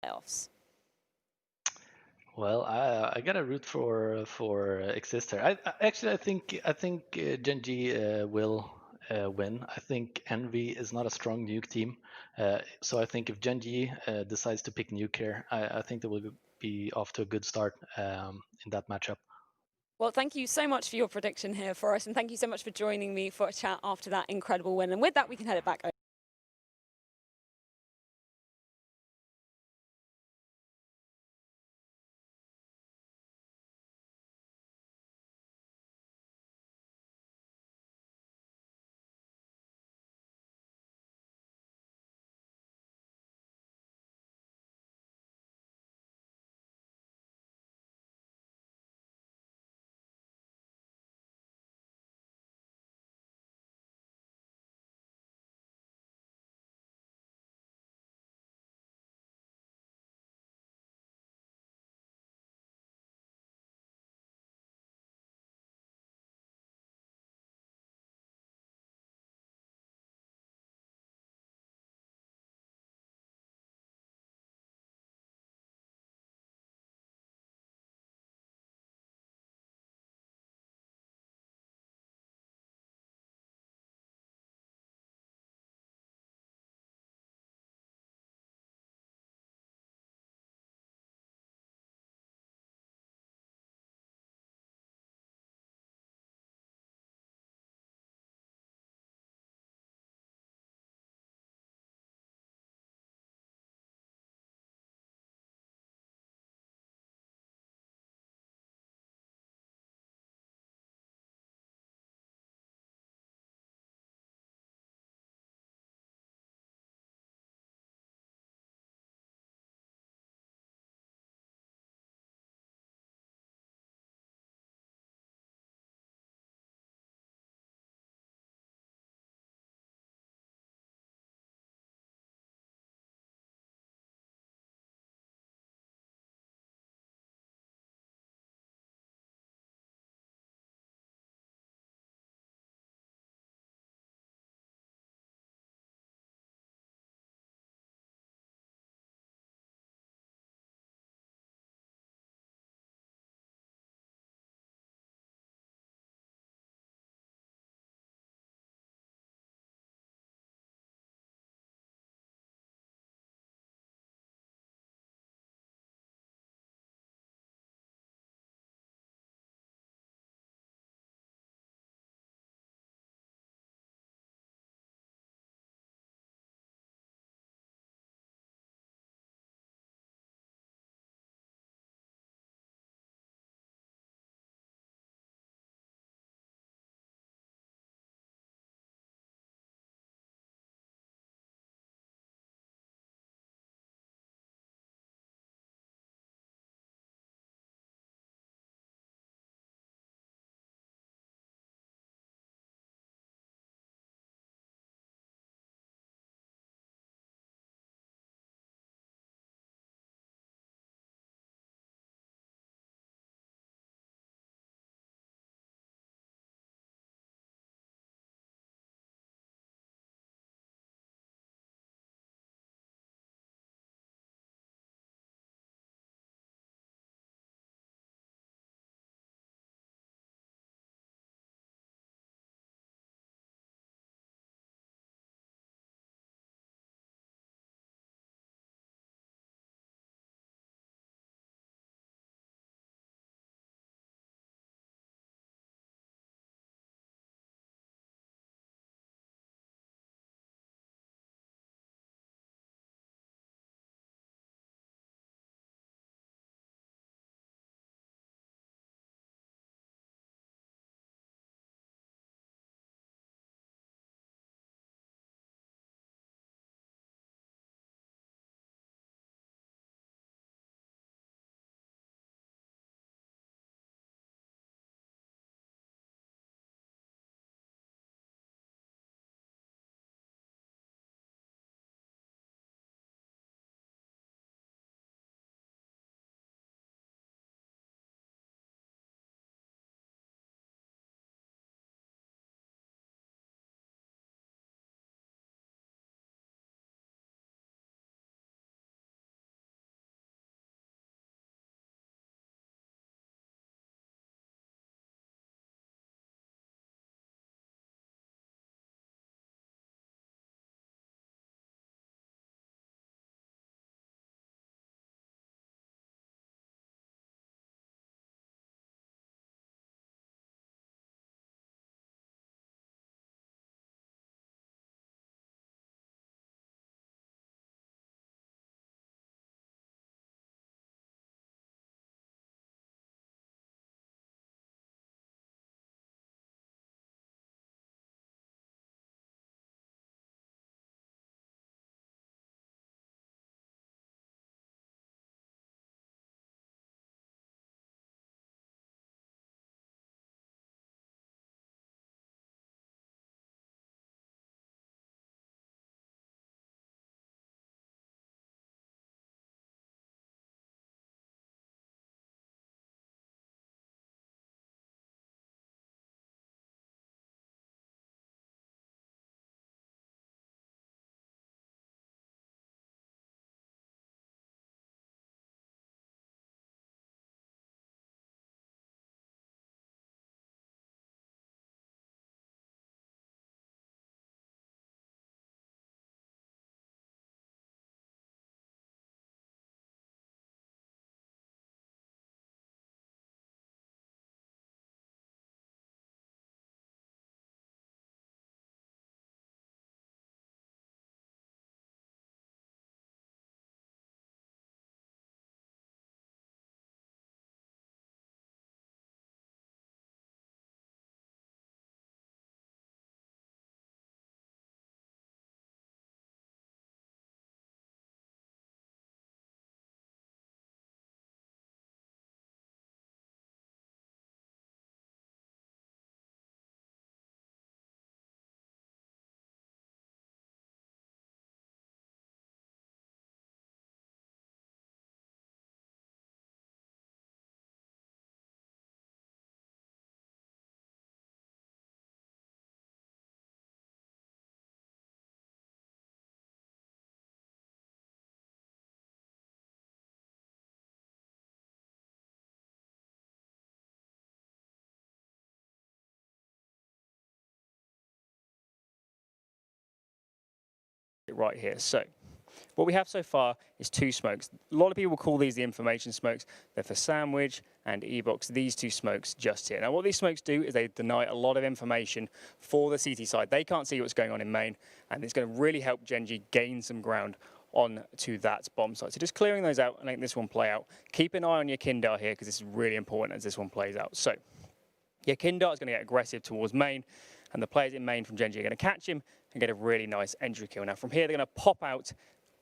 playoffs? Well, I gotta root for Exister. I think Gen.G will win. I think Envy is not a strong nuke team, so I think if Gen.G decides to pick nuke here, I think they will be off to a good start in that matchup. Well, thank you so much for your prediction here for us, and thank you so much for joining me for a chat after that incredible win. And with that, we can head it back over. right here. So what we have so far is 2 smokes. A lot of people call these the information smokes. They're for Sandwich and E-Box, these 2 smokes just here. Now what these smokes do is they deny a lot of information for the CT side. They can't see what's going on in main, and it's going to really help Gen.G gain some ground on to that bomb site. So just clearing those out and letting this one play out. Keep an eye on your Kindar here, because this is really important as this one plays out. So your Kindar is going to get aggressive towards main, and the players in main from Gen.G are going to catch him and get a really nice entry kill. Now from here, they're going to pop out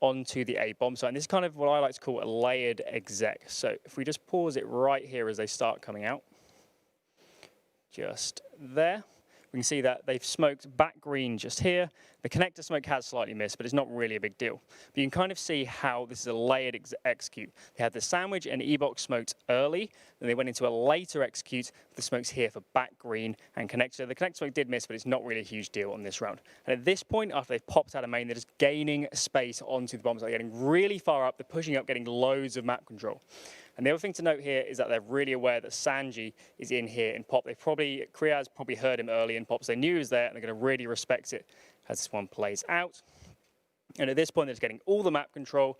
onto the A bomb site. And this is kind of what I like to call a layered exec. So if we just pause it right here as they start coming out, just there, we can see that they've smoked back green just here. The connector smoke has slightly missed, but it's not really a big deal. But you can kind of see how this is a layered execute. They had the Sandwich and E-Box smoked early, then they went into a later execute with the smokes here for back green and connector. The connector smoke did miss, but it's not really a huge deal on this round. And at this point, after they've popped out of main, they're just gaining space onto the bombs. They're getting really far up, they're pushing up, getting loads of map control. And the other thing to note here is that they're really aware that Sanji is in here in pop. Kriaz probably heard him early in pop, so they knew he was there, and they're going to really respect it as this one plays out. And at this point, they're just getting all the map control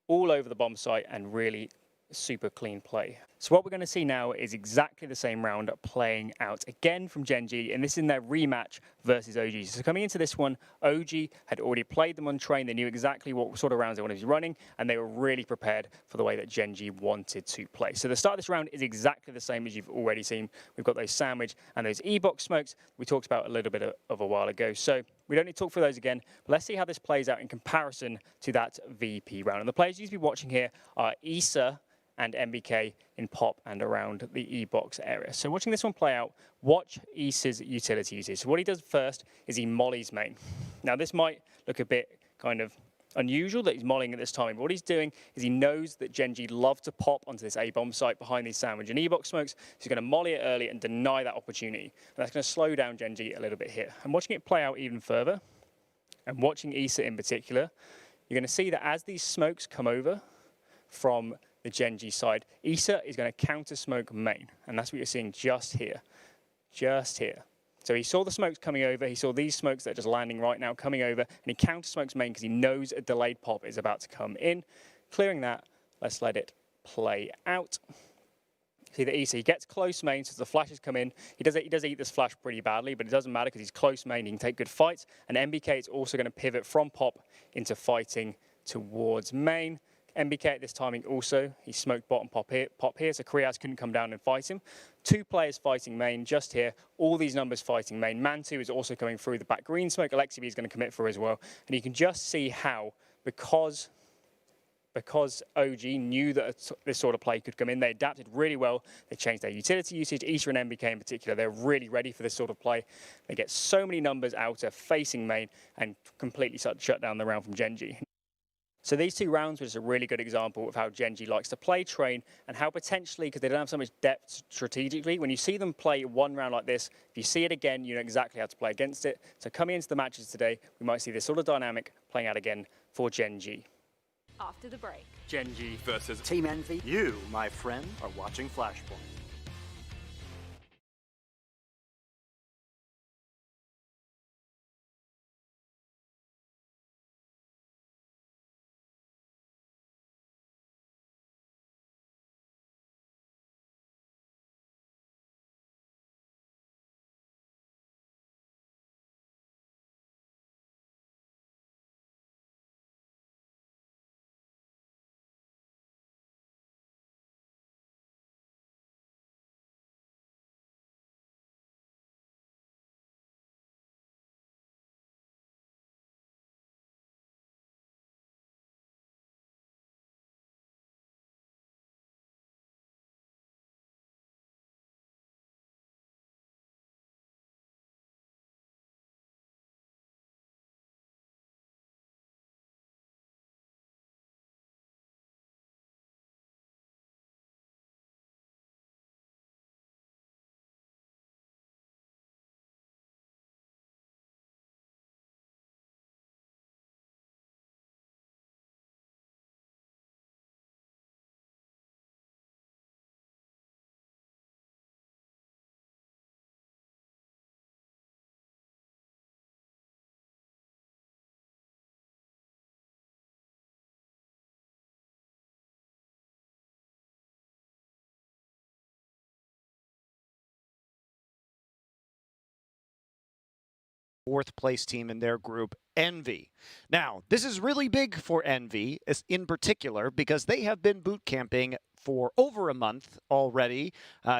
all over the bomb site and really super clean play. So what we're going to see now is exactly the same round playing out again from Gen.G, and this is in their rematch versus OG. So coming into this one, OG had already played them on train. They knew exactly what sort of rounds they wanted to be running, and they were really prepared for the way that Gen.G wanted to play. So the start of this round is exactly the same as you've already seen. We've got those Sandwich and those E-Box smokes we talked about a little bit of a while ago. So we don't need to talk through those again, but let's see how this plays out in comparison to that VP round. And the players you need to be watching here are Issa and MBK in pop and around the E-Box area. So watching this one play out, watch Issa's utility usage. So what he does first is he mollies main. Now this might look a bit kind of unusual that he's mollying at this time, but what he's doing is he knows that Gen.G love to pop onto this A-bomb site behind these Sandwich and E-Box smokes, so he's going to molly it early and deny that opportunity. And that's going to slow down Gen.G a little bit here. And watching it play out even further, and watching Issa in particular, you're going to see that as these smokes come over from the Gen.G side, Issa is going to counter smoke main, and that's what you're seeing just here. So he saw the smokes coming over, he saw these smokes that are just landing right now coming over, and he counter smokes main because he knows a delayed pop is about to come in. Clearing that, let's let it play out. See that Issa, he gets close main, so the flashes come in. He does eat this flash pretty badly, but it doesn't matter because he's close main, he can take good fights, and MBK is also going to pivot from pop into fighting towards main. MBK at this timing also, he smoked bottom pop here, so Kriaz couldn't come down and fight him. 2 players fighting main just here, all these numbers fighting main. Mantu is also coming through the back green smoke, Alexi B is going to commit for as well. And you can just see how, because OG knew that this sort of play could come in, they adapted really well. They changed their utility usage, Issa and MBK in particular, they're really ready for this sort of play. They get so many numbers out of facing main and completely shut down the round from Gen.G. So these 2 rounds were just a really good example of how Gen.G likes to play train and how potentially, because they don't have so much depth strategically, when you see them play one round like this, if you see it again, you know exactly how to play against it. So coming into the matches today, we might see this sort of dynamic playing out again for Gen.G. After the break. Gen.G versus Team Envy. You, my friend, are watching Flashpoint. fourth place team in their group, Envy. Now, this is really big for Envy in particular because they have been boot camping for over a month already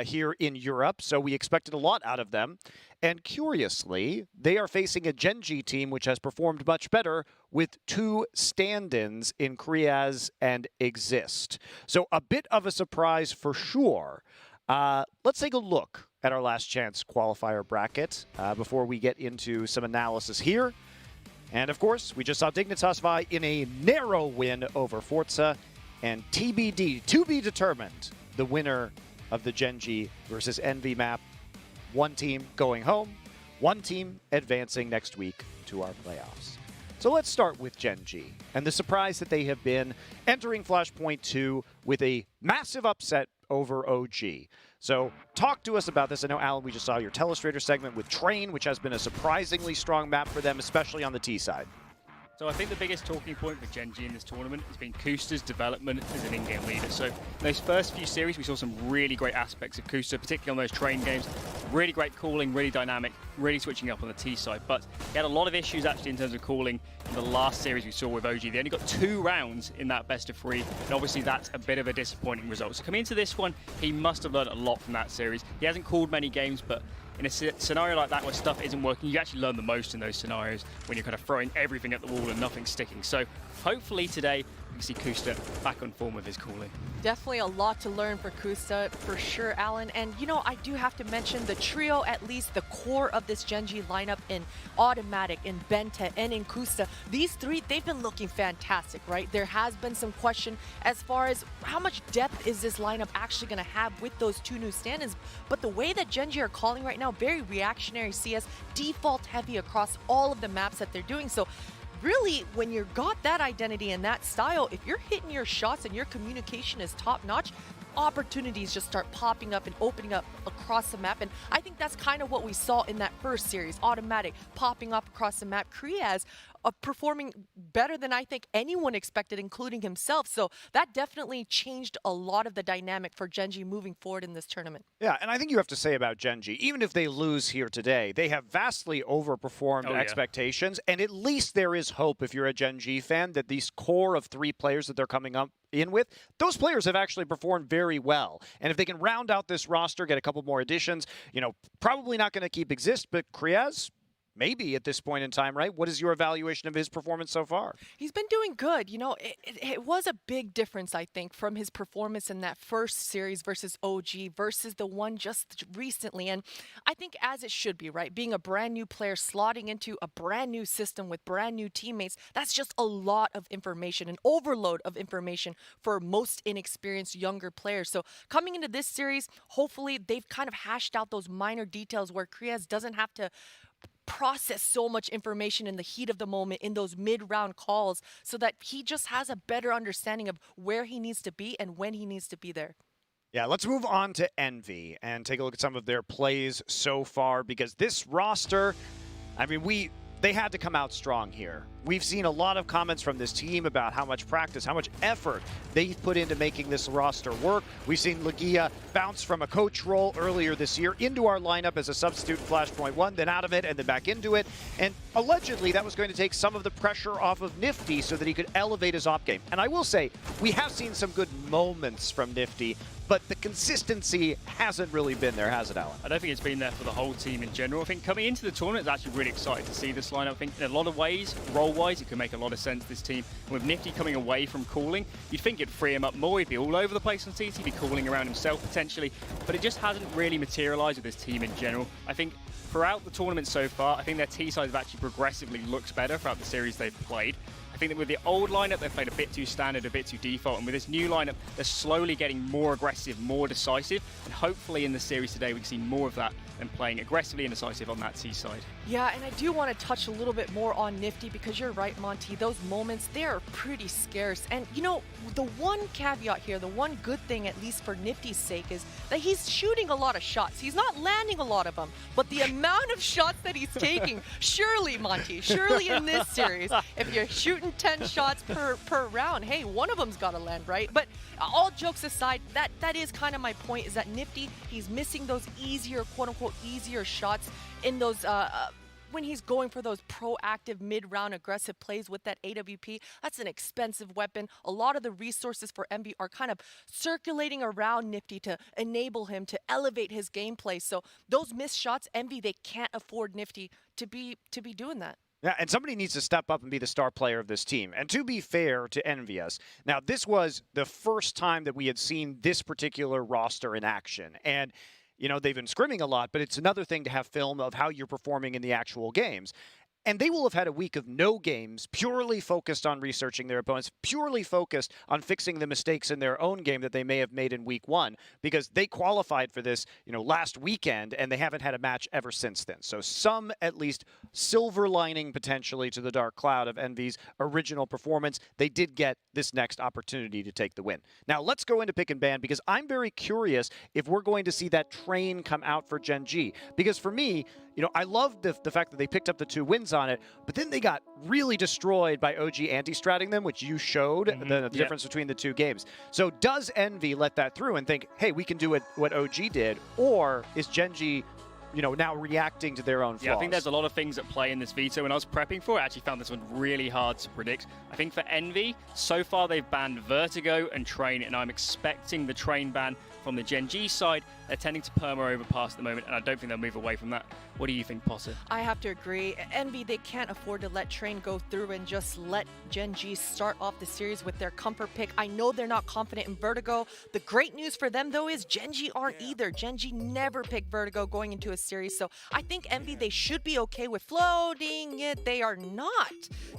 here in Europe, so we expected a lot out of them. And curiously, they are facing a Gen.G team which has performed much better with 2 stand-ins in Kriaz and Exist. So a bit of a surprise for sure. Let's take a look at our last chance qualifier bracket before we get into some analysis here. And of course, we just saw Dignitas Vi in a narrow win over Forza, and TBD, to be determined, the winner of the Gen.G versus Envy map. One team going home, one team advancing next week to our playoffs. So let's start with Gen.G and the surprise that they have been entering Flashpoint 2 with a massive upset over OG. So talk to us about this. I know, Alan, we just saw your Telestrator segment with Train, which has been a surprisingly strong map for them, especially on the T side. So I think the biggest talking point for Gen.G in this tournament has been Kusta's development as an in-game leader. So in those first few series, we saw some really great aspects of Kusta, particularly on those Train games. Really great calling, really dynamic, really switching up on the T side. But he had a lot of issues actually in terms of calling in the last series we saw with OG. They only got 2 rounds in that best of 3, and obviously that's a bit of a disappointing result. So coming into this one, he must have learned a lot from that series. He hasn't called many games, but in a scenario like that where stuff isn't working, you actually learn the most in those scenarios when you're kind of throwing everything at the wall and nothing's sticking. So hopefully today we can see Kusta back on form with his calling. Definitely a lot to learn for Kusta, for sure, Alan. And, you know, I do have to mention the trio, at least the core of this Gen.G lineup in Automatic, in Bente, and in Kusta. These 3, they've been looking fantastic, right? There has been some question as far as how much depth is this lineup actually going to have with those 2 new stand-ins. But the way that Gen.G are calling right now, very reactionary CS, default heavy across all of the maps that they're doing. So really, when you've got that identity and that style, if you're hitting your shots and your communication is top-notch, opportunities just start popping up and opening up across the map. And I think that's kind of what we saw in that first series. Automatic popping up across the map. Kriaz performing better than I think anyone expected, including himself. So that definitely changed a lot of the dynamic for Gen.G moving forward in this tournament. Yeah, and I think you have to say about Gen.G, even if they lose here today, they have vastly overperformed expectations, and at least there is hope if you're a Gen.G fan that these core of 3 players that they're coming up in with, those players have actually performed very well. And if they can round out this roster, get a couple more additions, you know, probably not going to keep Exist, but Kriaz, maybe at this point in time, right? What is your evaluation of his performance so far? He's been doing good. You know, it was a big difference, I think, from his performance in that first series versus OG versus the one just recently. And I think as it should be, right? Being a brand new player, slotting into a brand new system with brand new teammates, that's just a lot of information, an overload of information for most inexperienced younger players. So coming into this series, hopefully they've kind of hashed out those minor details where Kriaz doesn't have to process so much information in the heat of the moment in those mid-round calls, so that he just has a better understanding of where he needs to be and when he needs to be there. Yeah, let's move on to Envy and take a look at some of their plays so far, because this roster, I mean, they had to come out strong here. We've seen a lot of comments from this team about how much practice, how much effort they've put into making this roster work. We've seen Legia bounce from a coach role earlier this year into our lineup as a substitute in Flashpoint 1, then out of it, and then back into it. And allegedly, that was going to take some of the pressure off of Nifty so that he could elevate his op game. And I will say, we have seen some good moments from Nifty, but the consistency hasn't really been there, has it, Alan? I don't think it's been there for the whole team in general. I think coming into the tournament, it's actually really exciting to see this lineup. I think in a lot of ways, role-wise, it can make a lot of sense, this team. And with Nifty coming away from calling, you'd think it'd free him up more. He'd be all over the place on CT, he'd be calling around himself potentially, but it just hasn't really materialized with this team in general. I think throughout the tournament so far, I think their T side have actually progressively looked better throughout the series they've played. I think that with the old lineup, they've played a bit too standard, a bit too default, and with this new lineup, they're slowly getting more aggressive, more decisive, and hopefully in the series today, we can see more of that and playing aggressively and decisive on that T side. Yeah, and I do want to touch a little bit more on Nifty, because you're right, Monty, those moments, they are pretty scarce. And you know, the one caveat here, the one good thing, at least for Nifty's sake, is that he's shooting a lot of shots. He's not landing a lot of them, but the amount of shots that he's taking, surely, Monty, surely in this series, if you're shooting 10 shots per round, hey, one of them's got to land, right? But all jokes aside, that is kind of my point, is that Nifty, he's missing those easier, quote-unquote, easier shots in those when he's going for those proactive mid-round aggressive plays with that AWP. That's an expensive weapon. A lot of the resources for Envy are kind of circulating around Nifty to enable him to elevate his gameplay. So those missed shots, Envy, they can't afford Nifty to be doing that. Yeah, and somebody needs to step up and be the star player of this team. And to be fair to Envious, now this was the first time that we had seen this particular roster in action. And, you know, they've been scrimming a lot, but it's another thing to have film of how you're performing in the actual games. And they will have had a week of no games, purely focused on researching their opponents, purely focused on fixing the mistakes in their own game that they may have made in week 1, because they qualified for this, you know, last weekend, and they haven't had a match ever since then. So some, at least, silver lining potentially to the dark cloud of Envy's original performance. They did get this next opportunity to take the win. Now let's go into pick and ban, because I'm very curious if we're going to see that train come out for Gen.G. Because for me, you know, I love the fact that they picked up the 2 wins on it, but then they got really destroyed by OG anti-stratting them, which you showed the difference between the 2 games. So does Envy let that through and think, hey, we can do what OG did, or is Gen.G, you know, now reacting to their own flaws? Yeah, I think there's a lot of things at play in this veto. When I was prepping for it, I actually found this one really hard to predict. I think for Envy, so far they've banned Vertigo and Train, and I'm expecting the Train ban from the Gen.G side. They're tending to perma overpass at the moment, and I don't think they'll move away from that. What do you think, Potter? I have to agree. Envy, they can't afford to let Train go through and just let Gen.G start off the series with their comfort pick. I know they're not confident in Vertigo. The great news for them, though, is Gen.G aren't either. Gen.G never picked Vertigo going into a series, so I think Envy, they should be okay with floating it. They are not.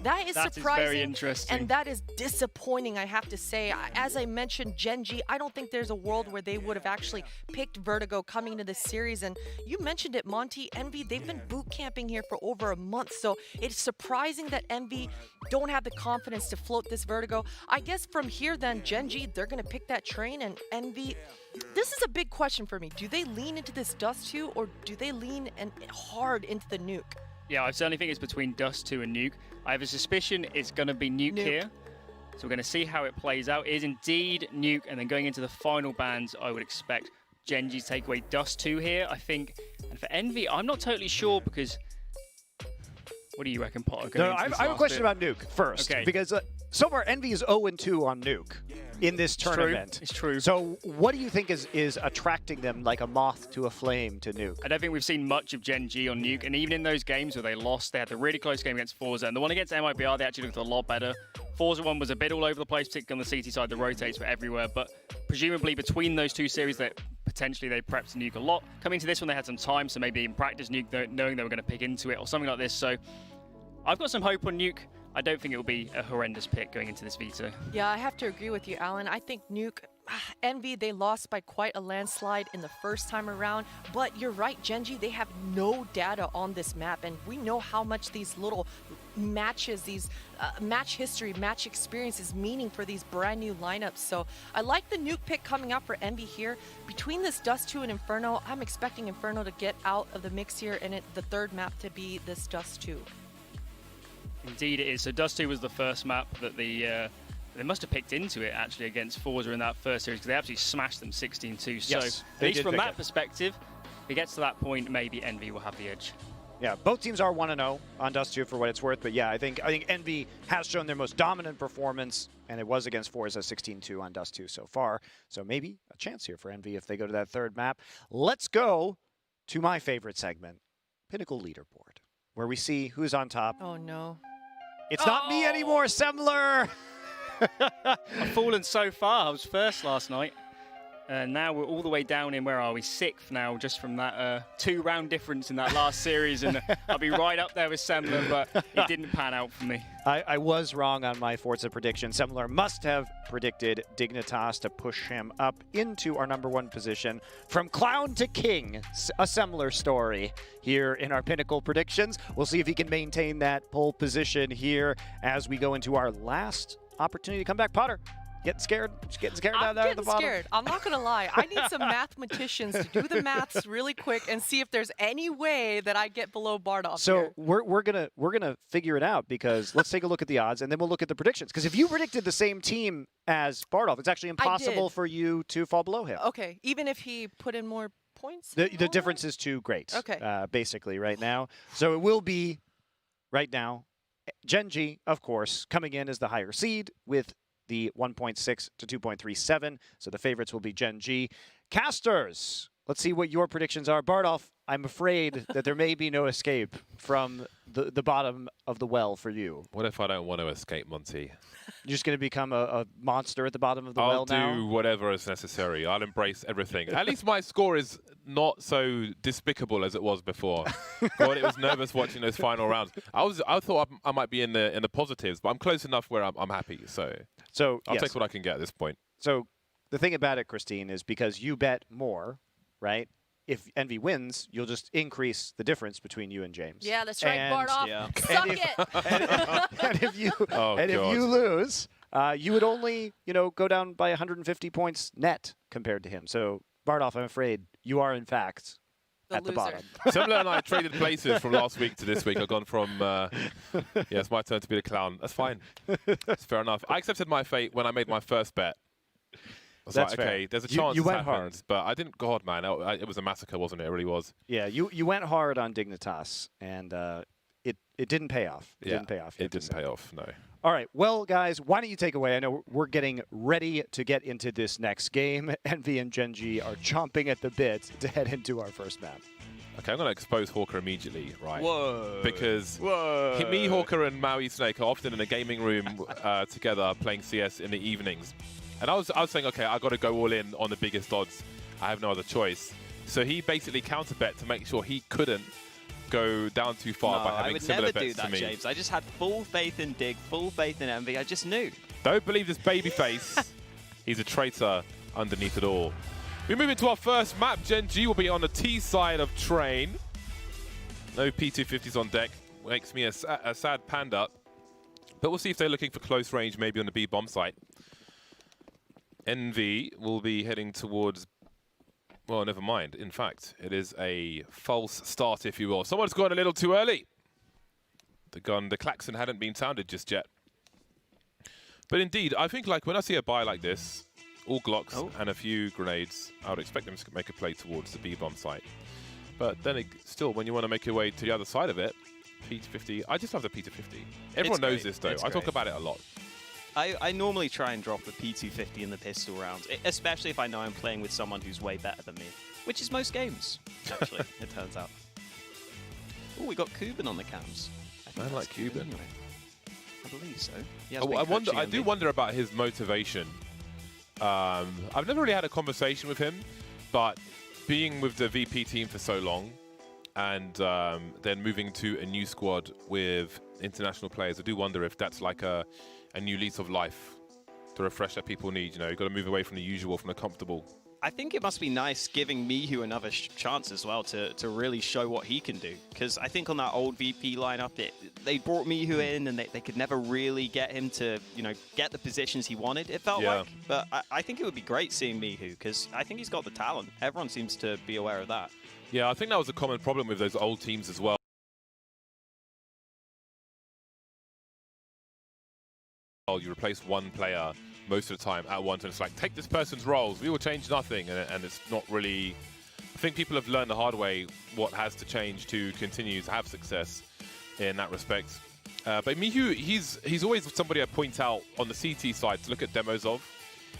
That is surprising. Very interesting. And that is disappointing, I have to say. As I mentioned, Gen.G, I don't think there's a world where they would have actually picked Vertigo coming into this series. And you mentioned it, Monty. Envy, they've been boot camping here for over a month, so it's surprising that Envy don't have the confidence to float this Vertigo. I guess from here then, Gen.G, they're going to pick that Train, and Envy, this is a big question for me. Do they lean into this Dust 2, or do they lean hard into the Nuke? Yeah, I certainly think it's between Dust 2 and Nuke. I have a suspicion it's going to be Nuke here. So we're going to see how it plays out. It is indeed Nuke, and then going into the final bans, I would expect Gen.G to take away Dust 2 here, I think. And for Envy, I'm not totally sure, because... What do you reckon, Potter? No, I have a question about Nuke first. Okay. Because so far, Envy is 0-2 on Nuke in this tournament. It's true. So what do you think is attracting them like a moth to a flame to Nuke? I don't think we've seen much of Gen.G on Nuke, and even in those games where they lost, they had a really close game against Forza, and the one against MIBR, they actually looked a lot better. Forza one was a bit all over the place, particularly on the CT side. The rotates were everywhere, but presumably between those 2 series, that potentially they prepped Nuke a lot. Coming to this one, they had some time, so maybe in practice Nuke, knowing they were going to pick into it or something like this. So I've got some hope on Nuke. I don't think it will be a horrendous pick going into this veto. Yeah, I have to agree with you, Alan. I think Nuke, Envy, they lost by quite a landslide in the first time around. But you're right, Gen.G, they have no data on this map. And we know how much these little matches, these match history, match experiences meaning for these brand new lineups. So I like the Nuke pick coming out for Envy here. Between this Dust 2 and Inferno, I'm expecting Inferno to get out of the mix here, and the 3rd map to be this Dust 2. Indeed it is. So Dust 2 was the first map that they must have picked into it actually against Forza in that first series, because they absolutely smashed them 16-2. So Yes, at least from that perspective, if it gets to that point, maybe Envy will have the edge. Yeah, both teams are 1-0 on Dust 2 for what it's worth, but yeah, I think Envy has shown their most dominant performance, and it was against Forza 16-2 on Dust 2 so far. So maybe a chance here for Envy if they go to that 3rd map. Let's go to my favorite segment, Pinnacle Leaderboard, where we see who's on top. Oh no. It's not me anymore, Semler! I've fallen so far. I was first last night. And now we're all the way down in, where are we, 6th now, just from that 2-round difference in that last series. And I'll be right up there with Semler, but it didn't pan out for me. I was wrong on my Forza prediction. Semler must have predicted Dignitas to push him up into our #1 position. From clown to king, a Semler story here in our Pinnacle predictions. We'll see if he can maintain that pole position here as we go into our last opportunity to come back. Potter, getting scared? Just getting scared down there at the bottom? I'm getting scared. I'm not going to lie. I need some mathematicians to do the maths really quick and see if there's any way that I get below Bardolph. So here. we're gonna figure it out, because let's take a look at the odds and then we'll look at the predictions. Because if you predicted the same team as Bardolph, it's actually impossible for you to fall below him. Okay, even if he put in more points? The difference is too great. Okay. Basically, right now. So it will be right now. Gen.G, of course, coming in as the higher seed with the 1.6 to 2.37. So the favorites will be Gen.G. Casters, let's see what your predictions are. Bardolph, I'm afraid that there may be no escape from the bottom of the well for you. What if I don't want to escape, Monty? You're just going to become a monster at the bottom of the well now? I'll do whatever is necessary. I'll embrace everything. At least my score is not so despicable as it was before. God, it was nervous watching those final rounds. I thought I might be in the positives, but I'm close enough where I'm happy. So I'll take what I can get at this point. So the thing about it, Christine, is because you bet more, right? If Envy wins, you'll just increase the difference between you and James. Yeah, that's right, And- Bardolph. Yeah. Suck it. And if you Oh, if God. you lose, you would only go down by 150 points net compared to him. So Bardolph, I'm afraid you are in fact at the loser. bottom. Similar and I traded places from last week to this week. I've gone from, yeah, it's my turn to be the clown. That's fine. That's fair enough. I accepted my fate when I made my first bet. I was That's like, fair. okay, there's a You- chance you this went happens, hard. but I didn't. God, man, it was a massacre, wasn't it? It really was. Yeah, you went hard on Dignitas, and it didn't pay off. It Yeah, didn't pay off. you It have to didn't say. pay off. No. All right, well, guys, why don't you take away? I know we're getting ready to get into this next game. Envy and Gen.G are chomping at the bit to head into our first map. Okay, I'm going to expose Hawker immediately, right? Whoa. Because me, Hawker, and Maui Snake are often in a gaming room together playing CS in the evenings. And I was saying, okay, I got to go all in on the biggest odds. I have no other choice. So he basically counter-bet to make sure he couldn't go down too far by I having would similar never do bets to that, me. James. I just had full faith in Dig, full faith in Envy. I just knew. Don't believe this baby face. He's a traitor underneath it all. We move into our first map. Gen.G will be on the T side of train. No P250s on deck. Makes me a sad panda. But we'll see if they're looking for close range, maybe on the B bomb site. Envy will be heading towards... Well, never mind. In fact, it is a false start, if you will. Someone's gone a little too early. The klaxon hadn't been sounded just yet. But indeed, I think like when I see a buy like this, all Glocks and a few grenades, I would expect them to make a play towards the B bomb site. But then still, when you want to make your way to the other side of it, P250, I just love the P250. Everyone knows great. this though. It's I talk great. about it a lot. I normally try and drop the P250 in the pistol rounds, especially if I know I'm playing with someone who's way better than me, which is most games, actually, it turns out. Oh, we got Cuban on the cams. I like Cuban. Anyway. I believe so. He has been I coaching do Envy. wonder about his motivation. I've never really had a conversation with him, but being with the VP team for so long and then moving to a new squad with international players, I do wonder if that's like a new lease of life to refresh that people need. You know, you've got to move away from the usual, from the comfortable. I think it must be nice giving Mihu another chance as well to really show what he can do. Because I think on that old VP lineup, they brought Mihu in and they could never really get him to, get the positions he wanted, it felt like. But I think it would be great seeing Mihu because I think he's got the talent. Everyone seems to be aware of that. Yeah, I think that was a common problem with those old teams as well. You replace one player most of the time at once, and it's like, take this person's roles, we will change nothing, and it's not really... I think people have learned the hard way what has to change to continue to have success in that respect. But Mihu, he's always somebody I point out on the CT side to look at demos of.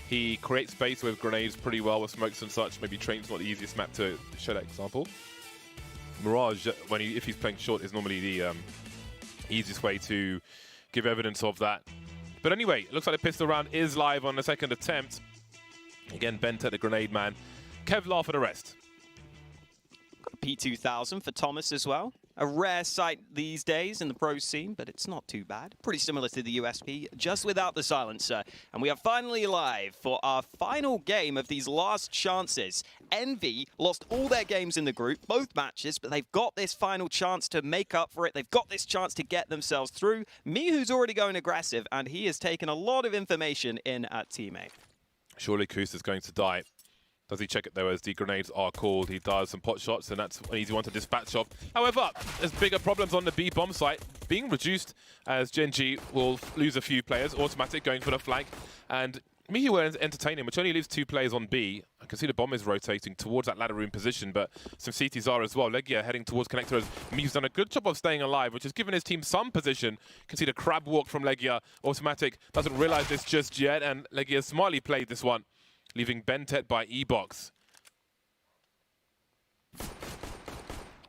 He creates space with grenades pretty well, with smokes and such. Maybe Train's not the easiest map to show that example. Mirage, if he's playing short, is normally the easiest way to give evidence of that. But anyway, it looks like the pistol round is live on the second attempt. Again, Bent at the grenade man. Kevlar for the rest. Got a P2000 for Thomas as well. A rare sight these days in the pro scene, but it's not too bad. Pretty similar to the USP, just without the silencer. And we are finally live for our final game of these last chances. Envy lost all their games in the group, both matches, but they've got this final chance to make up for it. They've got this chance to get themselves through. Mihu's already going aggressive, and he has taken a lot of information in at teammate. Surely Kus is going to die. Does he check it though as the grenades are called? He does some pot shots, and that's an easy one to dispatch of. However, there's bigger problems on the B bomb site, being reduced as Gen.G will lose a few players. Automatic going for the flank, and Mihu will entertain him, which only leaves 2 players on B. I can see the bomb is rotating towards that ladder room position, but some CTs are as well. Legia heading towards connector as Mihu's done a good job of staying alive, which has given his team some position. You can see the crab walk from Legia. Automatic doesn't realize this just yet, and Legia smartly played this one, leaving Bentet by E-Box.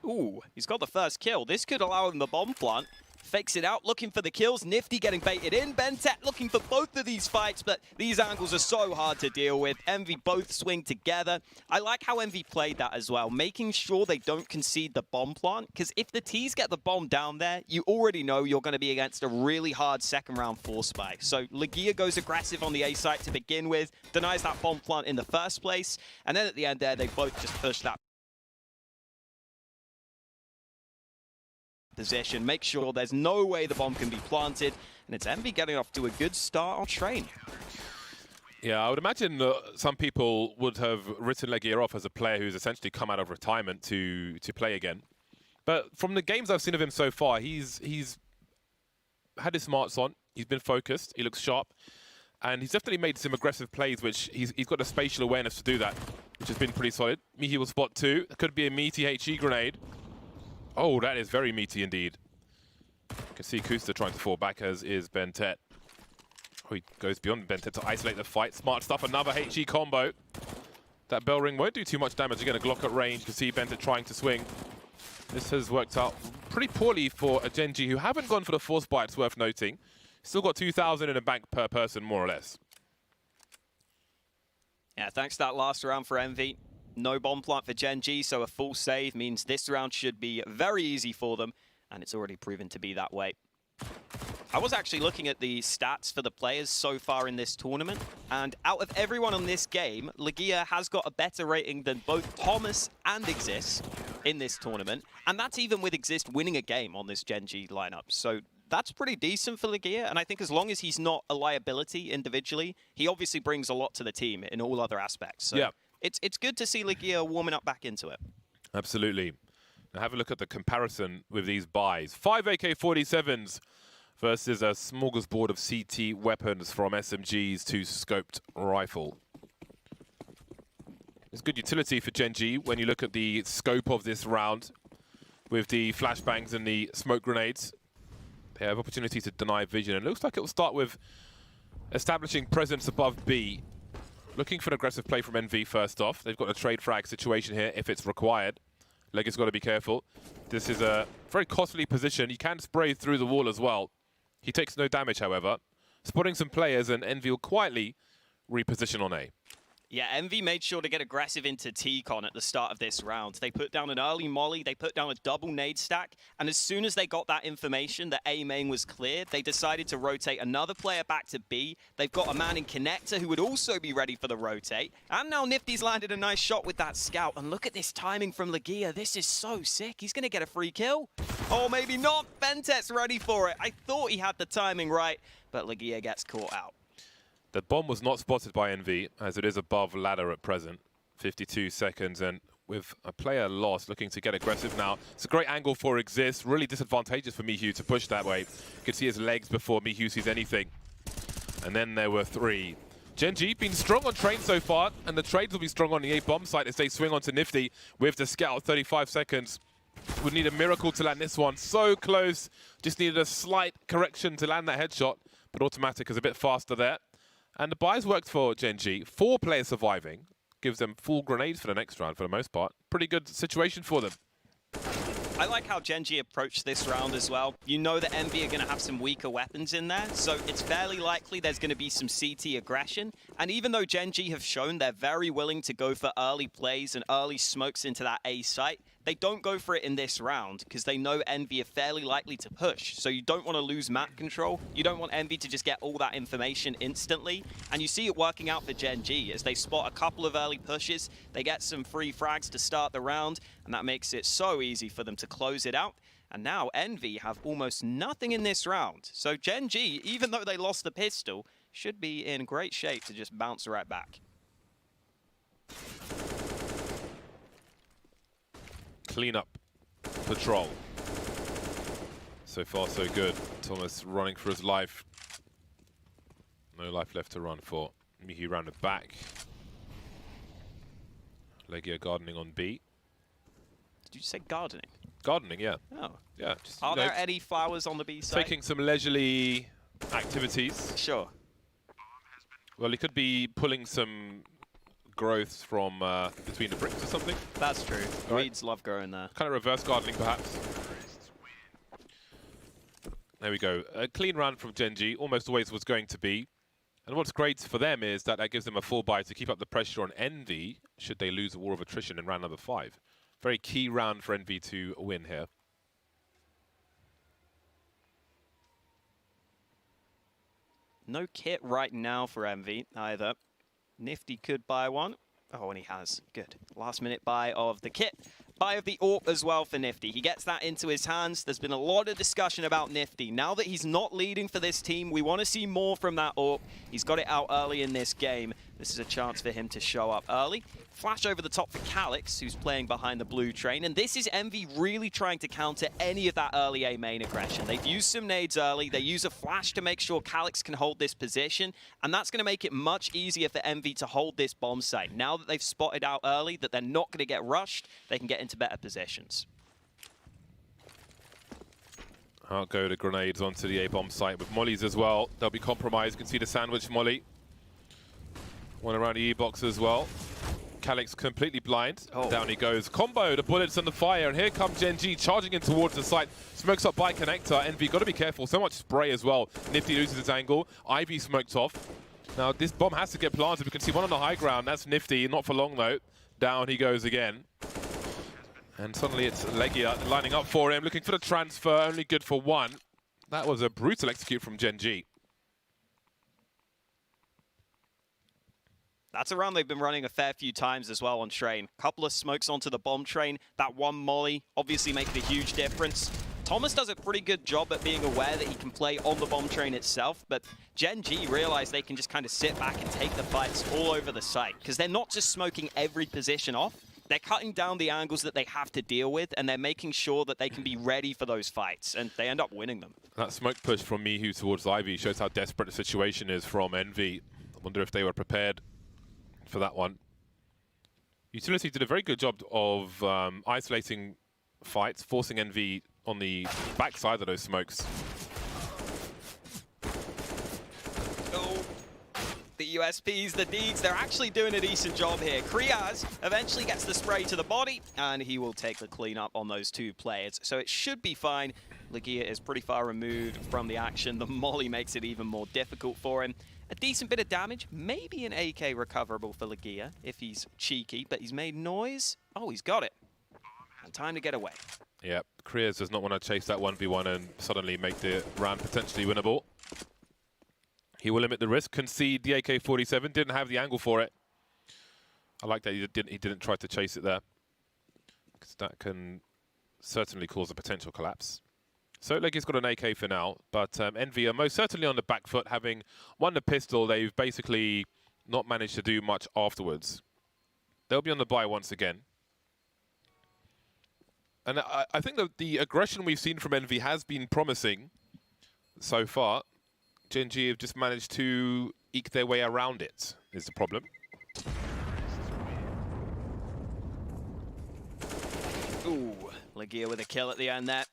Ooh, he's got the first kill. This could allow him the bomb plant. Fakes it out, looking for the kills. Nifty getting baited in. Bentet looking for both of these fights, but these angles are so hard to deal with. Envy both swing together. I like how Envy played that as well, making sure they don't concede the bomb plant, because if the Ts get the bomb down there, you already know you're going to be against a really hard second round force buy. So Legia goes aggressive on the A site to begin with, denies that bomb plant in the first place, and then at the end there, they both just push that position, make sure there's no way the bomb can be planted, and it's Envy getting off to a good start on train. Yeah, I would imagine some people would have written Legia off as a player who's essentially come out of retirement to play again. But from the games I've seen of him so far, he's had his smarts on, he's been focused, he looks sharp, and he's definitely made some aggressive plays, which he's got the spatial awareness to do that, which has been pretty solid. Mihi will spot 2. It could be a meaty HE grenade. Oh, that is very meaty indeed. You can see Kusta trying to fall back, as is Bentet. Oh, he goes beyond Bentet to isolate the fight. Smart stuff, another HE combo. That bell ring won't do too much damage. Again, a Glock at range. You can see Bentet trying to swing. This has worked out pretty poorly for a Gen.G who haven't gone for the force buy, it's worth noting. Still got 2,000 in the bank per person, more or less. Yeah, thanks to that last round for Envy. No bomb plant for Gen.G, so a full save means this round should be very easy for them, and it's already proven to be that way. I was actually looking at the stats for the players so far in this tournament, and out of everyone on this game, Legia has got a better rating than both Thomas and Exist in this tournament, and that's even with Exist winning a game on this Gen.G lineup. So that's pretty decent for Legia, and I think as long as he's not a liability individually, he obviously brings a lot to the team in all other aspects. So yeah. It's good to see Legia warming up back into it. Absolutely. Now have a look at the comparison with these buys. 5 AK-47s versus a smorgasbord of CT weapons, from SMGs to scoped rifle. It's good utility for Gen.G when you look at the scope of this round with the flashbangs and the smoke grenades. They have opportunity to deny vision, and it looks like it will start with establishing presence above B. Looking for an aggressive play from NV first off. They've got a trade frag situation here if it's required. Legia's got to be careful. This is a very costly position. He can spray through the wall as well. He takes no damage, however. Spotting some players, and NV will quietly reposition on A. Yeah, Envy made sure to get aggressive into T-Con at the start of this round. They put down an early molly, they put down a double nade stack, and as soon as they got that information that A main was cleared, they decided to rotate another player back to B. They've got a man in Connector who would also be ready for the rotate. And now Nifty's landed a nice shot with that scout. And look at this timing from Legia. This is so sick. He's going to get a free kill. Or maybe not. Bentet's ready for it. I thought he had the timing right, but Legia gets caught out. The bomb was not spotted by NV, as it is above ladder at present. 52 seconds, and with a player lost, looking to get aggressive now. It's a great angle for Exist, really disadvantageous for Mihu to push that way. You can see his legs before Mihu sees anything. And then there were 3. Gen.G been strong on train so far, and the trades will be strong on the A bomb site as they swing onto Nifty with the scout. 35 seconds. Would need a miracle to land this one. So close, just needed a slight correction to land that headshot, but Automatic is a bit faster there. And the buys worked for Gen.G. 4 players surviving. Gives them full grenades for the next round for the most part. Pretty good situation for them. I like how Gen.G approached this round as well. You know that Envy are going to have some weaker weapons in there, so it's fairly likely there's going to be some CT aggression. And even though Gen.G have shown they're very willing to go for early plays and early smokes into that A site, they don't go for it in this round because they know Envy are fairly likely to push. So you don't want to lose map control. You don't want Envy to just get all that information instantly. And you see it working out for Gen.G as they spot a couple of early pushes. They get some free frags to start the round, and that makes it so easy for them to close it out. And now Envy have almost nothing in this round. So Gen.G, even though they lost the pistol, should be in great shape to just bounce right back. Clean-up patrol. So far, so good. Thomas running for his life. No life left to run for. Mihi rounded back. Legia gardening on B. Did you say gardening? Gardening, yeah. Oh. Yeah. Just, Are there any flowers on the B side? taking some leisurely activities. Sure. Well, he could be pulling some growth from between the bricks or something. That's true. Right. Weeds love growing there. Kind of reverse gardening, perhaps. There we go. A clean round from Gen.G, almost always was going to be. And what's great for them is that gives them a full buy to keep up the pressure on Envy, should they lose a war of attrition in round number 5. Very key round for Envy to win here. No kit right now for Envy either. Nifty could buy one. Oh, and he has. Good. Last minute buy of the kit. Buy of the AWP as well for Nifty. He gets that into his hands. There's been a lot of discussion about Nifty. Now that he's not leading for this team, we want to see more from that AWP. He's got it out early in this game. This is a chance for him to show up early. Flash over the top for Calyx, who's playing behind the blue train. And this is Envy really trying to counter any of that early A main aggression. They've used some nades early. They use a flash to make sure Calyx can hold this position. And that's going to make it much easier for Envy to hold this bomb site. Now that they've spotted out early that they're not going to get rushed, they can get into better positions. I'll go to grenades onto the A-bomb site with mollies as well. They'll be compromised. You can see the sandwich molly. One around the E-box as well. Calyx completely blind. Oh. Down he goes. Combo, the bullets and the fire. And here comes Gen.G charging in towards the site. Smokes up by connector. Envy, got to be careful. So much spray as well. Nifty loses his angle. Ivy smoked off. Now this bomb has to get planted. We can see one on the high ground. That's Nifty. Not for long though. Down he goes again. And suddenly it's Legia lining up for him. Looking for the transfer. Only good for one. That was a brutal execute from Gen.G. That's a round they've been running a fair few times as well on train. Couple of smokes onto the bomb train. That one molly obviously making a huge difference. Thomas does a pretty good job at being aware that he can play on the bomb train itself, but Gen.G realize they can just kind of sit back and take the fights all over the site, because they're not just smoking every position off. They're cutting down the angles that they have to deal with, and they're making sure that they can be ready for those fights, and they end up winning them. That smoke push from Mihu towards Ivy shows how desperate the situation is from Envy. I wonder if they were prepared for that one. Utility did a very good job of isolating fights, forcing Envy on the backside of those smokes. Oh, the USPs, the Deeds, they're actually doing a decent job here. Kriaz eventually gets the spray to the body, and he will take the cleanup on those two players. So it should be fine. Legia is pretty far removed from the action. The molly makes it even more difficult for him. A decent bit of damage, maybe an AK recoverable for Legia if he's cheeky, but he's made noise. Oh, he's got it. And time to get away. Yeah, Kriaz does not want to chase that 1v1 and suddenly make the round potentially winnable. He will limit the risk, concede the AK-47, didn't have the angle for it. I like that he didn't try to chase it there, because that can certainly cause a potential collapse. So Legia's got an AK for now, but Envy are most certainly on the back foot. Having won the pistol, they've basically not managed to do much afterwards. They'll be on the buy once again. And I think that the aggression we've seen from Envy has been promising so far. Gen.G have just managed to eke their way around it, is the problem. Ooh, Legia with a kill at the end there.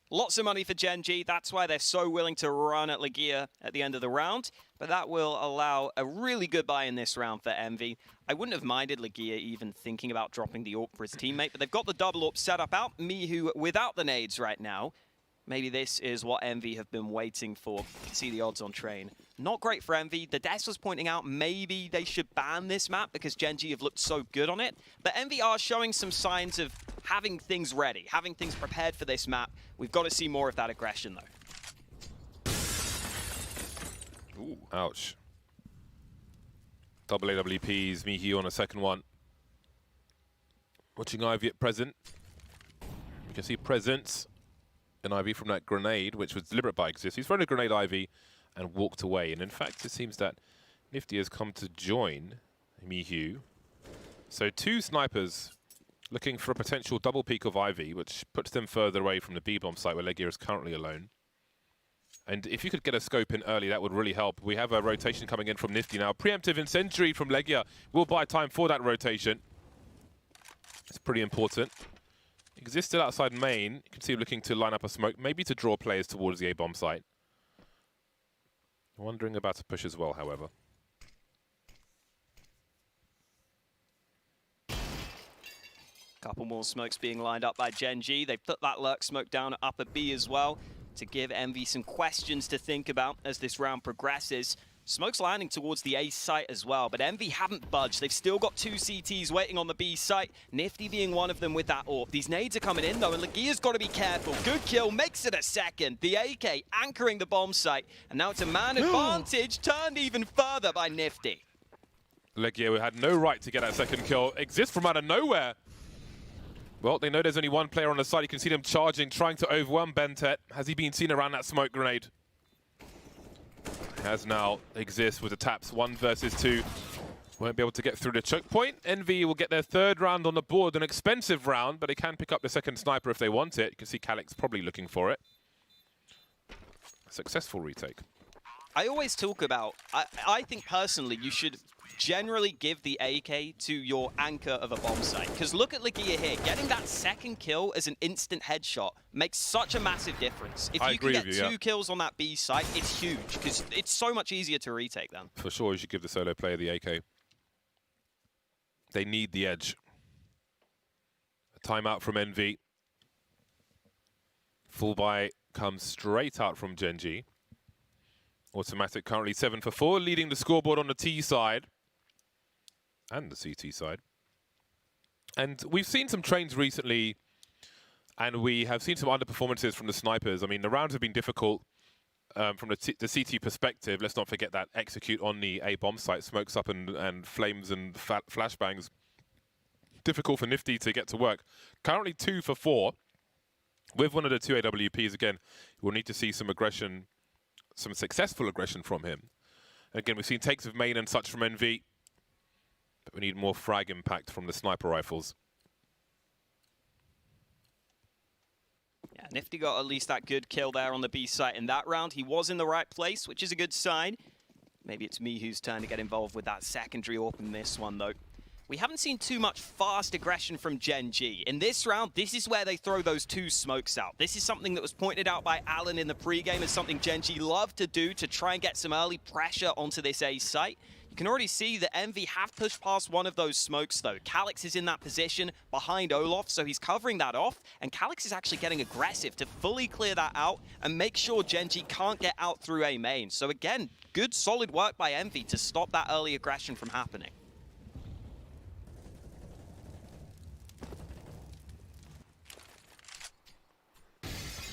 Lots of money for Gen.G. That's why they're so willing to run at Legia at the end of the round. But that will allow a really good buy in this round for Envy. I wouldn't have minded Legia even thinking about dropping the AWP for his teammate, but they've got the double AWP set up out. Mihu without the nades right now. Maybe this is what Envy have been waiting for. You can see the odds on train. Not great for Envy. The Des was pointing out maybe they should ban this map because Gen.G have looked so good on it. But Envy are showing some signs of having things ready, having things prepared for this map. We've got to see more of that aggression, though. Ooh, ouch. Double AWPs, Mihi on a second one. Watching Ivy at present. You can see presence in Ivy from that grenade, which was deliberate by Exist. He's thrown a grenade Ivy and walked away. And in fact, it seems that Nifty has come to join Mihu. So two snipers looking for a potential double peek of Ivy, which puts them further away from the B-bomb site where Legia is currently alone. And if you could get a scope in early, that would really help. We have a rotation coming in from Nifty now. Preemptive incendiary from Legia will buy time for that rotation. It's pretty important. Exist still outside main. You can see him looking to line up a smoke, maybe to draw players towards the A-bomb site. Wondering about a push as well, however. Couple more smokes being lined up by Gen.G. They put that lurk smoke down at upper B as well to give Envy some questions to think about as this round progresses. Smoke's landing towards the A site as well, but Envy haven't budged. They've still got 2 CTs waiting on the B site, Nifty being one of them with that AWP. These nades are coming in though, and Legia's got to be careful. Good kill, makes it a second. The AK anchoring the bomb site, and now it's a man advantage, turned even further by Nifty. Legia had no right to get that second kill. Exist from out of nowhere. Well, they know there's only one player on the side. You can see them charging, trying to overwhelm Bentet. Has he been seen around that smoke grenade? Has now Exist with the taps, 1 versus 2. Won't be able to get through the choke point. Envy will get their 3rd round on the board, an expensive round, but they can pick up the 2nd sniper if they want it. You can see Calyx probably looking for it. A successful retake. I always talk about, I think personally you should generally give the AK to your anchor of a bomb site. Because look at Legia here, getting that 2nd kill as an instant headshot makes such a massive difference. If you can get 2 kills on that B site, it's huge, because it's so much easier to retake then. For sure, you should give the solo player the AK. They need the edge. A timeout from Envy. Full buy comes straight out from Gen.G. Automatic currently 7 for 4, leading the scoreboard on the T side and the CT side. And we've seen some trains recently, and we have seen some underperformances from the snipers. I mean, the rounds have been difficult from the CT perspective. Let's not forget that execute on the A bomb site, smokes up and flames and flashbangs. Difficult for Nifty to get to work. Currently 2 for 4. With one of the 2 AWPs again, we'll need to see some aggression, some successful aggression from him. Again, we've seen takes of main and such from Envy, but we need more frag impact from the sniper rifles. Yeah, Nifty got at least that good kill there on the B site in that round. He was in the right place, which is a good sign. Maybe it's me who's turn to get involved with that secondary AWP in this one, though. We haven't seen too much fast aggression from Gen.G. In this round, this is where they throw those 2 smokes out. This is something that was pointed out by Alan in the pregame as something Gen.G love to do to try and get some early pressure onto this A site. You can already see that Envy have pushed past one of those smokes, though. Calyx is in that position behind Olof, so he's covering that off, and Calyx is actually getting aggressive to fully clear that out and make sure Gen.G can't get out through A main. So again, good solid work by Envy to stop that early aggression from happening.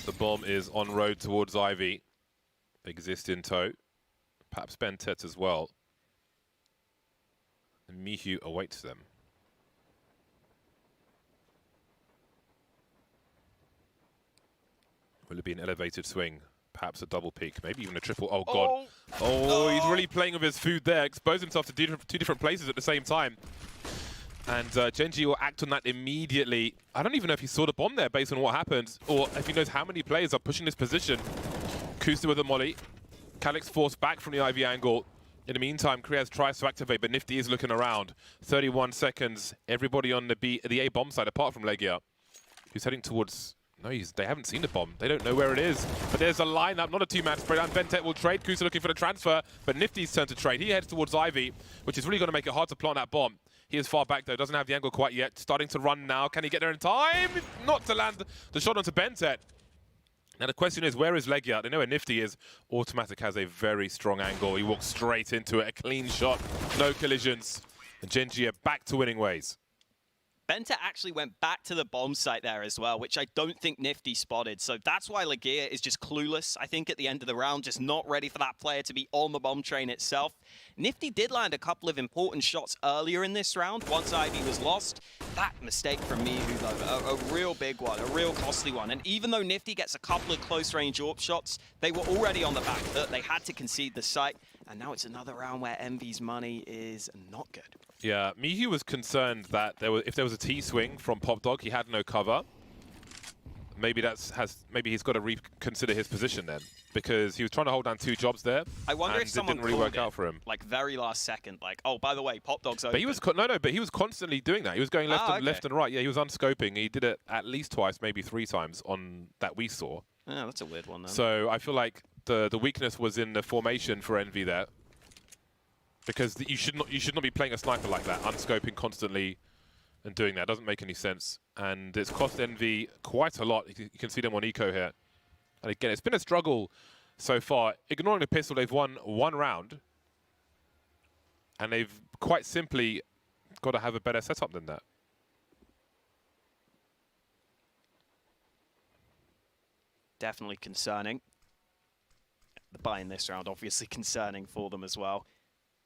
The bomb is en road towards Ivy. Exist in tow. Perhaps Bentet as well. And Mihu awaits them. Will it be an elevated swing? Perhaps a double peek, maybe even a triple. Oh, God. Oh, he's really playing with his food there. Exposed himself to 2 different places at the same time. And Gen.G will act on that immediately. I don't even know if he saw the bomb there based on what happened, or if he knows how many players are pushing this position. Kusta with a molly. Calyx forced back from the Ivy angle. In the meantime, Kriaz tries to activate, but Nifty is looking around. 31 seconds. Everybody on the A bomb side, apart from Legia, who's heading towards... No, they haven't seen the bomb. They don't know where it is. But there's a lineup, not a 2-man spray down. Bentet will trade. Kusta looking for the transfer, but Nifty's turn to trade. He heads towards Ivy, which is really going to make it hard to plant that bomb. He is far back, though. Doesn't have the angle quite yet. Starting to run now. Can he get there in time? Not to land the shot onto Bentet. Now, the question is, where is Legia? They know where Nifty is. Automatic has a very strong angle. He walks straight into it. A clean shot. No collisions. And Gen.G are back to winning ways. Bentet actually went back to the bomb site there as well, which I don't think Nifty spotted. So that's why Legia is just clueless, I think, at the end of the round, just not ready for that player to be on the bomb train itself. Nifty did land a couple of important shots earlier in this round, once Ivy was lost. That mistake from Mihu, though, a real big one, a real costly one. And even though Nifty gets a couple of close-range AWP shots, they were already on the back foot. They had to concede the site. And now it's another round where Envy's money is not good. Yeah, Mihu was concerned that if there was a T-swing from Pop Dog, he had no cover. maybe maybe he's got to reconsider his position then, because he was trying to hold down 2 jobs there. I wonder and if someone it didn't really work out for him. Like very last second, like, oh, by the way, Pop Dog's open. But he was but he was constantly doing that. He was going left and right. Yeah, he was unscoping. He did it at least twice, maybe 3 times on that we saw. Yeah, that's a weird one then. So I feel like the weakness was in the formation for Envy there, because you should not be playing a sniper like that, unscoping constantly and doing that. Doesn't make any sense, and it's cost Envy quite a lot. You can see them on eco here, and again, it's been a struggle so far. Ignoring the pistol, they've won 1 round, and they've quite simply got to have a better setup than that. Definitely concerning. The buy in this round, obviously concerning for them as well.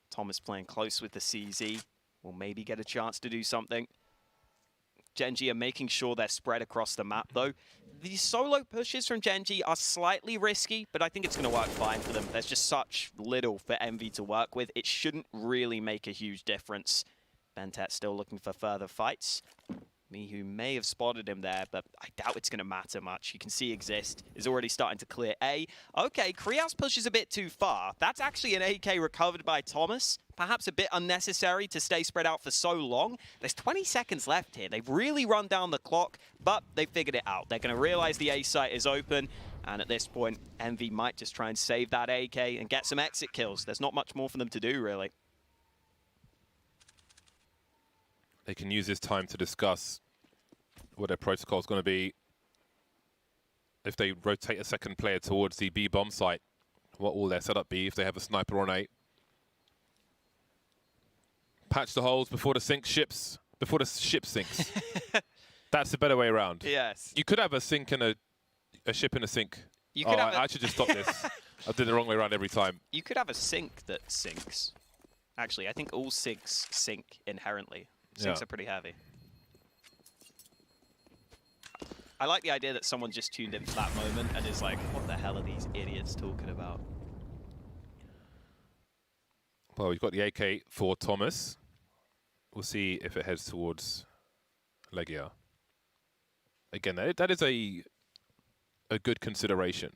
Thomas playing close with the CZ. Will maybe get a chance to do something. Gen.G are making sure they're spread across the map, though. These solo pushes from Gen.G are slightly risky, but I think it's going to work fine for them. There's just such little for Envy to work with. It shouldn't really make a huge difference. Bentet still looking for further fights. Mihu may have spotted him there, but I doubt it's going to matter much. You can see Exist is already starting to clear A. Okay, Krios pushes a bit too far. That's actually an AK recovered by Thomas. Perhaps a bit unnecessary to stay spread out for so long. There's 20 seconds left here. They've really run down the clock, but they figured it out. They're going to realize the A site is open, and at this point, Envy might just try and save that AK and get some exit kills. There's not much more for them to do, really. They can use this time to discuss what their protocol is going to be. If they rotate a second player towards the B bomb site, what will their setup be if they have a sniper on A? Patch the holes before the ship sinks. That's the better way around. Yes. You could have a sink and a ship in a sink. You could have I should just stop this. I did it the wrong way around every time. You could have a sink that sinks. Actually, I think all sinks sink inherently. Sinks are pretty heavy. I like the idea that someone just tuned in for that moment and is like, what the hell are these idiots talking about? Well, we've got the AK for Thomas. We'll see if it heads towards Legia. Again, that is a good consideration,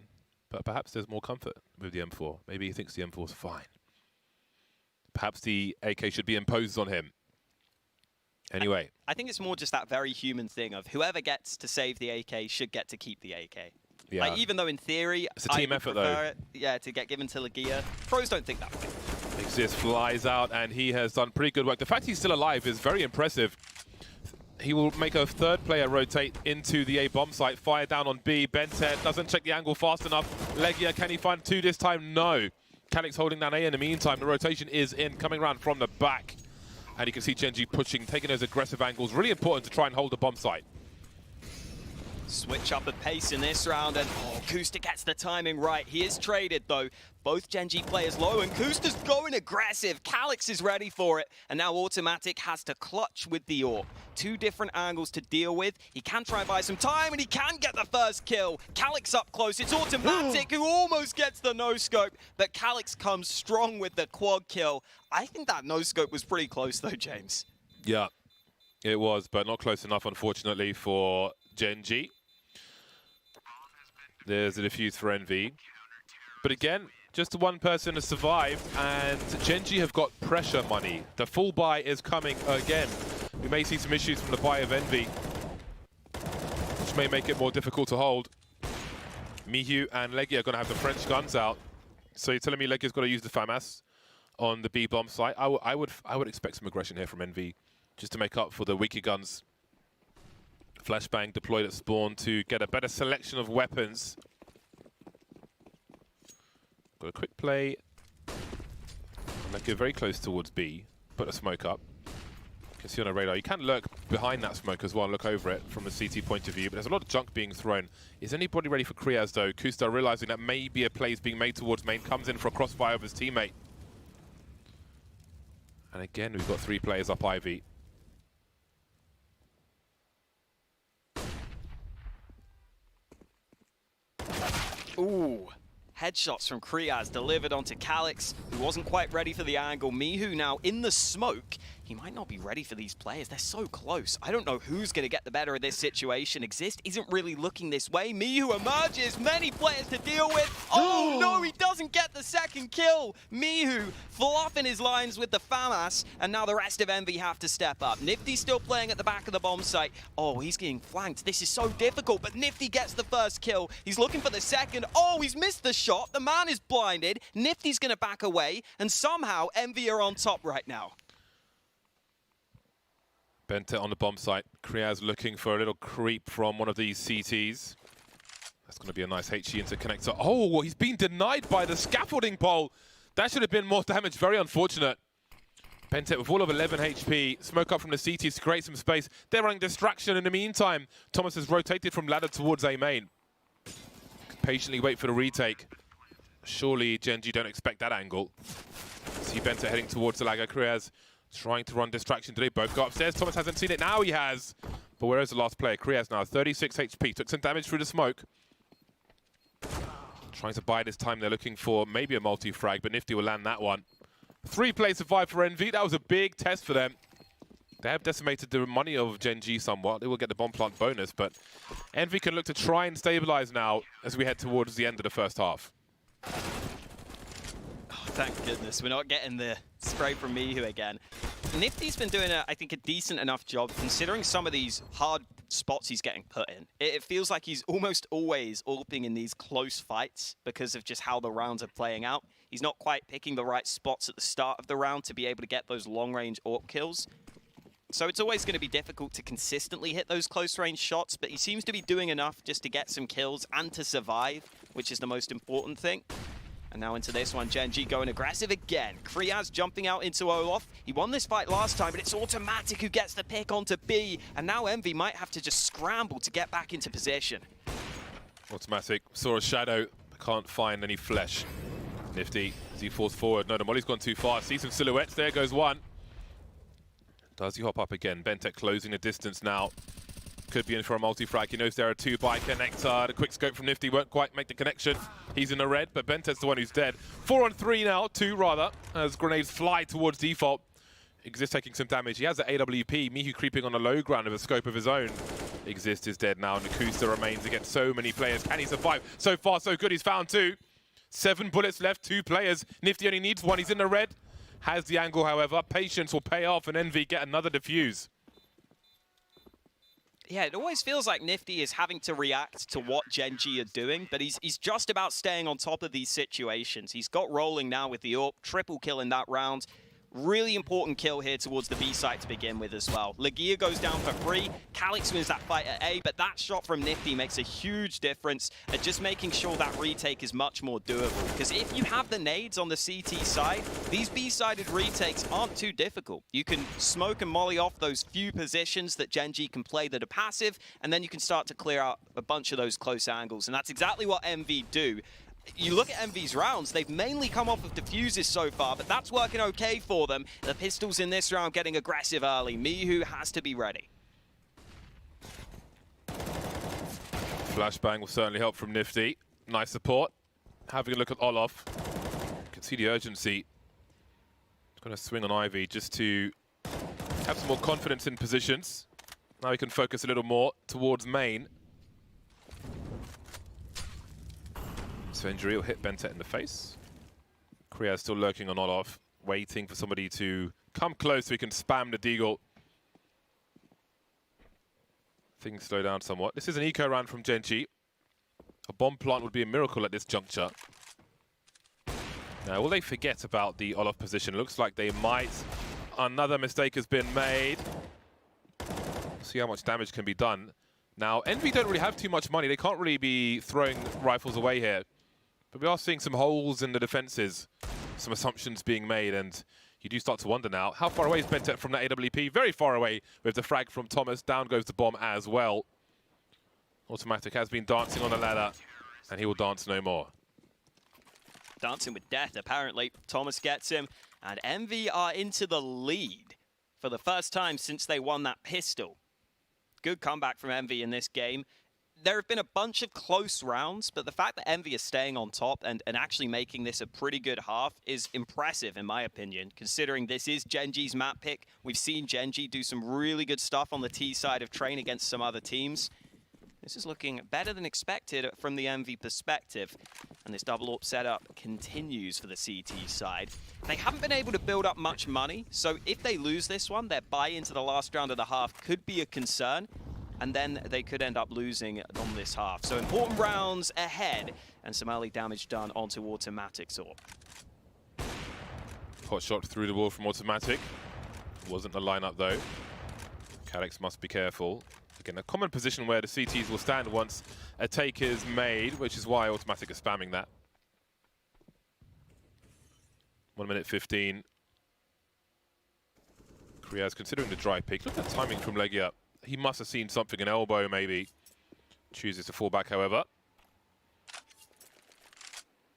but perhaps there's more comfort with the M4. Maybe he thinks the M4 is fine. Perhaps the AK should be imposed on him. Anyway. I think it's more just that very human thing of whoever gets to save the AK should get to keep the AK. Yeah. Like, even though in theory, it's a team effort, though. To get given to Legia. Pros don't think that way. Exist flies out, and he has done pretty good work. The fact he's still alive is very impressive. He will make a 3rd player rotate into the A bomb site, fire down on B. Bentet doesn't check the angle fast enough. Legia, can he find 2 this time? No. Calyx holding down A in the meantime. The rotation is in, coming around from the back. And you can see Gen.G pushing, taking those aggressive angles. Really important to try and hold the bomb site. Switch up the pace in this round, and Kusta gets the timing right. He is traded, though. Both Gen.G players low, and Kusta's going aggressive. Calyx is ready for it, and now Automatic has to clutch with the AWP. 2 different angles to deal with. He can try and buy some time, and he can get the first kill. Calyx up close. It's Automatic who almost gets the no-scope, but Calyx comes strong with the quad kill. I think that no-scope was pretty close, though, James. Yeah, it was, but not close enough, unfortunately, for Gen.G. There's a defuse for Envy. But again, just one person has survived, and Gen.G have got pressure money. The full buy is coming again. We may see some issues from the buy of Envy, which may make it more difficult to hold. Mihu and Legia are going to have the French guns out. So you're telling me Legia's got to use the FAMAS on the B bomb site? I would expect some aggression here from Envy, just to make up for the weaker guns. Flashbang deployed at spawn to get a better selection of weapons. Got a quick play. Legia very close towards B. Put a smoke up. You can see on a radar. You can lurk behind that smoke as well and look over it from a CT point of view, but there's a lot of junk being thrown. Is anybody ready for Krios, though? Kusta realizing that maybe a play is being made towards main, comes in for a crossfire of his teammate. And again, we've got 3 players up Ivy. Ooh. Headshots from Krios delivered onto Calyx, who wasn't quite ready for the angle. Mihu now in the smoke. he might not be ready for these players. They're so close. I don't know who's going to get the better of this situation. Exist isn't really looking this way. Mihu emerges, many players to deal with. Oh no, he doesn't get the second kill. Mihu fluffing his lines with the FAMAS, and now the rest of Envy have to step up. Nifty's still playing at the back of the bomb site. Oh, he's getting flanked. This is so difficult, but Nifty gets the first kill. He's looking for the second. Oh, he's missed the shot. The man is blinded. Nifty's going to back away, and somehow Envy are on top right now. Bente on the bomb site. Kriaz looking for a little creep from one of these CTs. That's going to be a nice HE interconnector. Oh, he's been denied by the scaffolding pole. That should have been more damage. Very unfortunate. Bente with all of 11 HP. Smoke up from the CTs to create some space. They're running distraction in the meantime. Thomas has rotated from ladder towards A main. Patiently wait for the retake. Surely Gen.G don't expect that angle. See Bente heading towards the Laga. Kriaz trying to run distraction. Do they both go upstairs? Thomas hasn't seen it. Now he has. But where is the last player? Kriaz now, 36 HP. Took some damage through the smoke. Trying to buy this time. They're looking for maybe a multi-frag, but Nifty will land that one. 3 players survived for Envy. That was a big test for them. They have decimated the money of Gen.G somewhat. They will get the bomb plant bonus, but Envy can look to try and stabilize now as we head towards the end of the first half. Thank goodness we're not getting the spray from Mihu again. Nifty's been doing, I think, a decent enough job considering some of these hard spots he's getting put in. It feels like he's almost always AWPing in these close fights because of just how the rounds are playing out. He's not quite picking the right spots at the start of the round to be able to get those long-range AWP kills. So it's always going to be difficult to consistently hit those close-range shots, but he seems to be doing enough just to get some kills and to survive, which is the most important thing. And now into this one, Gen.G going aggressive again. Kriaz jumping out into Olaf. He won this fight last time, but it's Automatic who gets the pick onto B. And now Envy might have to just scramble to get back into position. Automatic saw a shadow, but can't find any flesh. Nifty, as he falls forward. No, the molly's gone too far. See some silhouettes. There goes one. Does he hop up again? Bentek closing the distance now. Could be in for a multi-frag. He knows there are 2 by connector. The quick scope from Nifty won't quite make the connection. He's in the red, but Bentek's the one who's dead. 4 on 3 now, 2 rather, as grenades fly towards default. Exist taking some damage. He has the AWP. Mihu creeping on the low ground with a scope of his own. Exist is dead now, and Nakusta remains against so many players. Can he survive? So far, so good. He's found 2. 7 bullets left, 2 players. Nifty only needs 1. He's in the red. Has the angle, however. Patience will pay off, and Envy get another defuse. Yeah, it always feels like Nifty is having to react to what Gen.G are doing, but he's just about staying on top of these situations. He's got rolling now with the AWP, triple kill in that round. Really important kill here towards the B site to begin with as well. Legia goes down for free. Calix wins that fight at A, but that shot from Nifty makes a huge difference at just making sure that retake is much more doable. Because if you have the nades on the CT side, these B-sided retakes aren't too difficult. You can smoke and molly off those few positions that Gen.G can play that are passive, and then you can start to clear out a bunch of those close angles. And that's exactly what MV do. You look at MV's rounds, they've mainly come off of diffuses so far, but that's working okay for them. The pistols in this round getting aggressive early. Mihu has to be ready. Flashbang will certainly help from Nifty. Nice support. Having a look at Olaf. You can see the urgency. Going to swing on Ivy just to have some more confidence in positions. Now he can focus a little more towards main. Injury will hit Bentet in the face. Kriaz still lurking on Olaf, waiting for somebody to come close so he can spam the deagle. Things slow down somewhat. This is an eco round from Gen.G. A bomb plant would be a miracle at this juncture. Now, will they forget about the Olaf position? Looks like they might. Another mistake has been made. See how much damage can be done. Now, Envy don't really have too much money. They can't really be throwing rifles away here. But we are seeing some holes in the defenses, some assumptions being made, and you do start to wonder now, how far away is Bentet from that AWP? Very far away with the frag from Thomas. Down goes the bomb as well. Automatic has been dancing on the ladder, and he will dance no more. Dancing with death, apparently. Thomas gets him, and Envy are into the lead for the first time since they won that pistol. Good comeback from Envy in this game. there have been a bunch of close rounds, but the fact that Envy is staying on top and actually making this a pretty good half is impressive, in my opinion, considering this is Gen.G's map pick. We've seen Gen.G do some really good stuff on the T side of Train against some other teams. This is looking better than expected from the Envy perspective. And this double AWP setup continues for the CT side. They haven't been able to build up much money, so if they lose this one, their buy into the last round of the half could be a concern. And then they could end up losing on this half. So important rounds ahead, and some early damage done onto Automatic AWP. Hot shot through the wall from Automatic. Wasn't the lineup though. Calyx must be careful. Again, a common position where the CTs will stand once a take is made, which is why Automatic is spamming that. 1 minute 15. Kriaz considering the dry pick. Look at that timing from Legia. He must have seen something, an elbow maybe. Chooses to fall back, however.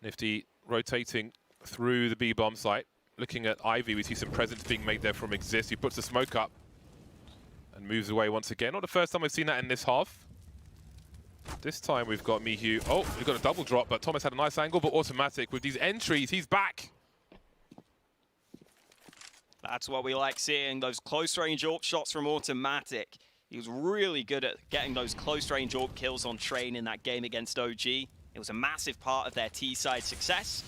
Nifty rotating through the B bomb site. Looking at Ivy, we see some presence being made there from Exist. He puts the smoke up and moves away once again. Not the first time we've seen that in this half. This time we've got Mihu. Oh, we've got a double drop, but Thomas had a nice angle, but Automatic with these entries, he's back. That's what we like seeing, those close-range AWP shots from Automatic. He was really good at getting those close-range AWP kills on Train in that game against OG. It was a massive part of their T-side success.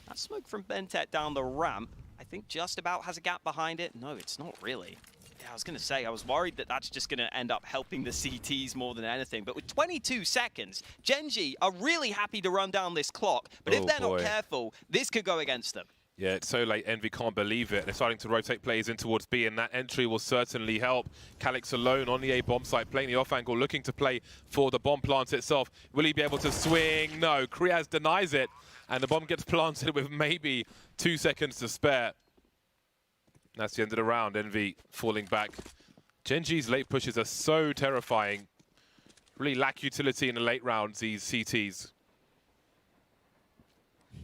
That smoke from Bentet down the ramp, I think just about has a gap behind it. No, it's not really. Yeah, I was going to say, I was worried that that's just going to end up helping the CTs more than anything. But with 22 seconds, Gen.G are really happy to run down this clock. But if they're not careful, this could go against them. Yeah, it's so late, Envy can't believe it. They're starting to rotate players in towards B, and that entry will certainly help. Calyx alone on the A bomb site, playing the off angle, looking to play for the bomb plant itself. Will he be able to swing? No, Kriaz denies it, and the bomb gets planted with maybe 2 seconds to spare. That's the end of the round, Envy falling back. Gen.G's late pushes are so terrifying. Really lack utility in the late rounds, these CTs.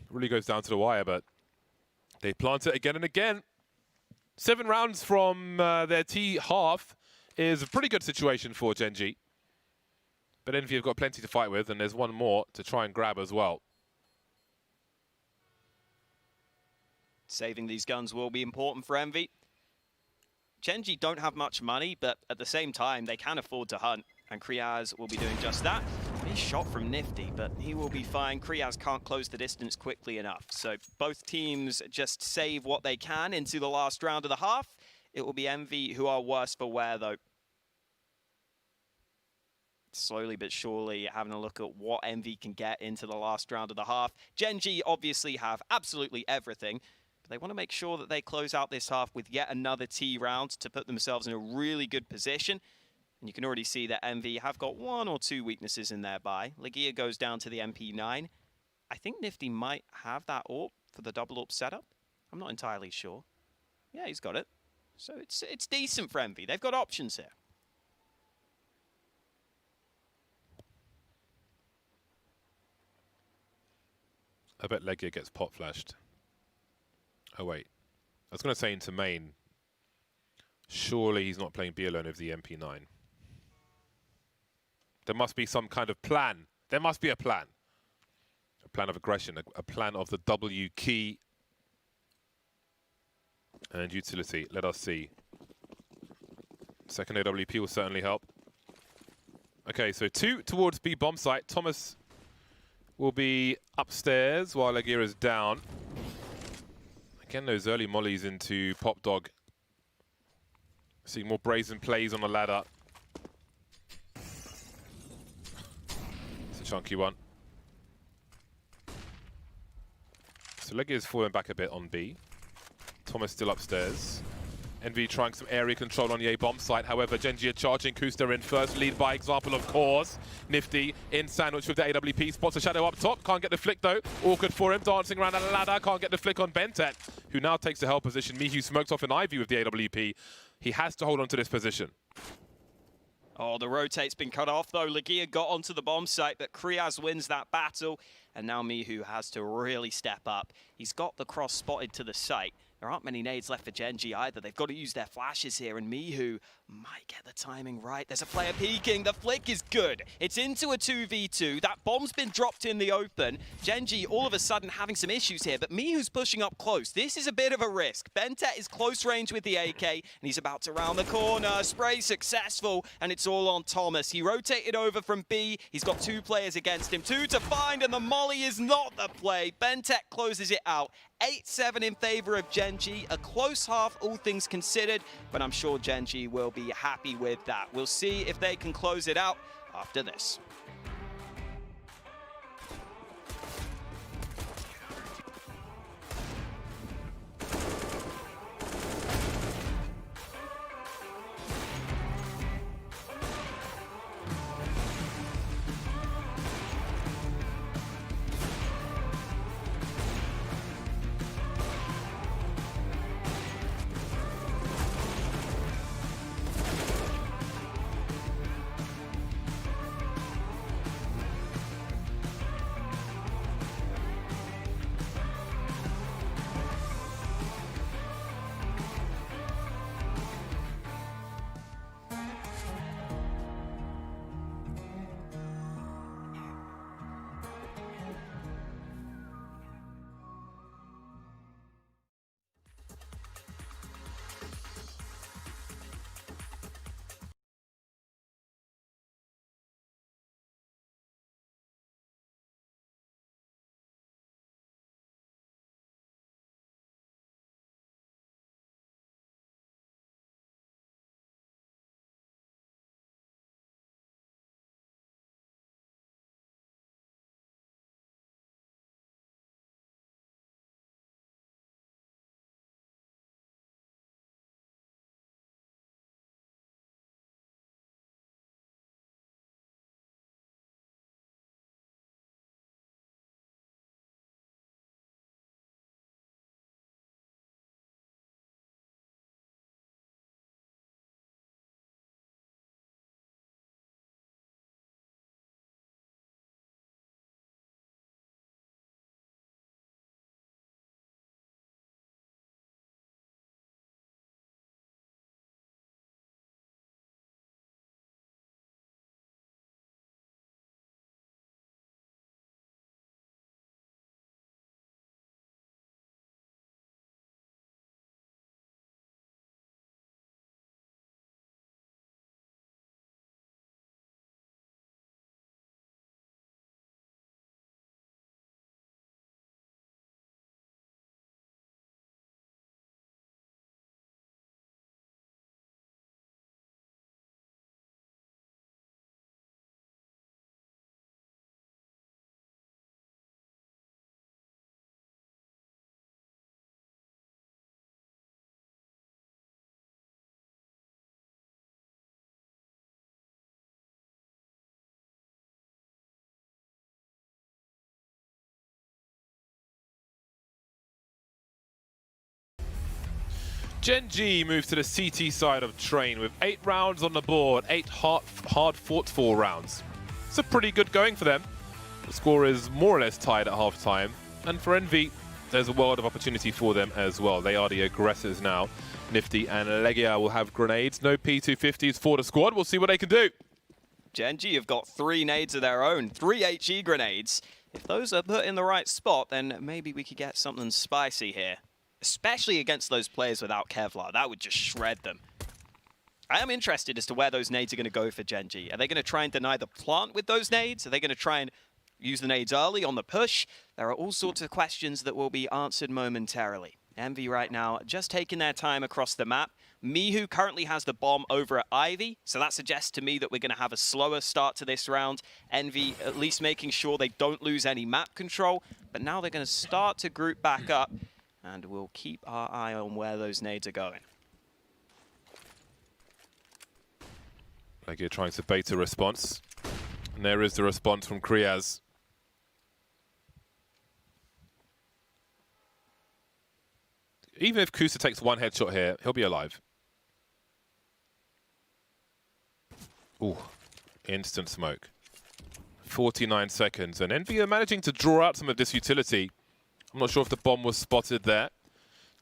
Really goes down to the wire, but they plant it again and again. 7 rounds from their T half is a pretty good situation for Gen.G. But Envy have got plenty to fight with, and there's one more to try and grab as well. Saving these guns will be important for Envy. Gen.G don't have much money, but at the same time, they can afford to hunt, and Kriaz will be doing just that. Nice shot from Nifty, but he will be fine. Kriaz can't close the distance quickly enough. So both teams just save what they can into the last round of the half. It will be Envy who are worse for wear, though. Slowly but surely having a look at what Envy can get into the last round of the half. Gen.G obviously have absolutely everything, but they want to make sure that they close out this half with yet another T round to put themselves in a really good position. And you can already see that Envy have got 1 or 2 weaknesses in their buy. Legia goes down to the MP9. I think Nifty might have that AWP for the double AWP setup. I'm not entirely sure. Yeah, he's got it. So it's decent for Envy. They've got options here. I bet Legia gets pot flashed. Oh, wait. I was going to say into main. Surely he's not playing B alone with the MP9. There must be some kind of plan. There must be a plan. A plan of aggression, a plan of the W key. And utility. Let us see. Second AWP will certainly help. Okay, so 2 towards B bomb site. Thomas will be upstairs while Legia is down. Again, those early mollies into Pop Dog. Seeing more brazen plays on the ladder. It's a chunky one. So Legia is falling back a bit on B. Thomas still upstairs. Envy trying some area control on the A bomb site. However, Gen.G are charging. Kusta in first. Lead by example, of course. Nifty in sandwich with the AWP. Spots a shadow up top. Can't get the flick though. Awkward for him. Dancing around the ladder. Can't get the flick on Bentet, who now takes the held position. Mihu smokes off an Ivy with the AWP. He has to hold on to this position. Oh, the rotate's been cut off though. Legia got onto the bomb site, but Kriaz wins that battle. And now Mihu has to really step up. He's got the cross spotted to the site. There aren't many nades left for Gen.G either. They've got to use their flashes here, and Mihu might get the timing right. There's a player peeking. The flick is good. It's into a 2v2. That bomb's been dropped in the open. Gen.G all of a sudden having some issues here, but Mihu's pushing up close. This is a bit of a risk. Bentet is close range with the AK, and he's about to round the corner. Spray successful, and it's all on Thomas. He rotated over from B. He's got 2 players against him. 2 to find, and the molly is not the play. Bentet closes it out. 8-7 in favor of Gen.G. A close half, all things considered, but I'm sure Gen.G will be happy with that. We'll see if they can close it out after this. Gen.G moves to the CT side of Train with 8 rounds on the board, 8 hard fought for rounds. It's a pretty good going for them. The score is more or less tied at half time. And for Envy, there's a world of opportunity for them as well. They are the aggressors now. Nifty and Legia will have grenades. No P250s for the squad. We'll see what they can do. Gen.G have got 3 nades of their own, 3 HE grenades. If those are put in the right spot, then maybe we could get something spicy here. Especially against those players without Kevlar. That would just shred them. I am interested as to where those nades are going to go for Gen.G. Are they going to try and deny the plant with those nades? Are they going to try and use the nades early on the push? There are all sorts of questions that will be answered momentarily. Envy right now just taking their time across the map. Mihu currently has the bomb over at Ivy, so that suggests to me that we're going to have a slower start to this round. Envy at least making sure they don't lose any map control, but now they're going to start to group back up, and we'll keep our eye on where those nades are going. Like you're trying to bait a response. And there is the response from Kriaz. Even if Kusa takes 1 headshot here, he'll be alive. Ooh, instant smoke. 49 seconds, and Envy are managing to draw out some of this utility. I'm not sure if the bomb was spotted there.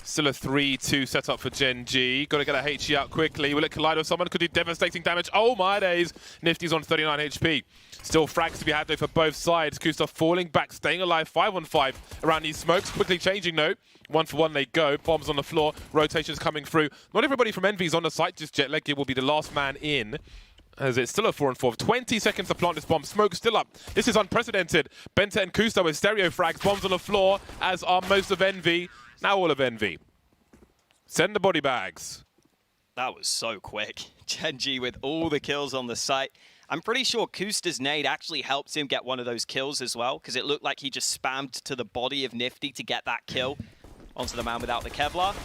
Still a 3-2 setup for Gen.G. Got to get a HE out quickly. Will it collide with someone? Could do devastating damage. Oh my days. Nifty's on 39 HP. Still frags to be had though for both sides. Kusta falling back, staying alive. 5-on-5 around these smokes. Quickly changing though. 1-for-1 they go. Bombs on the floor. Rotations coming through. Not everybody from Envy's on the site just yet. Legia will be the last man in, as it's still a 4-on-4. 20 seconds to plant this bomb. Smoke still up. This is unprecedented. Benta and Kusta with stereo frags. Bombs on the floor, as are most of Envy. Now all of Envy. Send the body bags. That was so quick. Gen.G with all the kills on the site. I'm pretty sure Kusta's nade actually helped him get one of those kills as well, because it looked like he just spammed to the body of Nifty to get that kill onto the man without the Kevlar.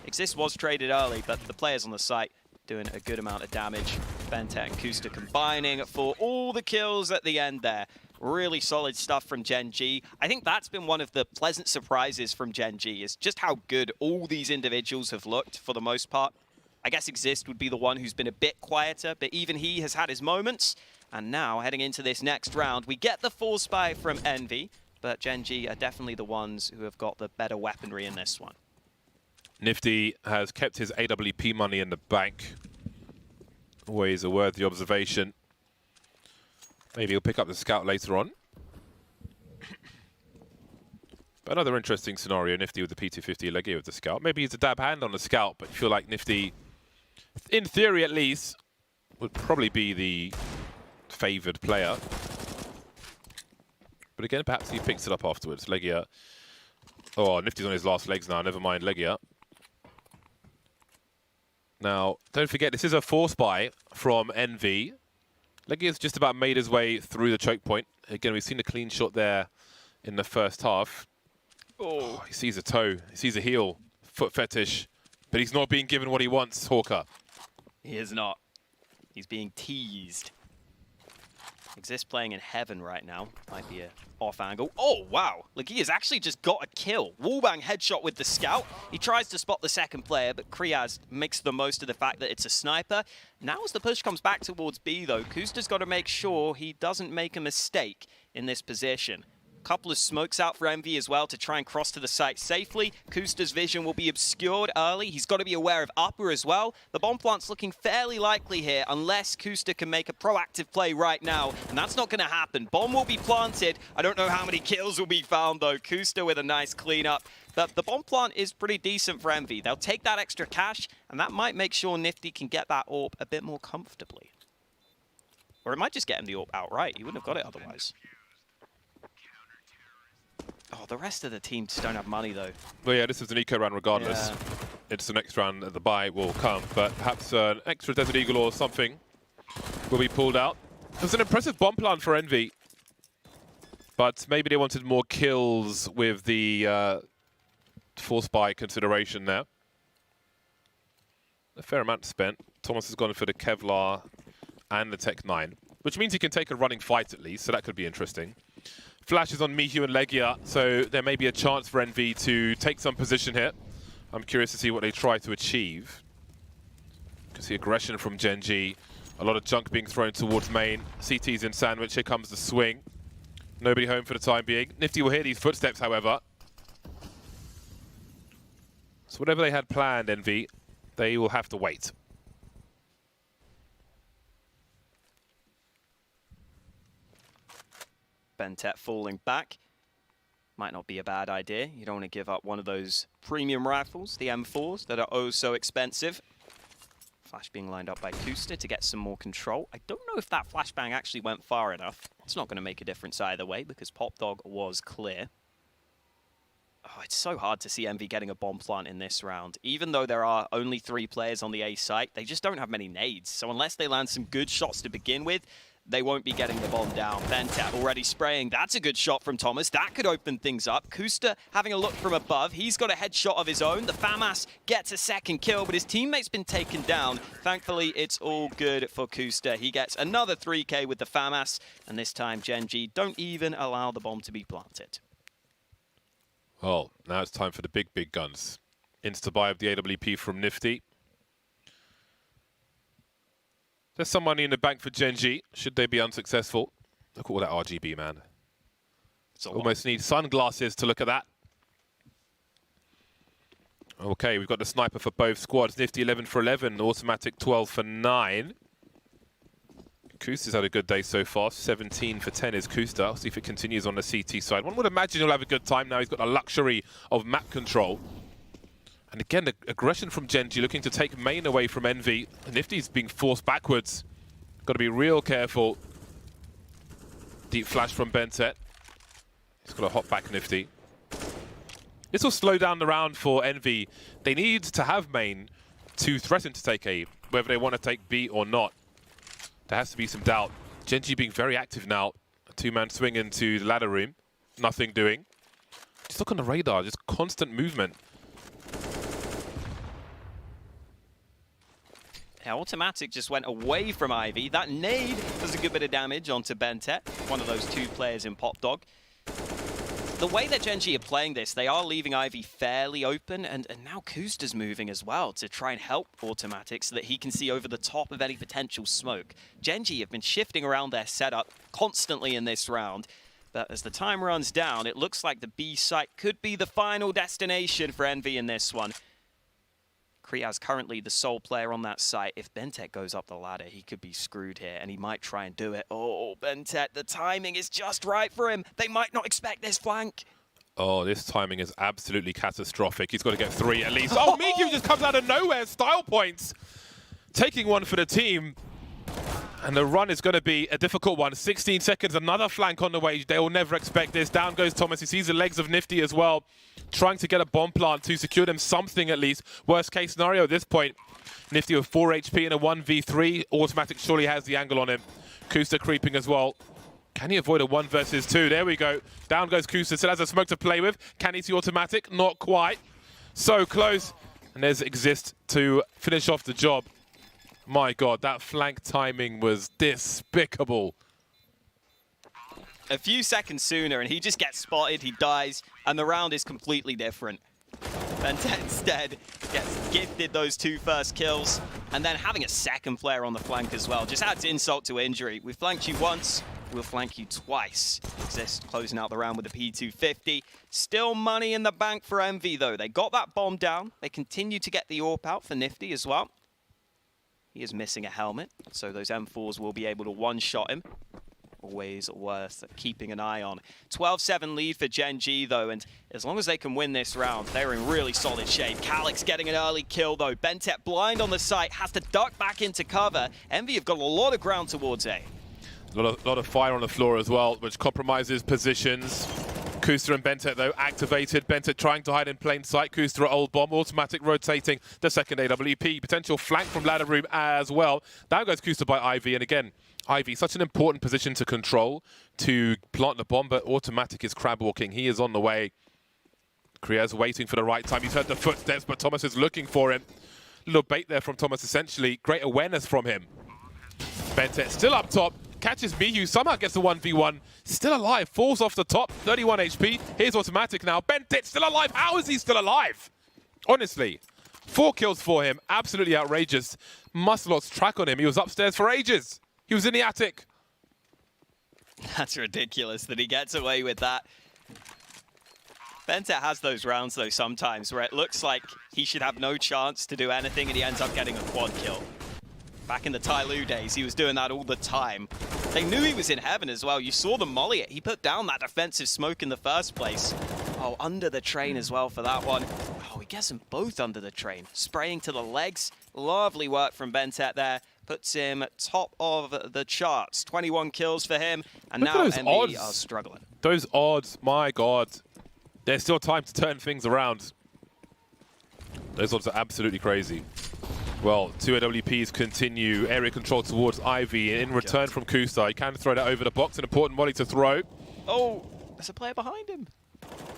Exist was traded early, but the players on the site doing a good amount of damage. Benta and Kusta combining for all the kills at the end there. Really solid stuff from Gen.G. I think that's been one of the pleasant surprises from Gen.G, is just how good all these individuals have looked for the most part. I guess Exist would be the one who's been a bit quieter, but even he has had his moments. And now, heading into this next round, we get the full spy from Envy, but Gen.G are definitely the ones who have got the better weaponry in this one. Nifty has kept his AWP money in the bank. Always a worthy observation. Maybe he'll pick up the scout later on. But another interesting scenario, Nifty with the P250, Legia with the scout. Maybe he's a dab hand on the scout, but you feel like Nifty, in theory at least, would probably be the favoured player. But again, perhaps he picks it up afterwards. Legia. Oh, Nifty's on his last legs now. Never mind Legia. Now, don't forget, this is a force buy from Envy. Legia's just about made his way through the choke point. Again, we've seen a clean shot there in the first half. Oh, he sees a toe. He sees a heel. Foot fetish. But he's not being given what he wants, Hawker. He is not. He's being teased. Exist playing in heaven right now. Might be a off angle. Oh, wow. Legia's actually just got a kill. Wallbang headshot with the scout. He tries to spot the second player, but Kriaz makes the most of the fact that it's a sniper. Now as the push comes back towards B, though, Kusta's got to make sure he doesn't make a mistake in this position. Couple of smokes out for Envy as well to try and cross to the site safely. Kusta's vision will be obscured early. He's got to be aware of upper as well. The bomb plant's looking fairly likely here unless Kusta can make a proactive play right now, and that's not going to happen. Bomb will be planted. I don't know how many kills will be found though. Kusta with a nice cleanup. But the bomb plant is pretty decent for Envy. They'll take that extra cash, and that might make sure Nifty can get that AWP a bit more comfortably. Or it might just get him the AWP outright. He wouldn't have got it otherwise. Oh, the rest of the team just don't have money, though. Well, yeah, this is an eco round regardless. Yeah. It's the next round that the buy will come, but perhaps an extra Desert Eagle or something will be pulled out. It was an impressive bomb plan for Envy, but maybe they wanted more kills with the force buy consideration there. A fair amount spent. Thomas has gone for the Kevlar and the Tech 9, which means he can take a running fight at least, so that could be interesting. Flash is on Mihu and Legia, so there may be a chance for Envy to take some position here. I'm curious to see what they try to achieve. You can see aggression from Gen.G. A lot of junk being thrown towards main. CT's in sandwich. Here comes the swing. Nobody home for the time being. Nifty will hear these footsteps, however. So whatever they had planned, Envy, they will have to wait. Bentet falling back. Might not be a bad idea. You don't want to give up one of those premium rifles, the M4s, that are oh so expensive. Flash being lined up by Kusta to get some more control. I don't know if that flashbang actually went far enough. It's not going to make a difference either way because Pop Dog was clear. Oh, it's so hard to see Envy getting a bomb plant in this round. Even though there are only 3 players on the A site, they just don't have many nades. So unless they land some good shots to begin with, they won't be getting the bomb down. Bentet already spraying. That's a good shot from Thomas. That could open things up. Kusta having a look from above. He's got a headshot of his own. The FAMAS gets a second kill, but his teammate's been taken down. Thankfully, it's all good for Kusta. He gets another 3K with the FAMAS, and this time Gen.G don't even allow the bomb to be planted. Well, now it's time for the big guns. Insta-buy of the AWP from Nifty. There's some money in the bank for Gen.G, should they be unsuccessful. Look at all that RGB, man. Almost need sunglasses to look at that. Okay, we've got the sniper for both squads. Nifty 11 for 11, Automatic 12 for 9. Kusta's had a good day so far. 17 for 10 is Kusta. I'll see if it continues on the CT side. One would imagine he'll have a good time now. He's got the luxury of map control. And again, the aggression from Gen.G looking to take main away from Envy. Nifty's being forced backwards. Got to be real careful. Deep flash from Bentet. He's got to hop back Nifty. This will slow down the round for Envy. They need to have main to threaten to take A, whether they want to take B or not. There has to be some doubt. Gen.G being very active now. A two-man swing into the ladder room. Nothing doing. Just look on the radar, just constant movement. Yeah, Automatic just went away from Ivy. That nade does a good bit of damage onto Bentet, one of those two players in Pop Dog. The way that Gen.G are playing this, they are leaving Ivy fairly open, and now Kusta's moving as well to try and help Automatic so that he can see over the top of any potential smoke. Gen.G have been shifting around their setup constantly in this round, but as the time runs down, it looks like the B site could be the final destination for Envy in this one. Kriaz currently the sole player on that site. If Bentet goes up the ladder, he could be screwed here, and he might try and do it. Oh, Bentet, the timing is just right for him. They might not expect this flank. Oh, this timing is absolutely catastrophic. He's got to get 3 at least. Oh, Miku just comes out of nowhere. Style points. Taking one for the team. And the run is going to be a difficult one. 16 seconds, another flank on the way. They will never expect this. Down goes Thomas. He sees the legs of Nifty as well. Trying to get a bomb plant to secure them something at least. Worst case scenario at this point. Nifty with 4 HP in a 1v3. Automatic surely has the angle on him. Kusta creeping as well. Can he avoid a 1 versus 2? There we go. Down goes Kusta. Still has a smoke to play with. Can he see Automatic? Not quite. So close. And there's Exist to finish off the job. My God, that flank timing was despicable. A few seconds sooner, and he just gets spotted, he dies, and the round is completely different. Bentet instead gets gifted those 2 first kills, and then having a second player on the flank as well just adds insult to injury. We flanked you once, we'll flank you twice. Exist closing out the round with a P250. Still money in the bank for Envy, though. They got that bomb down. They continue to get the AWP out for Nifty as well. He is missing a helmet, so those M4s will be able to one-shot him. Always worth keeping an eye on. 12-7 lead for Gen.G, though, and as long as they can win this round, they're in really solid shape. Calyx getting an early kill, though. Bentet blind on the site, has to duck back into cover. Envy have got a lot of ground towards A. A lot of fire on the floor as well, which compromises positions. Kusta and Bentet, though, activated. Bentet trying to hide in plain sight. Kusta at old bomb. Automatic rotating the second AWP. Potential flank from ladder room as well. Down goes Kusta by Ivy. And again, Ivy, such an important position to control, to plant the bomb, but Automatic is crab walking. He is on the way. Kriaz waiting for the right time. He's heard the footsteps, but Thomas is looking for him. Little bait there from Thomas, essentially. Great awareness from him. Bentet still up top. Catches Miyu, somehow gets the 1v1. Still alive, falls off the top, 31 HP. Here's Automatic now. Bentet still alive. How is he still alive? Honestly, 4 kills for him. Absolutely outrageous. Must have lost track on him. He was upstairs for ages. He was in the attic. That's ridiculous that he gets away with that. Bentet has those rounds, though, sometimes where it looks like he should have no chance to do anything and he ends up getting a quad kill. Back in the Tyloo days, he was doing that all the time. They knew he was in heaven as well. You saw the molly it. He put down that defensive smoke in the first place. Oh, under the train as well for that one. Oh, he gets them both under the train. Spraying to the legs. Lovely work from Bentet there. Puts him top of the charts. 21 kills for him. And Look now at those Envy odds. are struggling. Those odds, my God. There's still time to turn things around. Those odds are absolutely crazy. Well, 2 AWPs continue. Area control towards Ivy. In return from Kusta, he can throw that over the box. An important volley to throw. Oh, there's a player behind him.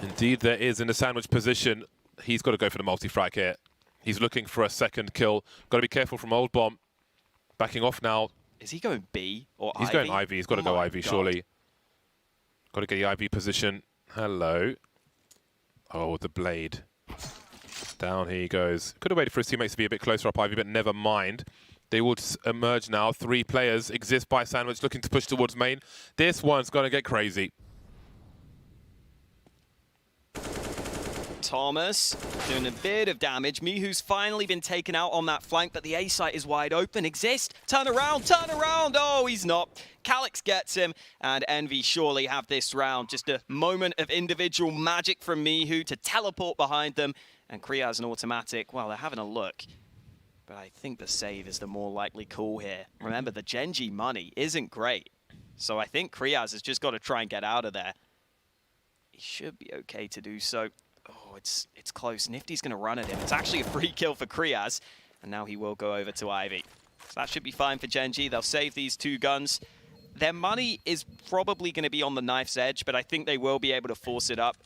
Indeed, there is in the sandwich position. He's got to go for the multi-frag here. He's looking for a second kill. Got to be careful from Old Bomb. Backing off now. Is he going B or He's Ivy? going Ivy. He's got to go Ivy, God. surely. Got to get the Ivy position. Hello. Oh, the blade. Down he goes. Could have waited for his teammates to be a bit closer up Ivy, but never mind. They will emerge now. 3 players exist by sandwich, looking to push towards main. This one's going to get crazy. Thomas doing a bit of damage. Mihu's finally been taken out on that flank, but the A site is wide open. Exist, turn around, turn around. Oh, he's not. Calyx gets him, and Envy surely have this round. Just a moment of individual magic from Mihu to teleport behind them. And Kriaz an automatic. Well, they're having a look. But I think the save is the more likely call here. Remember, the Gen.G money isn't great. So I think Kriaz has just got to try and get out of there. He should be okay to do so. Oh, it's close. Nifty's going to run at him. It's actually a free kill for Kriaz. And now he will go over to Ivy. So that should be fine for Gen.G. They'll save these 2 guns. Their money is probably going to be on the knife's edge, but I think they will be able to force it up,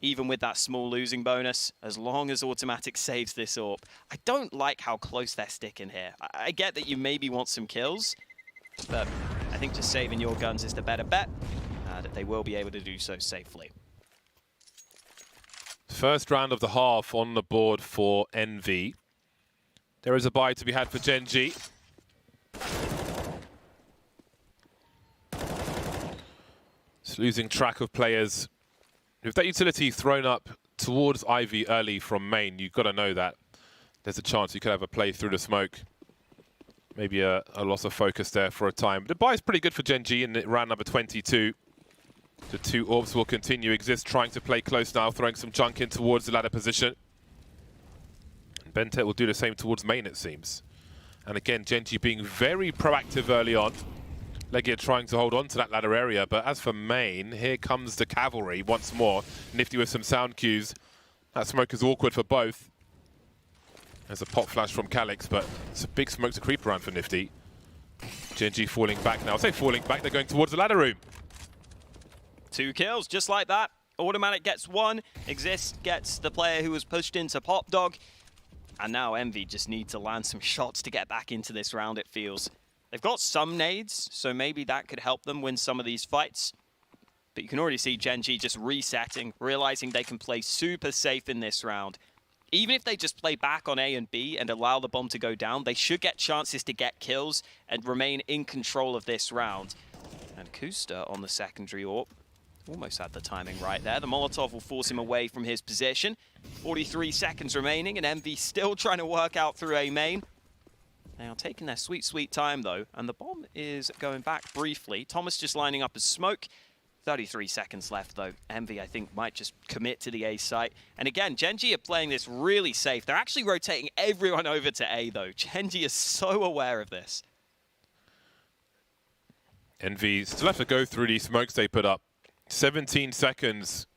even with that small losing bonus, as long as Automatic saves this AWP. I don't like how close they're sticking here. I get that you maybe want some kills, but I think just saving your guns is the better bet, that they will be able to do so safely. First round of the half on the board for Envy. There is a buy to be had for Gen.G. It's losing track of players. If that utility thrown up towards Ivy early from main, you've got to know that there's a chance you could have a play through the smoke. Maybe a loss of focus there for a time. But the buy is pretty good for Gen.G in round number 22. The 2 orbs will continue. Exist trying to play close now, throwing some junk in towards the ladder position. And Bentet will do the same towards main, it seems. And again, Gen.G being very proactive early on. Legia trying to hold on to that ladder area, but as for main, here comes the cavalry once more. Nifty with some sound cues. That smoke is awkward for both. There's a pop flash from Calyx, but it's a big smoke to creep around for Nifty. Gen.G falling back now. I say falling back, they're going towards the ladder room. 2 kills, just like that. Automatic gets 1. Exist gets the player who was pushed into Pop Dog. And now Envy just need to land some shots to get back into this round, it feels. They've got some nades, so maybe that could help them win some of these fights. But you can already see Gen.G just resetting, realizing they can play super safe in this round. Even if they just play back on A and B and allow the bomb to go down, they should get chances to get kills and remain in control of this round. And Kusta on the secondary AWP. Almost had the timing right there. The Molotov will force him away from his position. 43 seconds remaining, and Envy still trying to work out through A main. They are taking their sweet, sweet time, though, and the bomb is going back briefly. Thomas just lining up as smoke. 33 seconds left, though. Envy, I think, might just commit to the A site. And again, Gen.G are playing this really safe. They're actually rotating everyone over to A, though. Gen.G is so aware of this. Envy still have to go through these smokes they put up. 17 seconds.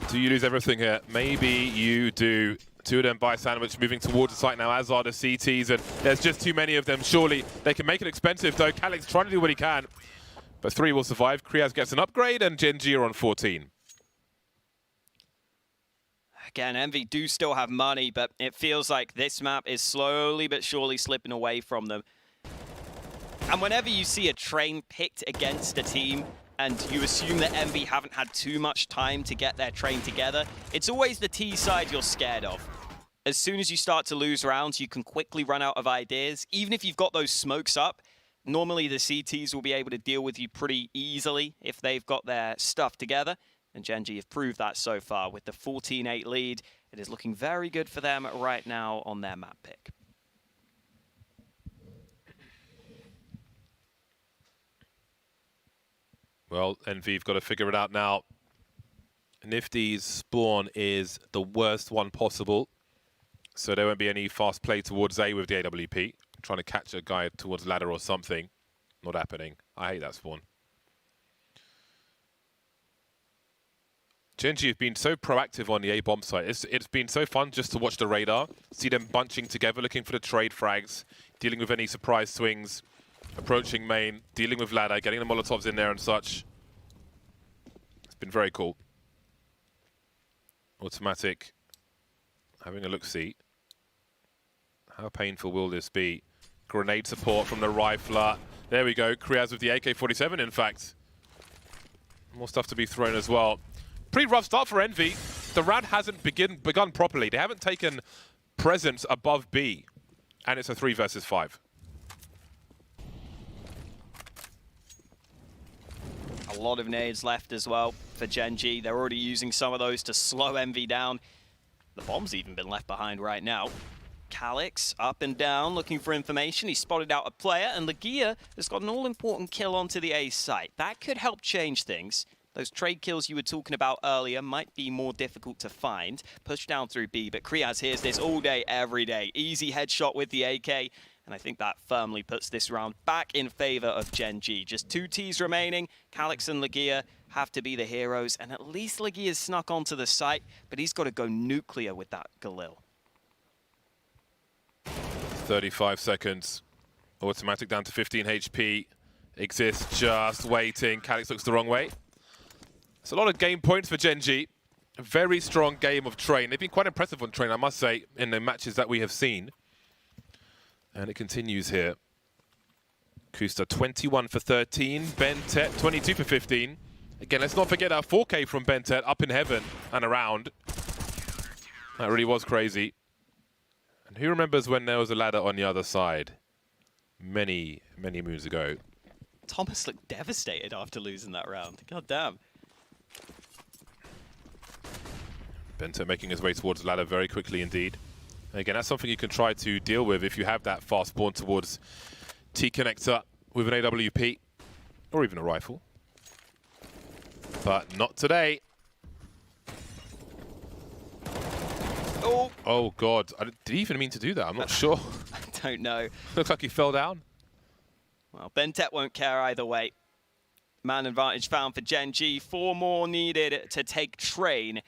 Do you lose everything here? Maybe you do. 2 of them by sandwich moving towards the site now, as are the CTs, and there's just too many of them. Surely they can make it expensive, though. Calyx trying to do what he can, but 3 will survive. Kriaz gets an upgrade, and Gen.G are on 14. Again, Envy do still have money, but it feels like this map is slowly but surely slipping away from them. And whenever you see a train picked against a team, and you assume that Envy haven't had too much time to get their train together, it's always the T side you're scared of. As soon as you start to lose rounds, you can quickly run out of ideas. Even if you've got those smokes up, normally the CTs will be able to deal with you pretty easily if they've got their stuff together. And Gen.G have proved that so far with the 14-8 lead. It is looking very good for them right now on their map pick. Well, Envy have got to figure it out now. Nifty's spawn is the worst one possible, so there won't be any fast play towards A with the AWP. Trying to catch a guy towards ladder or something. Not happening. I hate that spawn. Gen.G have been so proactive on the A bomb site. It's been so fun just to watch the radar, see them bunching together, looking for the trade frags, dealing with any surprise swings. Approaching main, dealing with ladder, getting the Molotovs in there and such. It's been very cool. Automatic, having a look-see. How painful will this be? Grenade support from the rifler. There we go, Kriaz with the AK-47, in fact. More stuff to be thrown as well. Pretty rough start for Envy. The round hasn't begun properly. They haven't taken presence above B, and it's a 3 versus 5. A lot of nades left as well for Gen.G. They're already using some of those to slow Envy down. The bomb's even been left behind right now. Calix up and down looking for information. He spotted out a player, and Legia has got an all-important kill onto the A site. That could help change things. Those trade kills you were talking about earlier might be more difficult to find. Push down through B, but Kriaz hears this all day, every day. Easy headshot with the AK, and I think that firmly puts this round back in favor of Gen.G. Just 2 Ts remaining. Calix and Legia have to be the heroes, and at least Legia's snuck onto the site, but he's got to go nuclear with that Galil. 35 seconds. Automatic down to 15 HP. Exists just waiting. Calix looks the wrong way. It's a lot of game points for Gen.G. A very strong game of Train. They've been quite impressive on Train, I must say, in the matches that we have seen. And it continues here. Kusta 21 for 13. Bentet 22 for 15. Again, let's not forget our 4K from Bentet up in heaven and around. That really was crazy. And who remembers when there was a ladder on the other side? Many, many moons ago. Thomas looked devastated after losing that round. God damn. Bentet making his way towards the ladder very quickly indeed. Again, that's something you can try to deal with if you have that fast spawn towards T-connector with an AWP or even a rifle. But not today. Oh God, did he even mean to do that? I'm not sure. I don't know. Looks like he fell down. Well, Bentet won't care either way. Man advantage found for Gen.G. 4 more needed to take Train.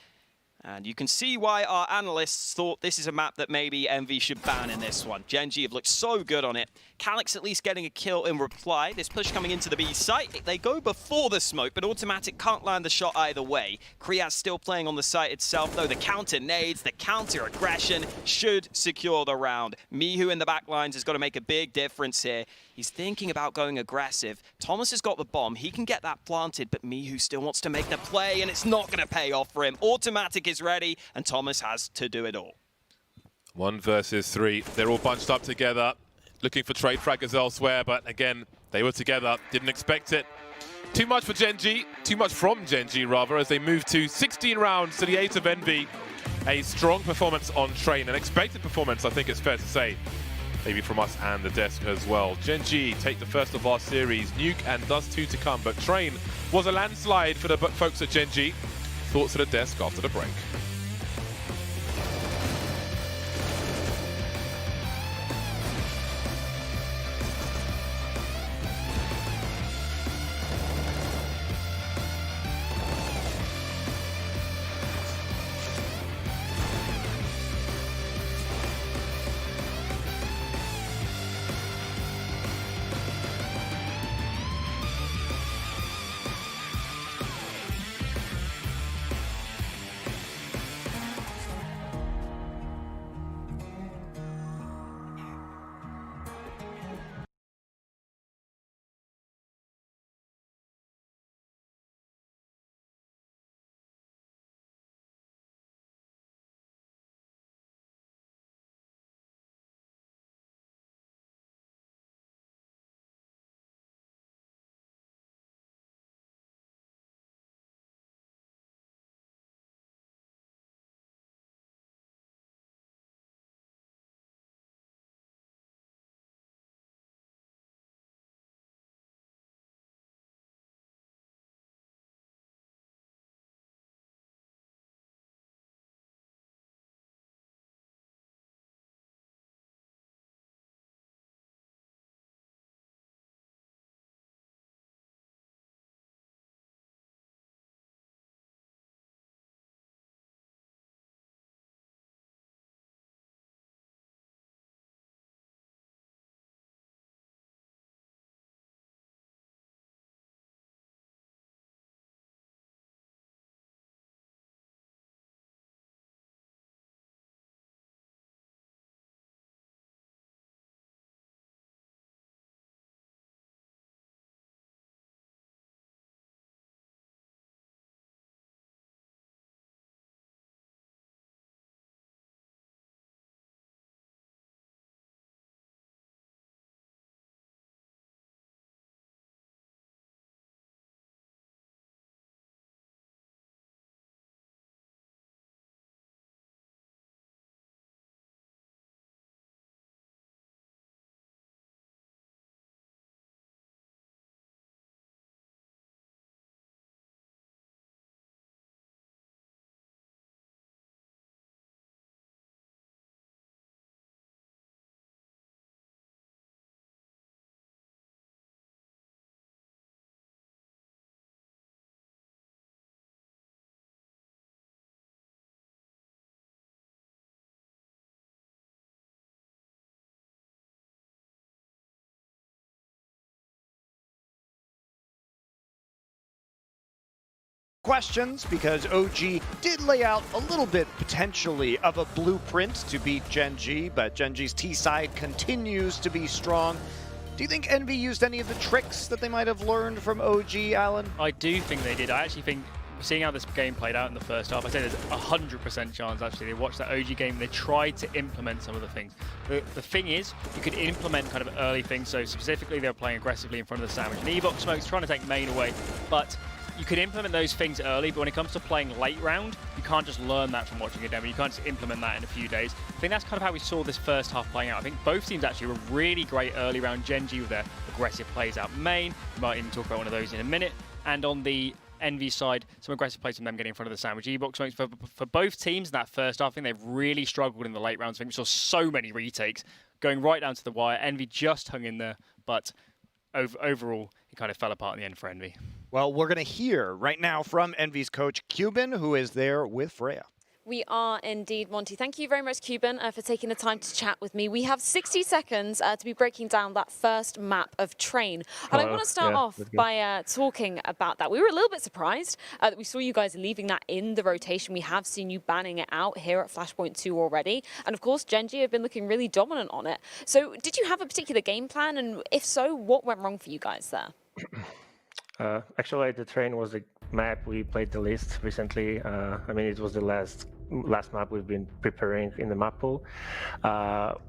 And you can see why our analysts thought this is a map that maybe Envy should ban in this one. Gen.G have looked so good on it. Calix at least getting a kill in reply. This push coming into the B site. They go before the smoke, but Automatic can't land the shot either way. Kriaz still playing on the site itself, though the counter nades, the counter aggression should secure the round. Mihu in the back lines has got to make a big difference here. He's thinking about going aggressive. Thomas has got the bomb. He can get that planted, but Mihu still wants to make the play, and it's not going to pay off for him. Automatic is ready, and Thomas has to do it all. 1 versus 3. They're all bunched up together, looking for trade fraggers elsewhere, but again, they were together. Didn't expect it. Too much for Gen.G, too much from Gen.G rather, as they move to 16 rounds to the 8 of Envy. A strong performance on Train, an expected performance, I think it's fair to say. Maybe from us and the desk as well. Gen.G take the first of our series. Nuke and Dust 2 to come, but Train was a landslide for the folks at Gen.G. Thoughts to the desk after the break. questions because OG did lay out a little bit potentially of a blueprint to beat Gen.G, but Gen.G's T side continues to be strong. Do you think Envy used any of the tricks that they might have learned from OG, Alan? I do think they did. I actually think, seeing how this game played out in the first half, I say there's 100% chance actually they watched that OG game and they tried to implement some of the things. The thing is, you could implement kind of early things, so specifically they were playing aggressively in front of the sandwich. And Evox Smoke's trying to take main away, but you could implement those things early, but when it comes to playing late round, you can't just learn that from watching a demo. You can't just implement that in a few days. I think that's kind of how we saw this first half playing out. I think both teams actually were really great early round. Gen.G with their aggressive plays out main. We might even talk about one of those in a minute. And on the Envy side, some aggressive plays from them getting in front of the sandwich. Evox Smokes for both teams in that first half, I think they've really struggled in the late rounds. I think we saw so many retakes going right down to the wire. Envy just hung in there, but overall, it kind of fell apart in the end for Envy. Well, we're going to hear right now from Envy's coach, Cuban, who is there with Freya. We are indeed, Monty. Thank you very much, Cuban, for taking the time to chat with me. We have 60 seconds to be breaking down that first map of Train. And I want to start off by talking about that. We were a little bit surprised that we saw you guys leaving that in the rotation. We have seen you banning it out here at Flashpoint 2 already. And of course, Gen.G have been looking really dominant on it. So did you have a particular game plan? And if so, what went wrong for you guys there? Actually, the Train was the map we played the least recently. I mean, it was the last map we've been preparing in the map pool.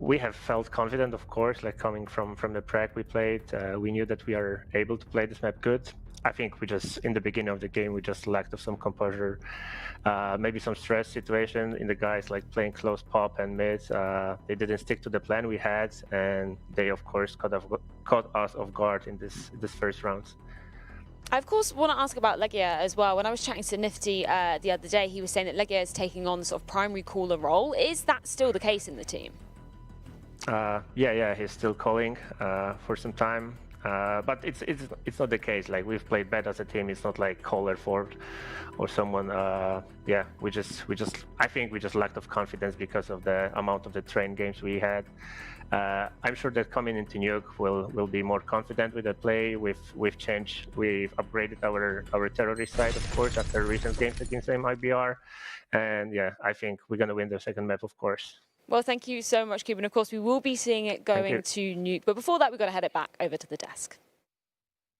We have felt confident, of course, like coming from the prep we played. We knew that we are able to play this map good. I think we just, in the beginning of the game, we just lacked of some composure, maybe some stress situation in the guys like playing close pop and mid. They didn't stick to the plan we had, and they, of course, caught us off guard in this first round. I, of course, want to ask about Legia as well. When I was chatting to Nifty the other day, he was saying that Legia is taking on the sort of primary caller role. Is that still the case in the team? Yeah, he's still calling for some time. But it's not the case. Like, we've played bad as a team. It's not like caller forward or someone. Yeah, I think we just lacked of confidence because of the amount of the Train games we had. I'm sure that coming into Nuke will be more confident with the play. We've changed. We've upgraded our terrorist side, of course, after recent games against IBR. And yeah, I think we're gonna win the second map, of course. Well, thank you so much, Cuban. Of course, we will be seeing it going to Nuke. But before that, we've got to head it back over to the desk.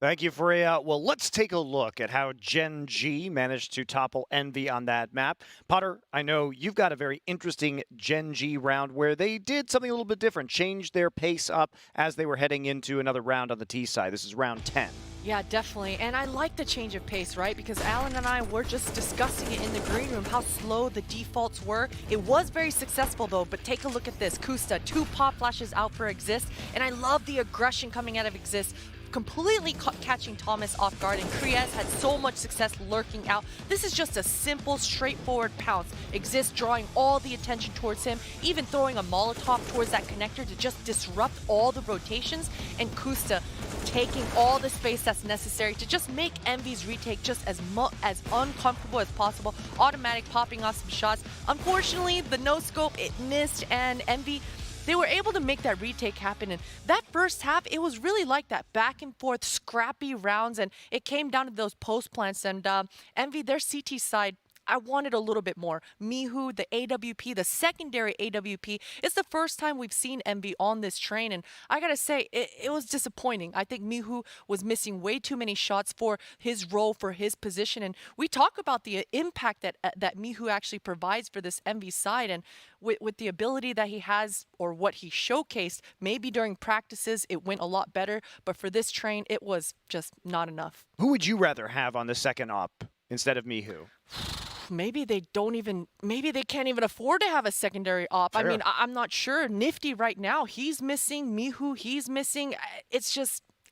Thank you, Freya. Well, let's take a look at how Gen.G managed to topple Envy on that map. Potter, I know you've got a very interesting Gen.G round where they did something a little bit different, changed their pace up as they were heading into another round on the T side. This is round 10. Yeah, definitely. And I like the change of pace, right? Because Alan and I were just discussing it in the green room, how slow the defaults were. It was very successful, though, but take a look at this. Kusta, 2 pop flashes out for Exist, and I love the aggression coming out of Exist, completely catching Thomas off guard, and Kriez had so much success lurking out. This is just a simple, straightforward pounce. Exist drawing all the attention towards him, even throwing a Molotov towards that connector to just disrupt all the rotations, and Kusta taking all the space that's necessary to just make Envy's retake just as uncomfortable as possible, automatic popping off some shots. Unfortunately, the no-scope, it missed, and Envy, they were able to make that retake happen. And that first half, it was really like that back and forth, scrappy rounds, and it came down to those post plants. And Envy, their CT side, I wanted a little bit more. Mihu, the AWP, the secondary AWP, it's the first time we've seen Envy on this Train, and I gotta say, it was disappointing. I think Mihu was missing way too many shots for his role, for his position, and we talk about the impact that Mihu actually provides for this Envy side, and with the ability that he has, or what he showcased, maybe during practices, it went a lot better, but for this Train, it was just not enough. Who would you rather have on the second op instead of Mihu? Maybe they can't even afford to have a secondary op. Sure. I mean, I'm not sure. Nifty right now, he's missing. Mihu, he's missing.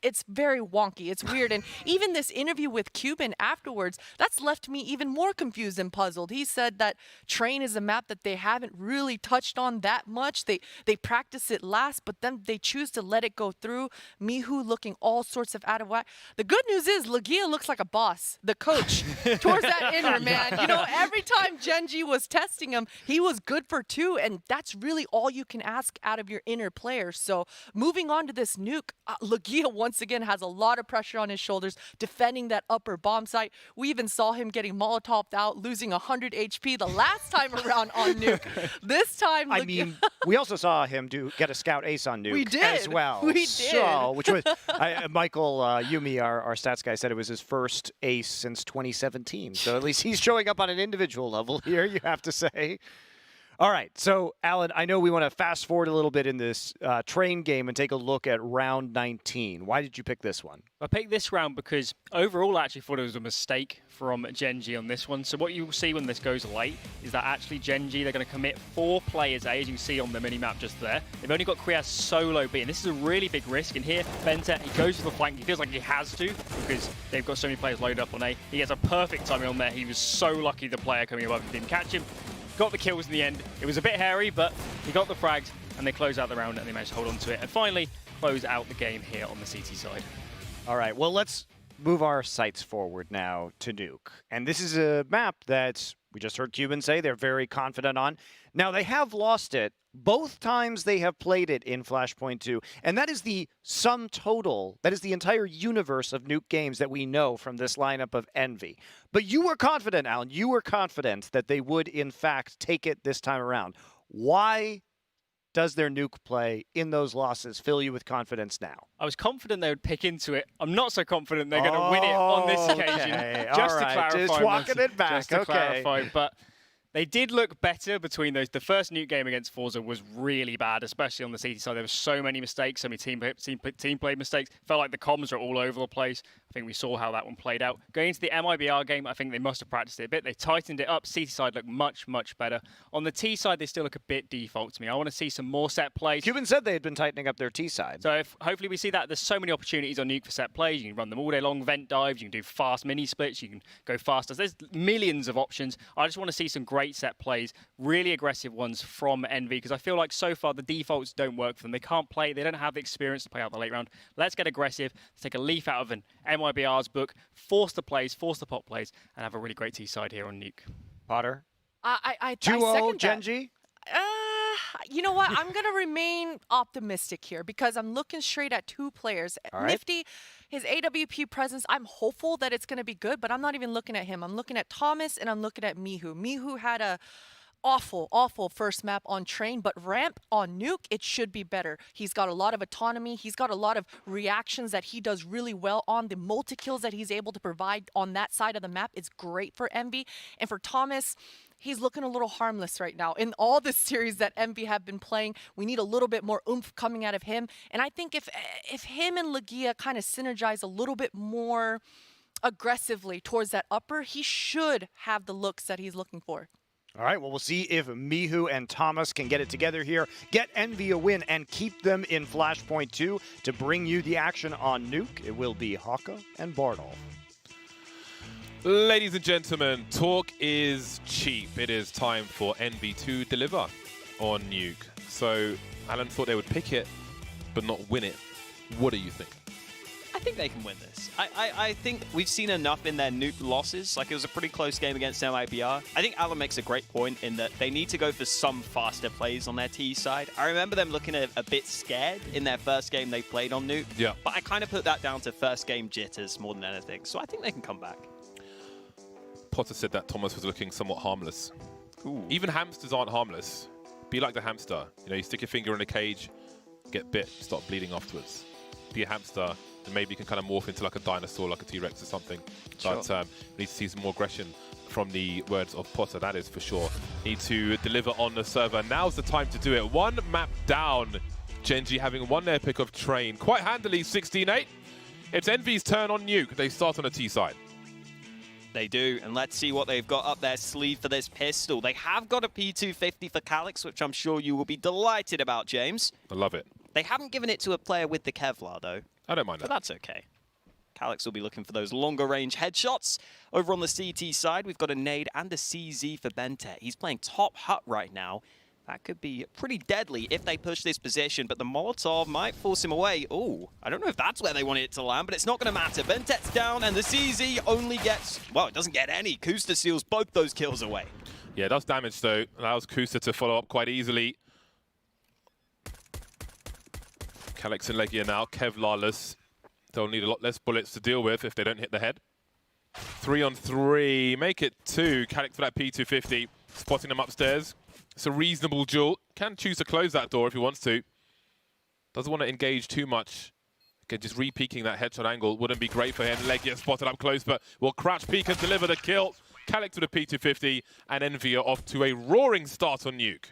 It's very wonky. It's weird. And even this interview with Cuban afterwards, that's left me even more confused and puzzled. He said that Train is a map that they haven't really touched on that much. They practice it last, but then they choose to let it go through. Mihu looking all sorts of out of whack. The good news is Legia looks like a boss, the coach, towards that inner, man. You know, every time Gen.G was testing him, he was good for 2, and that's really all you can ask out of your inner players. So moving on to this Nuke, Legia once once again has a lot of pressure on his shoulders, defending that upper bomb site. We even saw him getting Molotoved out, losing 100 HP the last time around on Nuke. This time, I mean, we also saw him get a scout ace on Nuke we did. as well. We did. So, which was Michael Yumi, our stats guy, said it was his first ace since 2017. So at least he's showing up on an individual level here, you have to say. All right, so Alan, I know we want to fast forward a little bit in this train game and take a look at round 19. Why did you pick this one? I picked this round because overall I actually thought it was a mistake from Gen.G on this one. So what you will see when this goes late is that actually Gen.G, they're going to commit 4 players A, as you can see on the mini-map just there. They've only got Kriaz solo B, and this is a really big risk. And here, Benta, he goes for the flank. He feels like he has to because they've got so many players loaded up on A. He gets a perfect timing on there. He was so lucky the player coming above him didn't catch him. Got the kills in the end. It was a bit hairy, but he got the frags, and they close out the round, and they managed to hold on to it. And finally, close out the game here on the CT side. All right, well, let's move our sights forward now to Nuke. And this is a map that we just heard Cuban say they're very confident on. Now, they have lost it both times they have played it in Flashpoint 2, and that is the sum total. That is the entire universe of Nuke games that we know from this lineup of Envy. But you were confident, Alan. You were confident that they would, in fact, take it this time around. Why does their Nuke play in those losses fill you with confidence now? I was confident they would pick into it. I'm not so confident they're going to win it on this occasion. Just to clarify. Just walking it back. Just to clarify, but they did look better between those. The first Nuke game against Forza was really bad, especially on the CT side. There were so many mistakes, so many team play mistakes. Felt like the comms were all over the place. I think we saw how that one played out. Going into the MIBR game, I think they must have practiced it a bit. They tightened it up. CT side looked much, much better. On the T side, they still look a bit default to me. I want to see some more set plays. Cuban said they had been tightening up their T side. So hopefully we see that. There's so many opportunities on Nuke for set plays. You can run them all day long, vent dives, you can do fast mini splits, you can go faster. There's millions of options. I just want to see some great set plays, really aggressive ones from Envy, because I feel like so far the defaults don't work for them. They can't play, they don't have the experience to play out the late round. Let's get aggressive, let's take a leaf out of an MIBR's book, force the plays, force the pop plays, and have a really great T side here on Nuke. Potter? I 2-0 Gen.G? You know what? I'm going to remain optimistic here because I'm looking straight at 2 players. Right. Nifty, his AWP presence, I'm hopeful that it's going to be good, but I'm not even looking at him. I'm looking at Thomas and I'm looking at Mihu. Mihu had a awful first map on Train, but ramp on Nuke, it should be better. He's got a lot of autonomy. He's got a lot of reactions that he does really well on. The multi-kills that he's able to provide on that side of the map is great for Envy. And for Thomas, he's looking a little harmless right now. In all this series that Envy have been playing, we need a little bit more oomph coming out of him. And I think if him and Legia kind of synergize a little bit more aggressively towards that upper, he should have the looks that he's looking for. All right, well, we'll see if Mihu and Thomas can get it together here, get Envy a win, and keep them in Flashpoint 2 to bring you the action on Nuke. It will be Haka and Bardolph. Ladies and gentlemen, talk is cheap. It is time for Envy to deliver on Nuke. So Alan thought they would pick it, but not win it. What do you think? I think they can win this. I think we've seen enough in their Nuke losses. Like, it was a pretty close game against MIBR. I think Alan makes a great point in that they need to go for some faster plays on their T side. I remember them looking a bit scared in their first game they played on Nuke. Yeah. But I kind of put that down to first game jitters more than anything. So I think they can come back. Potter said that Thomas was looking somewhat harmless. Ooh. Even hamsters aren't harmless. Be like the hamster. You know, you stick your finger in a cage, get bit, start bleeding afterwards. Be a hamster, and maybe you can kind of morph into like a dinosaur, like a T-Rex or something. Sure. But we need to see some more aggression from the words of Potter, that is for sure. Need to deliver on the server. Now's the time to do it. One map down. Gen.G having won their pick of Train quite handily, 16-8. It's Envy's turn on Nuke. They start on the T side. They do, and let's see what they've got up their sleeve for this pistol. They have got a P250 for Calyx, which I'm sure you will be delighted about, James. I love it. They haven't given it to a player with the Kevlar, though. I don't mind But that. that's okay. Calyx will be looking for those longer range headshots. Over on the CT side, we've got a nade and a CZ for Bente. He's playing top hut right now. That could be pretty deadly if they push this position, but the Molotov might force him away. Oh, I don't know if that's where they wanted it to land, but it's not going to matter. Bentet's down, and the CZ only gets, well, it doesn't get any. Kusta seals both those kills away. Yeah, it does damage, though. Allows Kusta to follow up quite easily. Calyx and Legia now, Kevlarless. They'll need a lot less bullets to deal with if they don't hit the head. 3 on 3, make it 2. Calix for that P250, spotting them upstairs. It's a reasonable duel. Can choose to close that door if he wants to. Doesn't want to engage too much. Okay, just re-peeking that headshot angle wouldn't be great for him. Leg gets spotted up close, but will crouch peek and deliver the kill. Calix with a P250, and Envy are off to a roaring start on Nuke.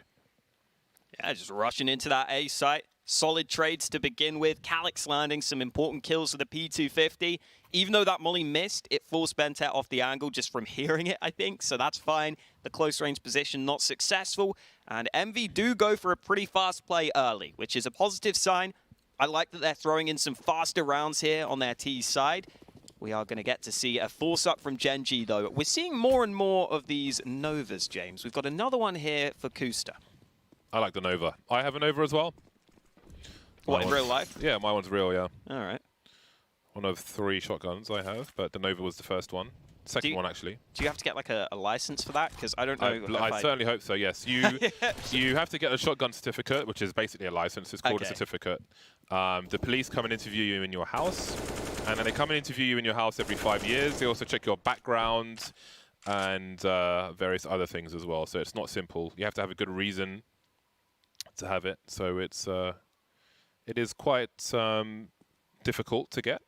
Yeah, just rushing into that A site. Solid trades to begin with. Calix landing some important kills with the P250. Even though that molly missed, it forced Bentet off the angle just from hearing it, I think. So that's fine. The close range position not successful. And Envy do go for a pretty fast play early, which is a positive sign. I like that they're throwing in some faster rounds here on their T side. We are going to get to see a force up from Gen.G, though. We're seeing more and more of these Novas, James. We've got another one here for Kusta. I like the Nova. I have a Nova as well. What, in real life? Yeah, my one's real, yeah. All right. One of 3 shotguns I have, but the Nova was the first one. Second one, actually. Do you have to get like a license for that? Because I don't know. I certainly hope so, yes. You have to get a shotgun certificate, which is basically a license. It's called a certificate. The police come and interview you in your house, and then they come and interview you in your house every 5 years. They also check your background and various other things as well. So it's not simple. You have to have a good reason to have it. So it is quite difficult to get.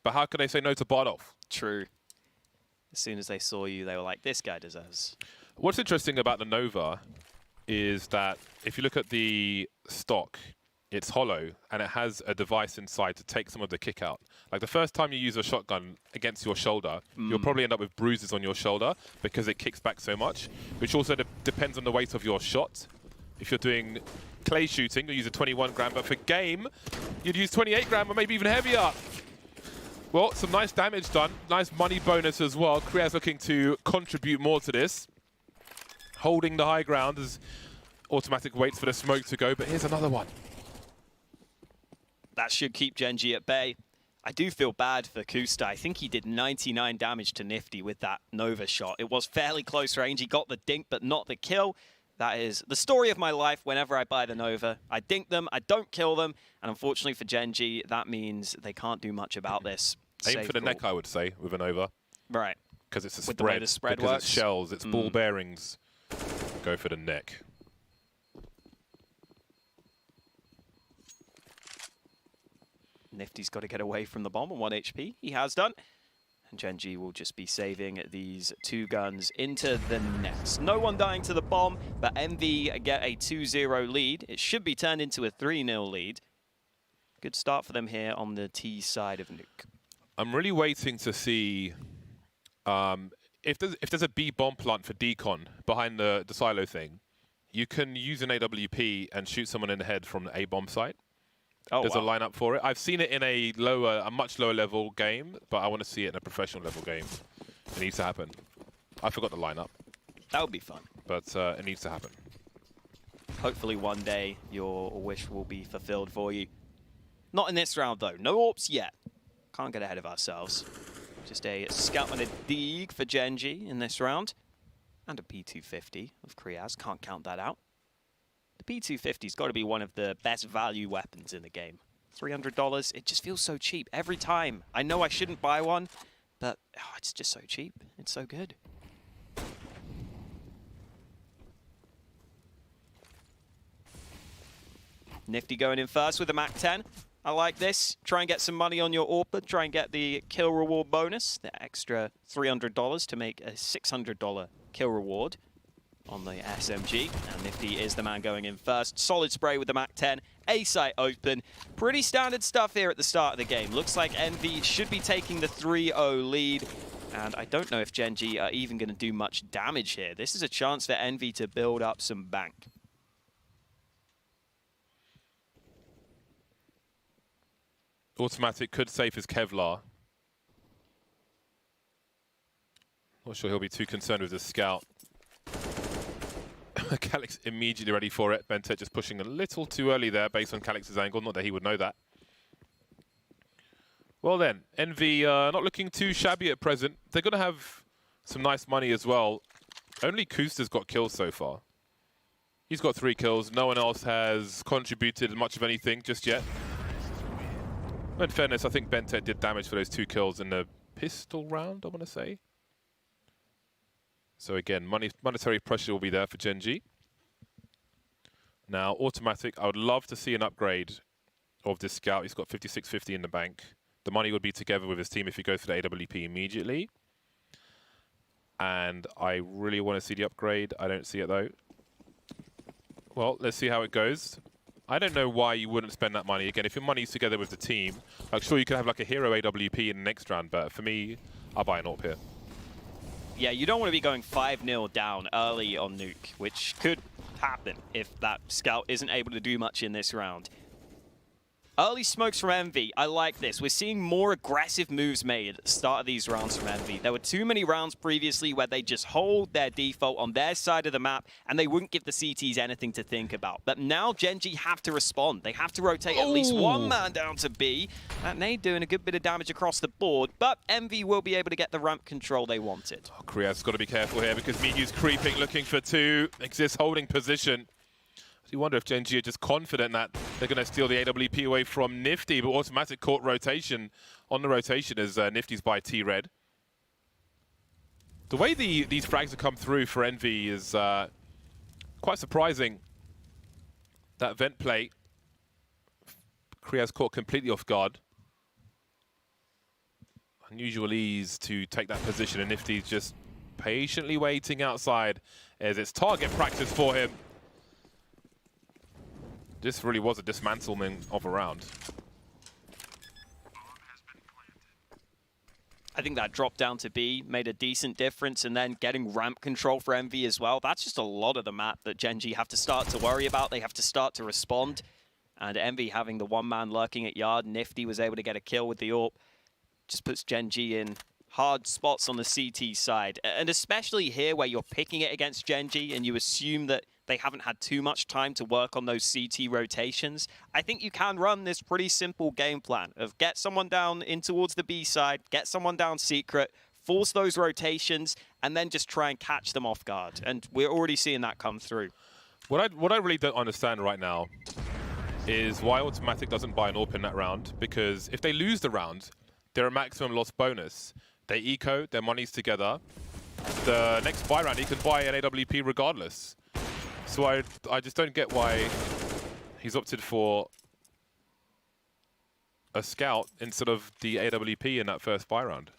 But how can they say no to Bardolph? True. As soon as they saw you, they were like, this guy deserves. What's interesting about the Nova is that if you look at the stock, it's hollow and it has a device inside to take some of the kick out. Like the first time you use a shotgun against your shoulder, you'll probably end up with bruises on your shoulder because it kicks back so much, which also depends on the weight of your shot. If you're doing clay shooting, you use a 21 gram, but for game, you'd use 28 gram or maybe even heavier. Well, some nice damage done. Nice money bonus as well. Kriaz looking to contribute more to this. Holding the high ground as Automatic waits for the smoke to go, but here's another one. That should keep Gen.G at bay. I do feel bad for Kusta. I think he did 99 damage to Nifty with that Nova shot. It was fairly close range. He got the dink, but not the kill. That is the story of my life whenever I buy the Nova. I dink them, I don't kill them, and unfortunately for Gen.G, that means they can't do much about this. Aim for the neck, I would say, with a Nova. Right. Because it's a with the way the spread because works. It's shells, it's ball bearings. Go for the neck. Nifty's got to get away from the bomb on 1 HP. He has done. And Gen.G will just be saving these two guns into the nest. No one dying to the bomb, but Envy get a 2-0 lead. It should be turned into a 3-0 lead. Good start for them here on the T side of Nuke. I'm really waiting to see if there's a B bomb plant for decon behind the silo thing. You can use an AWP and shoot someone in the head from the A bomb site. Oh, there's a lineup for it. I've seen it in a much lower level game, but I want to see it in a professional level game. It needs to happen. I forgot the lineup. That would be fun. But it needs to happen. Hopefully one day your wish will be fulfilled for you. Not in this round though. No AWPs yet. Can't get ahead of ourselves. Just a scout and a dig for Gen.G in this round. And a P250 of Kriaz. Can't count that out. The P250's got to be one of the best value weapons in the game. $300, it just feels so cheap every time. I know I shouldn't buy one, but it's just so cheap. It's so good. Nifty going in first with the Mac 10. I like this. Try and get some money on your AWP. Try and get the kill reward bonus. The extra $300 to make a $600 kill reward on the SMG. And Nifty is the man going in first. Solid spray with the Mac 10. A site open. Pretty standard stuff here at the start of the game. Looks like Envy should be taking the 3-0 lead. And I don't know if Gen.G are even going to do much damage here. This is a chance for Envy to build up some bank. Automatic could save his Kevlar. Not sure he'll be too concerned with his scout. Calix immediately ready for it. Bentet just pushing a little too early there based on Calix's angle. Not that he would know that. Well then, Envy not looking too shabby at present. They're going to have some nice money as well. Only Kusta's got kills so far. He's got 3 kills. No one else has contributed much of anything just yet. In fairness, I think Bentet did damage for those 2 kills in the pistol round, I want to say. So again, monetary pressure will be there for Gen.G. Now, Automatic, I would love to see an upgrade of this scout. He's got 5650 in the bank. The money would be together with his team if he goes for the AWP immediately. And I really want to see the upgrade. I don't see it though. Well, let's see how it goes. I don't know why you wouldn't spend that money. Again, if your money's together with the team, like sure you could have like a hero AWP in the next round, but for me, I'll buy an AWP here. Yeah, you don't want to be going 5-0 down early on Nuke, which could happen if that scout isn't able to do much in this round. Early smokes from Envy. I like this. We're seeing more aggressive moves made at the start of these rounds from Envy. There were too many rounds previously where they just hold their default on their side of the map and they wouldn't give the CTs anything to think about. But now Gen.G have to respond. They have to rotate at least one man down to B. That nade doing a good bit of damage across the board, but Envy will be able to get the ramp control they wanted. Oh, Kriya's got to be careful here because Miyu's creeping, looking for 2. Exists holding position. You wonder if Gen.G are just confident that they're going to steal the AWP away from Nifty, but Automatic caught rotation on the rotation as Nifty's by T-Red. The way these frags have come through for Envy is quite surprising. That vent play, Kriya's caught completely off guard. Unusual ease to take that position, and Nifty's just patiently waiting outside as it's target practice for him. This really was a dismantlement of a round. I think that drop down to B made a decent difference, and then getting ramp control for Envy as well. That's just a lot of the map that Gen.G have to start to worry about. They have to start to respond. And Envy having the one man lurking at yard, Nifty was able to get a kill with the AWP. Just puts Gen.G in hard spots on the CT side. And especially here where you're picking it against Gen.G and you assume that they haven't had too much time to work on those CT rotations. I think you can run this pretty simple game plan of get someone down in towards the B side, get someone down secret, force those rotations, and then just try and catch them off guard. And we're already seeing that come through. What I really don't understand right now is why Automatic doesn't buy an AWP in that round, because if they lose the round, they're a maximum loss bonus. They eco, their money's together. The next buy round, he can buy an AWP regardless. So I just don't get why he's opted for a scout instead of the AWP in that first buy round.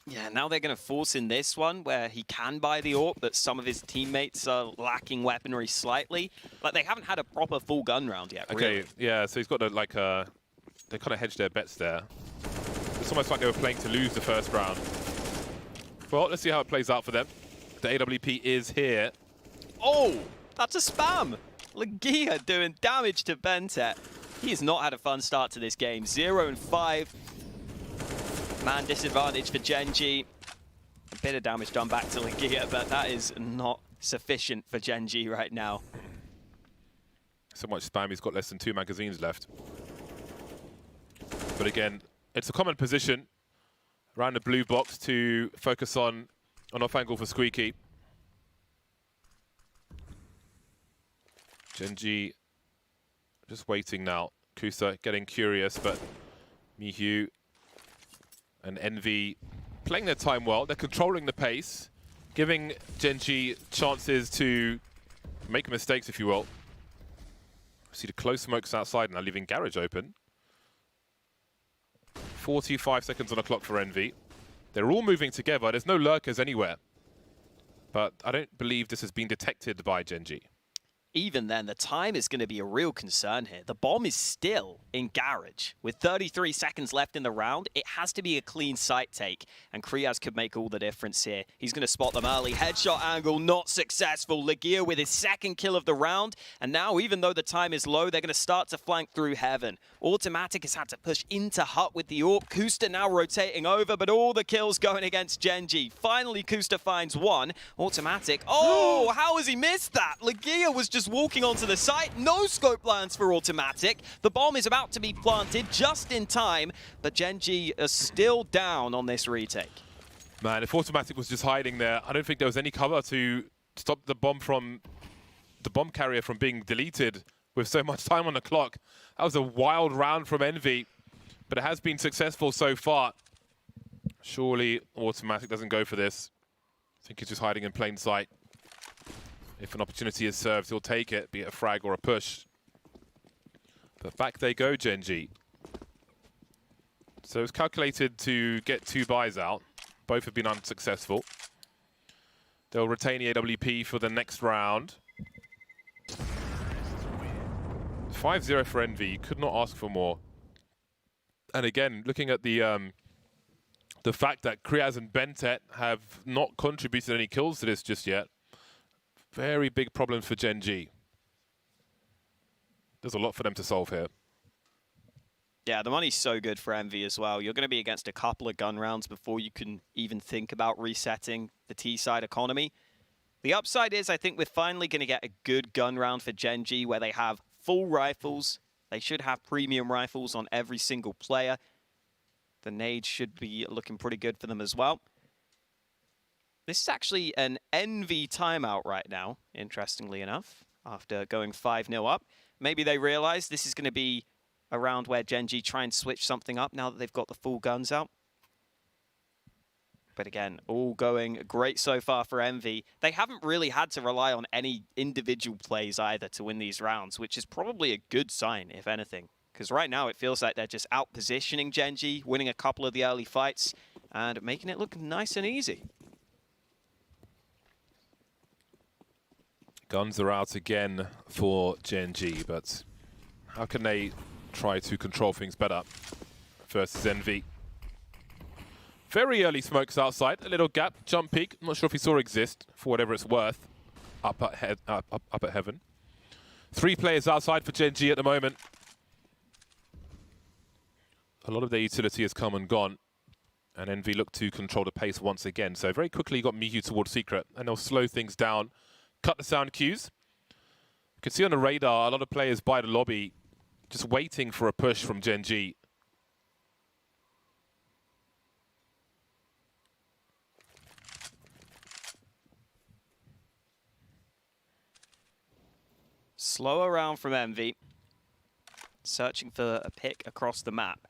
Yeah, now they're going to force in this one where he can buy the AWP, but some of his teammates are lacking weaponry slightly. Like, they haven't had a proper full gun round yet, Okay, really. yeah, so he's got they kind of hedged their bets there. It's almost like they were playing to lose the first round. Well, let's see how it plays out for them. The AWP is here. Oh, that's a spam. Legia doing damage to Bentet. He has not had a fun start to this game. 0 and 5. Man disadvantage for Gen.G. A bit of damage done back to Legia, but that is not sufficient for Gen.G right now. So much spam, he's got less than 2 magazines left. But again, it's a common position around the blue box to focus on an off angle for Squeaky. Gen.G just waiting now. Kusa getting curious, but Mihu and Envy playing their time well. They're controlling the pace, giving Gen.G chances to make mistakes, if you will. See the close smokes outside now, leaving garage open. 45 seconds on the clock for Envy. They're all moving together. There's no lurkers anywhere. But I don't believe this has been detected by Gen.G. Even then, the time is going to be a real concern here. The bomb is still in garage. With 33 seconds left in the round, it has to be a clean sight take, and Kriaz could make all the difference here. He's going to spot them early. Headshot angle, not successful. Legia with his second kill of the round, and now, even though the time is low, they're going to start to flank through heaven. Automatic has had to push into hut with the AWP. Kusta now rotating over, but all the kills going against Gen.G. Finally, Kusta finds one. Automatic, oh, how has he missed that? Legia was just walking onto the site. No scope lands for Automatic. The bomb is about to be planted just in time, but Gen.G are still down on this retake. Man, if Automatic was just hiding there, I don't think there was any cover to stop the bomb carrier from being deleted with so much time on the clock. That was a wild round from Envy. but it has been successful so far. Surely Automatic doesn't go for this. I think he's just hiding in plain sight. If an opportunity is served, he'll take it, be it a frag or a push. But back they go, Gen.G. So it's calculated to get 2 buys out. Both have been unsuccessful. They'll retain the AWP for the next round. 5-0 for Envy. Could not ask for more. And again, looking at the fact that Kriaz and Bentet have not contributed any kills to this just yet. Very big problems for Gen.G. There's a lot for them to solve here. Yeah, the money's so good for Envy as well. You're going to be against a couple of gun rounds before you can even think about resetting the T-side economy. The upside is I think we're finally going to get a good gun round for Gen.G where they have full rifles. They should have premium rifles on every single player. The nades should be looking pretty good for them as well. This is actually an Envy timeout right now, interestingly enough, after going 5-0 up. Maybe they realize this is going to be a round where Gen.G try and switch something up now that they've got the full guns out. But again, all going great so far for Envy. They haven't really had to rely on any individual plays either to win these rounds, which is probably a good sign, if anything. Because right now it feels like they're just out-positioning Gen.G, winning a couple of the early fights, and making it look nice and easy. Guns are out again for Gen.G, but how can they try to control things better versus Envy? Very early smokes outside, a little gap, jump peek. I'm not sure if he saw exist, for whatever it's worth, up at heaven. 3 players outside for Gen.G at the moment. A lot of their utility has come and gone, and Envy look to control the pace once again. So very quickly you got Mihu towards Secret, and they'll slow things down, cut the sound cues. You can see on the radar a lot of players by the lobby just waiting for a push from Gen.G. Slow around from Envy. Searching for a pick across the map.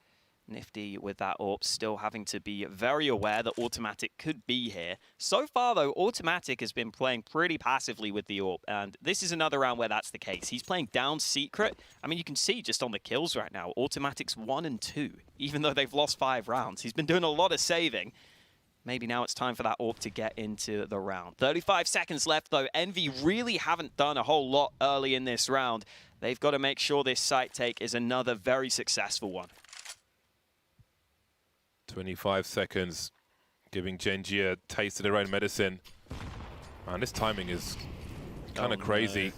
Nifty with that AWP, still having to be very aware that Automatic could be here. So far, though, Automatic has been playing pretty passively with the AWP, and this is another round where that's the case. He's playing down Secret. I mean, you can see just on the kills right now, Automatic's 1 and 2, even though they've lost 5 rounds. He's been doing a lot of saving. Maybe now it's time for that AWP to get into the round. 35 seconds left, though. Envy really haven't done a whole lot early in this round. They've got to make sure this site take is another very successful one. 25 seconds, giving Gen.G a taste of their own medicine. Man, this timing is kind of crazy. No.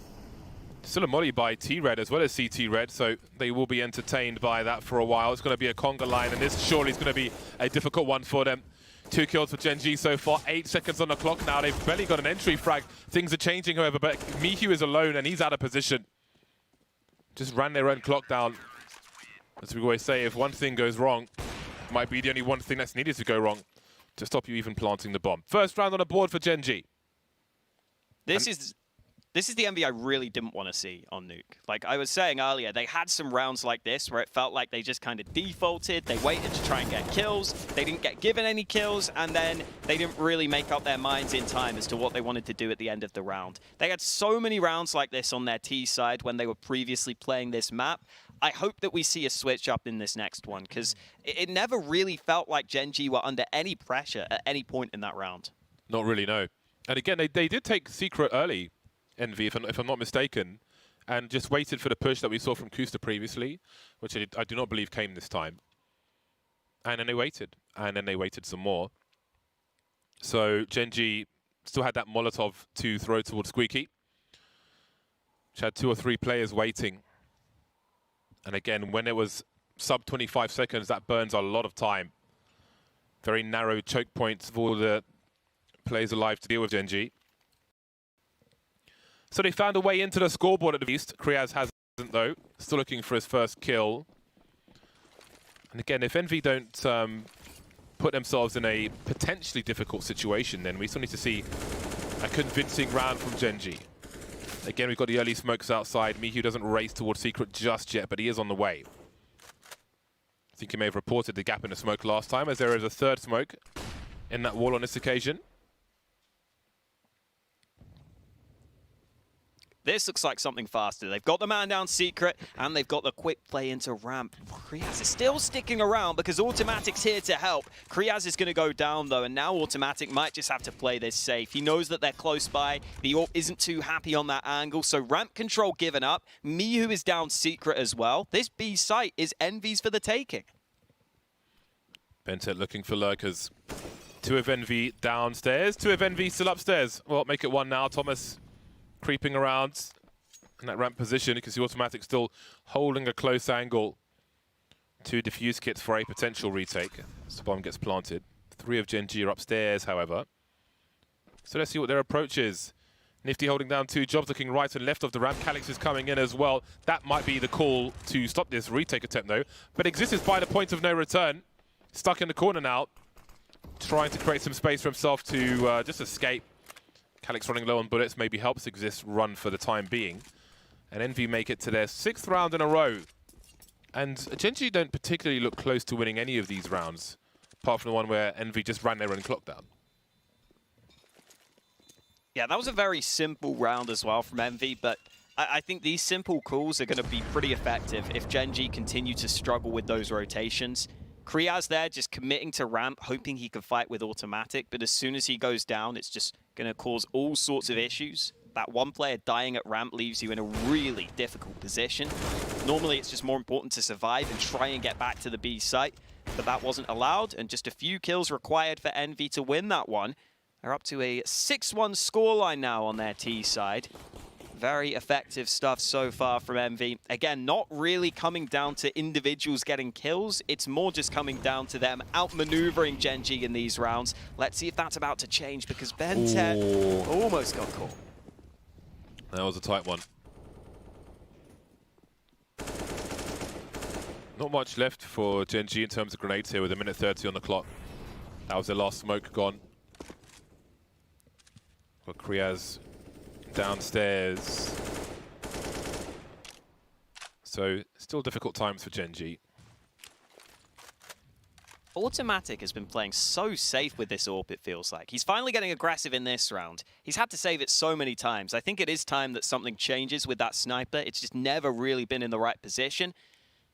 Still a molly by T-Red as well as CT Red, so they will be entertained by that for a while. It's going to be a conga line, and this surely is going to be a difficult one for them. 2 kills for Gen.G so far, 8 seconds on the clock now. They've barely got an entry frag. Things are changing, however, but Mihu is alone, and he's out of position. Just ran their own clock down. As we always say, if one thing goes wrong, might be the only one thing that's needed to go wrong to stop you even planting the bomb. First round on the board for Gen.G. This is the Envy I really didn't want to see on Nuke. Like I was saying earlier, they had some rounds like this where it felt like they just kind of defaulted. They waited to try and get kills. They didn't get given any kills, and then they didn't really make up their minds in time as to what they wanted to do at the end of the round. They had so many rounds like this on their T side when they were previously playing this map. I hope that we see a switch up in this next one, because it never really felt like Gen.G were under any pressure at any point in that round. Not really, no. And again, they did take Secret early, Envy, if I'm not mistaken, and just waited for the push that we saw from Kusta previously, which I do not believe came this time. And then they waited, and then they waited some more. So Gen.G still had that Molotov to throw towards Squeaky, which had 2 or 3 players waiting. And again, when it was sub 25 seconds, that burns a lot of time. Very narrow choke points for all the players alive to deal with Gen.G. So they found a way into the scoreboard at least. Kriaz hasn't, though. Still looking for his first kill. And again, if Envy don't put themselves in a potentially difficult situation, then we still need to see a convincing round from Gen.G. Again, we've got the early smokes outside. Mihu doesn't race towards Secret just yet, but he is on the way. I think he may have reported the gap in the smoke last time, as there is a third smoke in that wall on this occasion. This looks like something faster. They've got the man down secret, and they've got the quick play into ramp. Kriaz is still sticking around because Automatic's here to help. Kriaz is going to go down, though, and now Automatic might just have to play this safe. He knows that they're close by. The AWP isn't too happy on that angle, so ramp control given up. Miyu is down secret as well. This B site is Envy's for the taking. Bentet looking for lurkers. 2 of Envy downstairs, 2 of Envy still upstairs. Well, make it 1 now. Thomas creeping around in that ramp position. You can see Automatic still holding a close angle. 2 defuse kits for a potential retake. So the bomb gets planted. 3 of Gen.G are upstairs, however. So let's see what their approach is. Nifty holding down 2 jobs, looking right and left of the ramp. Calix is coming in as well. That might be the call to stop this retake attempt, though. But Exist is by the point of no return. Stuck in the corner now. Trying to create some space for himself to just escape. Calix running low on bullets maybe helps Exist run for the time being. And Envy make it to their 6th round in a row. And Gen.G don't particularly look close to winning any of these rounds, apart from the one where Envy just ran their own clock down. Yeah, that was a very simple round as well from Envy, but I think these simple calls are going to be pretty effective if Gen.G continue to struggle with those rotations. Kriaz there just committing to ramp, hoping he can fight with Automatic, but as soon as he goes down, it's just going to cause all sorts of issues. That one player dying at ramp leaves you in a really difficult position. Normally, it's just more important to survive and try and get back to the B site, but that wasn't allowed, and just a few kills required for Envy to win that one. They're up to a 6-1 scoreline now on their T side. Very effective stuff so far from Envy. Again, not really coming down to individuals getting kills. It's more just coming down to them outmaneuvering Gen.G in these rounds. Let's see if that's about to change because Bentet almost got caught. That was a tight one. Not much left for Gen.G in terms of grenades here with a minute 30 on the clock. That was their last smoke gone. Got Kriaz downstairs. So still difficult times for Gen.G. Automatic has been playing so safe with this AWP, it feels like. He's finally getting aggressive in this round. He's had to save it so many times. I think it is time that something changes with that sniper. It's just never really been in the right position.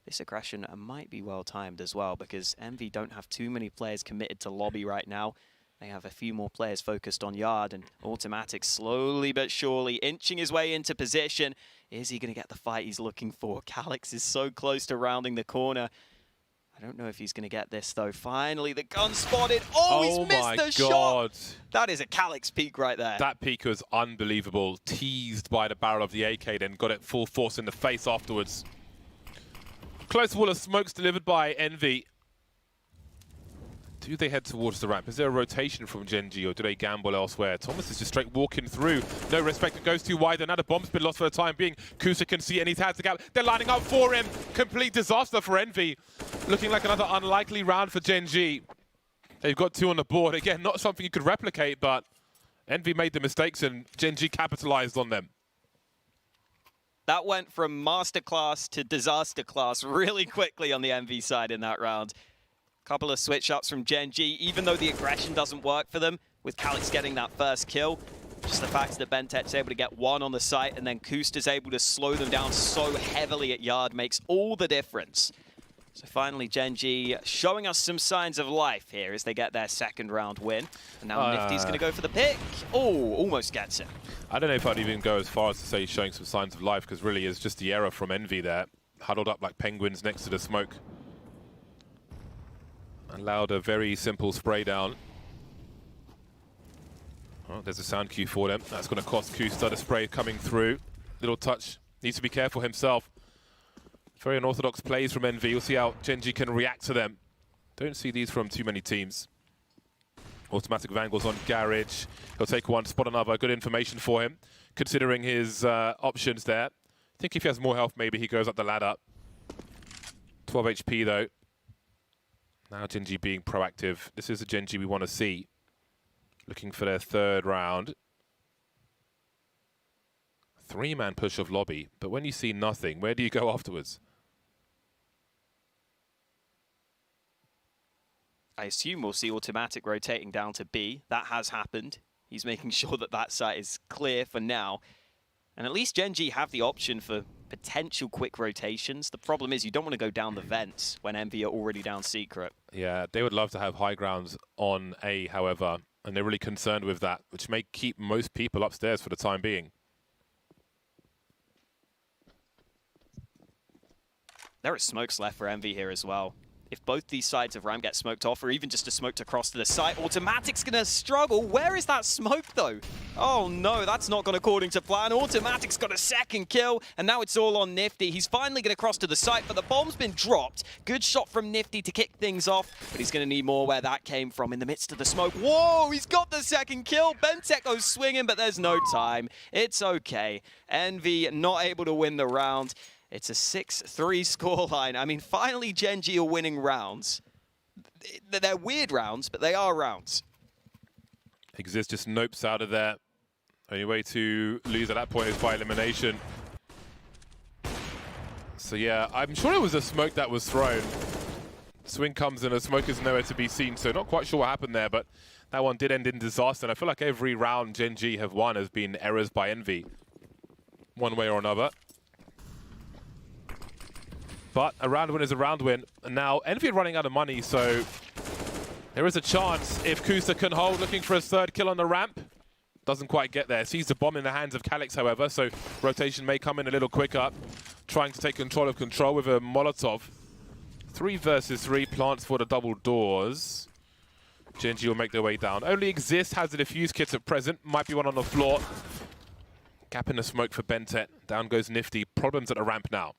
This aggression might be well timed as well because Envy don't have too many players committed to lobby right now. They have a few more players focused on yard, and Automatic slowly but surely inching his way into position. Is he going to get the fight he's looking for? Calix is so close to rounding the corner. I don't know if he's going to get this, though. Finally, the gun spotted. Oh, he's missed the shot. That is a Calix peek right there. That peek was unbelievable. Teased by the barrel of the AK, then got it full force in the face afterwards. Close wall of smokes delivered by Envy. Do they head towards the ramp? Is there a rotation from Gen.G or do they gamble elsewhere? Thomas is just straight walking through. No respect, it goes too wide. Another bomb's been lost for the time being. Kusa can see it and he's had the gap. They're lining up for him. Complete disaster for Envy. Looking like another unlikely round for Gen.G. They've got 2 on the board. Again, not something you could replicate, but Envy made the mistakes and Gen.G capitalized on them. That went from masterclass to disaster class really quickly on the Envy side in that round. Couple of switch ups from Gen.G, even though the aggression doesn't work for them, with Calix getting that first kill. Just the fact that Bentet's able to get 1 on the site and then Kusta's able to slow them down so heavily at yard makes all the difference. So finally Gen.G showing us some signs of life here as they get their 2nd round win. And now Nifty's going to go for the pick. Oh, almost gets it. I don't know if I'd even go as far as to say showing some signs of life, because really it's just the error from Envy there. Huddled up like penguins next to the smoke. Allowed a very simple spray down. Oh, there's a sound cue for them. That's going to cost Kusta the spray coming through. Little touch. Needs to be careful himself. Very unorthodox plays from Envy. We'll see how Gen.G can react to them. Don't see these from too many teams. Automatic Vangles on Garage. He'll take 1, spot another. Good information for him, considering his options there. I think if he has more health, maybe he goes up the ladder. 12 HP, though. Now Gen.G being proactive. This is the Gen.G we want to see. Looking for their 3rd round. 3-man push of lobby. But when you see nothing, where do you go afterwards? I assume we'll see Automatic rotating down to B. That has happened. He's making sure that that site is clear for now. And at least Gen.G have the option for potential quick rotations. The problem is you don't want to go down the vents when Envy are already down secret. Yeah, they would love to have high grounds on A, however, and they're really concerned with that, which may keep most people upstairs for the time being. There are smokes left for Envy here as well. If both these sides of ramp get smoked off, or even just a smoked across to the site, Automatic's gonna struggle. Where is that smoke though? Oh no, that's not gone according to plan. Automatic's got a second kill, and now it's all on Nifty. He's finally gonna cross to the site, but the bomb's been dropped. Good shot from Nifty to kick things off, but he's gonna need more where that came from in the midst of the smoke. Whoa, he's got the second kill. Bentek goes swinging, but there's no time. It's okay. Envy not able to win the round. It's a 6-3 scoreline. I mean, finally Gen.G are winning rounds. They're weird rounds, but they are rounds. Exist just nopes out of there. Only way to lose at that point is by elimination. So yeah, I'm sure it was a smoke that was thrown. Swing comes and a smoke is nowhere to be seen, so not quite sure what happened there, but that one did end in disaster. And I feel like every round Gen.G have won has been errors by Envy, one way or another. But a round win is a round win. And now Envy are running out of money, so there is a chance if Kusa can hold, looking for his third kill on the ramp. Doesn't quite get there. Sees the bomb in the hands of Calix, however, so rotation may come in a little quicker. Trying to take control with a Molotov. 3 versus 3 plants for the double doors. Gen.G will make their way down. Only Exist has the defuse kits at present. Might be one on the floor. Gap in the smoke for Bentet. Down goes Nifty. Problems at the ramp now.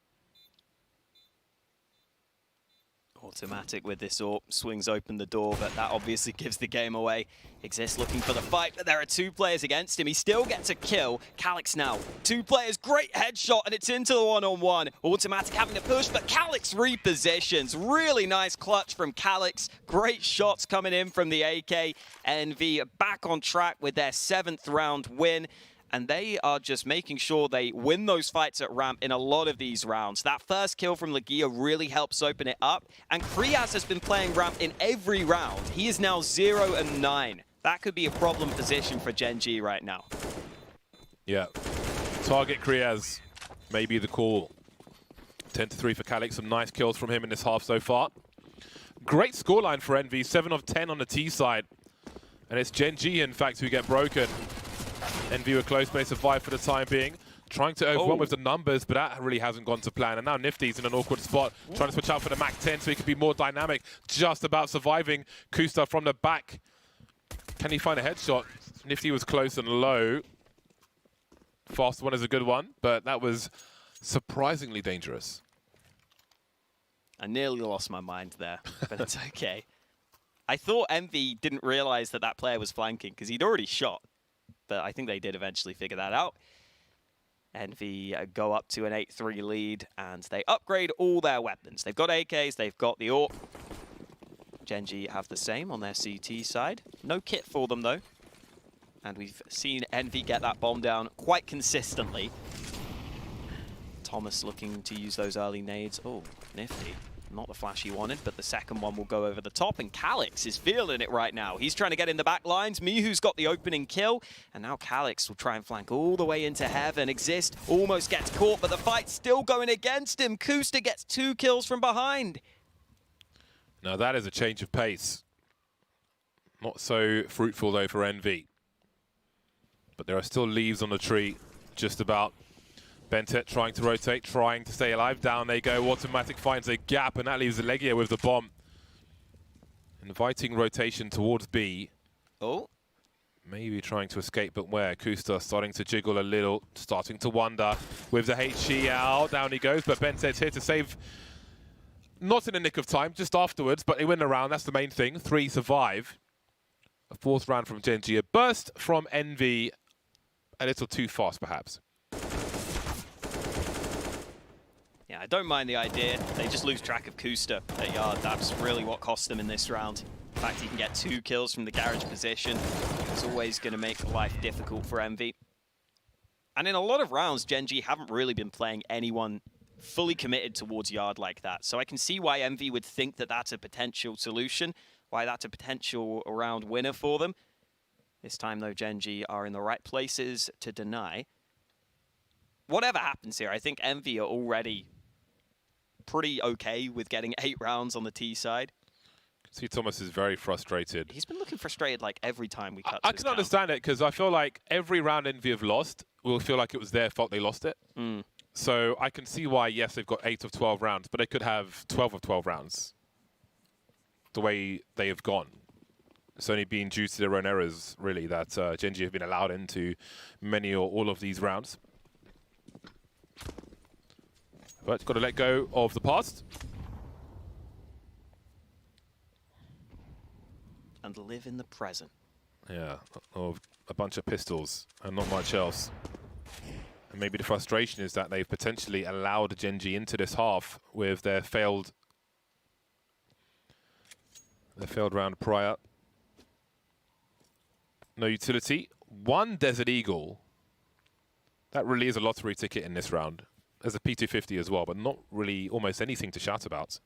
Automatic with this AWP, swings open the door, but that obviously gives the game away. Exist looking for the fight, but there are 2 players against him. He still gets a kill. Calix now, 2 players, great headshot, and it's into the one-on-one. Automatic having to push, but Calix repositions. Really nice clutch from Calix. Great shots coming in from the AK. Envy back on track with their 7th round win. And they are just making sure they win those fights at ramp in a lot of these rounds. That first kill from Legia really helps open it up. And Kriaz has been playing ramp in every round. He is now 0 and 9. That could be a problem position for Gen.G right now. Yeah. Target Kriaz may be the call. 10-3 for Calix. Some nice kills from him in this half so far. Great scoreline for Envy. 7 of 10 on the T side. And it's Gen.G, in fact, who get broken. Envy were close, but they survive for the time being. Trying to overwhelm with the numbers, but that really hasn't gone to plan. And now Nifty's in an awkward spot, trying to switch out for the Mac 10 so he can be more dynamic. Just about surviving. Kusta from the back. Can he find a headshot? Nifty was close and low. Fast one is a good one, but that was surprisingly dangerous. I nearly lost my mind there, but it's okay. I thought Envy didn't realize that that player was flanking because he'd already shot. But I think they did eventually figure that out. Envy go up to an 8-3 lead, and they upgrade all their weapons. They've got AKs, they've got the AWP. Gen.G have the same on their CT side. No kit for them, though. And we've seen Envy get that bomb down quite consistently. Thomas looking to use those early nades. Oh, nifty. Not the flash he wanted, but the second one will go over the top, and Calix is feeling it right now. He's trying to get in the back lines. Mihu's got the opening kill, and now Calix will try and flank all the way into heaven. Exist almost gets caught, but the fight's still going against him. Kusta gets 2 kills from behind. Now that is a change of pace. Not so fruitful, though, for Envy. But there are still leaves on the tree, just about. Bentet trying to rotate, trying to stay alive. Down they go. Automatic finds a gap, and that leaves Legia with the bomb. Inviting rotation towards B. Oh. Maybe trying to escape, but where? Kusta starting to jiggle a little, starting to wonder. With the HE out, down he goes, but Bentet's here to save. Not in the nick of time, just afterwards, but they win the round. That's the main thing. 3 survive. A 4th round from Gen.G. A burst from Envy. A little too fast, perhaps. Yeah, I don't mind the idea. They just lose track of Kusta at yard. That's really what cost them in this round. In fact, he can get 2 kills from the garage position. It's always going to make life difficult for Envy. And in a lot of rounds, Gen.G haven't really been playing anyone fully committed towards Yard like that. So I can see why Envy would think that that's a potential solution, why that's a potential round winner for them. This time, though, Gen.G are in the right places to deny. Whatever happens here, I think Envy are already pretty okay with getting 8 rounds on the T side. See, Thomas is very frustrated. He's been looking frustrated like every time we cut. I can understand it because I feel like every round Envy have lost will feel like it was their fault they lost it. So I can see why, yes, they've got 8 of 12 rounds, but they could have 12 of 12 rounds the way they have gone. It's only been due to their own errors, really, that Gen.G have been allowed into many or all of these rounds. But got to let go of the past. And live in the present. Yeah, of a bunch of pistols and not much else. And maybe the frustration is that they've potentially allowed Gen.G into this half with their failed round prior. No utility. 1 Desert Eagle. That really is a lottery ticket in this round. There's a P250 as well, but not really almost anything to shout about.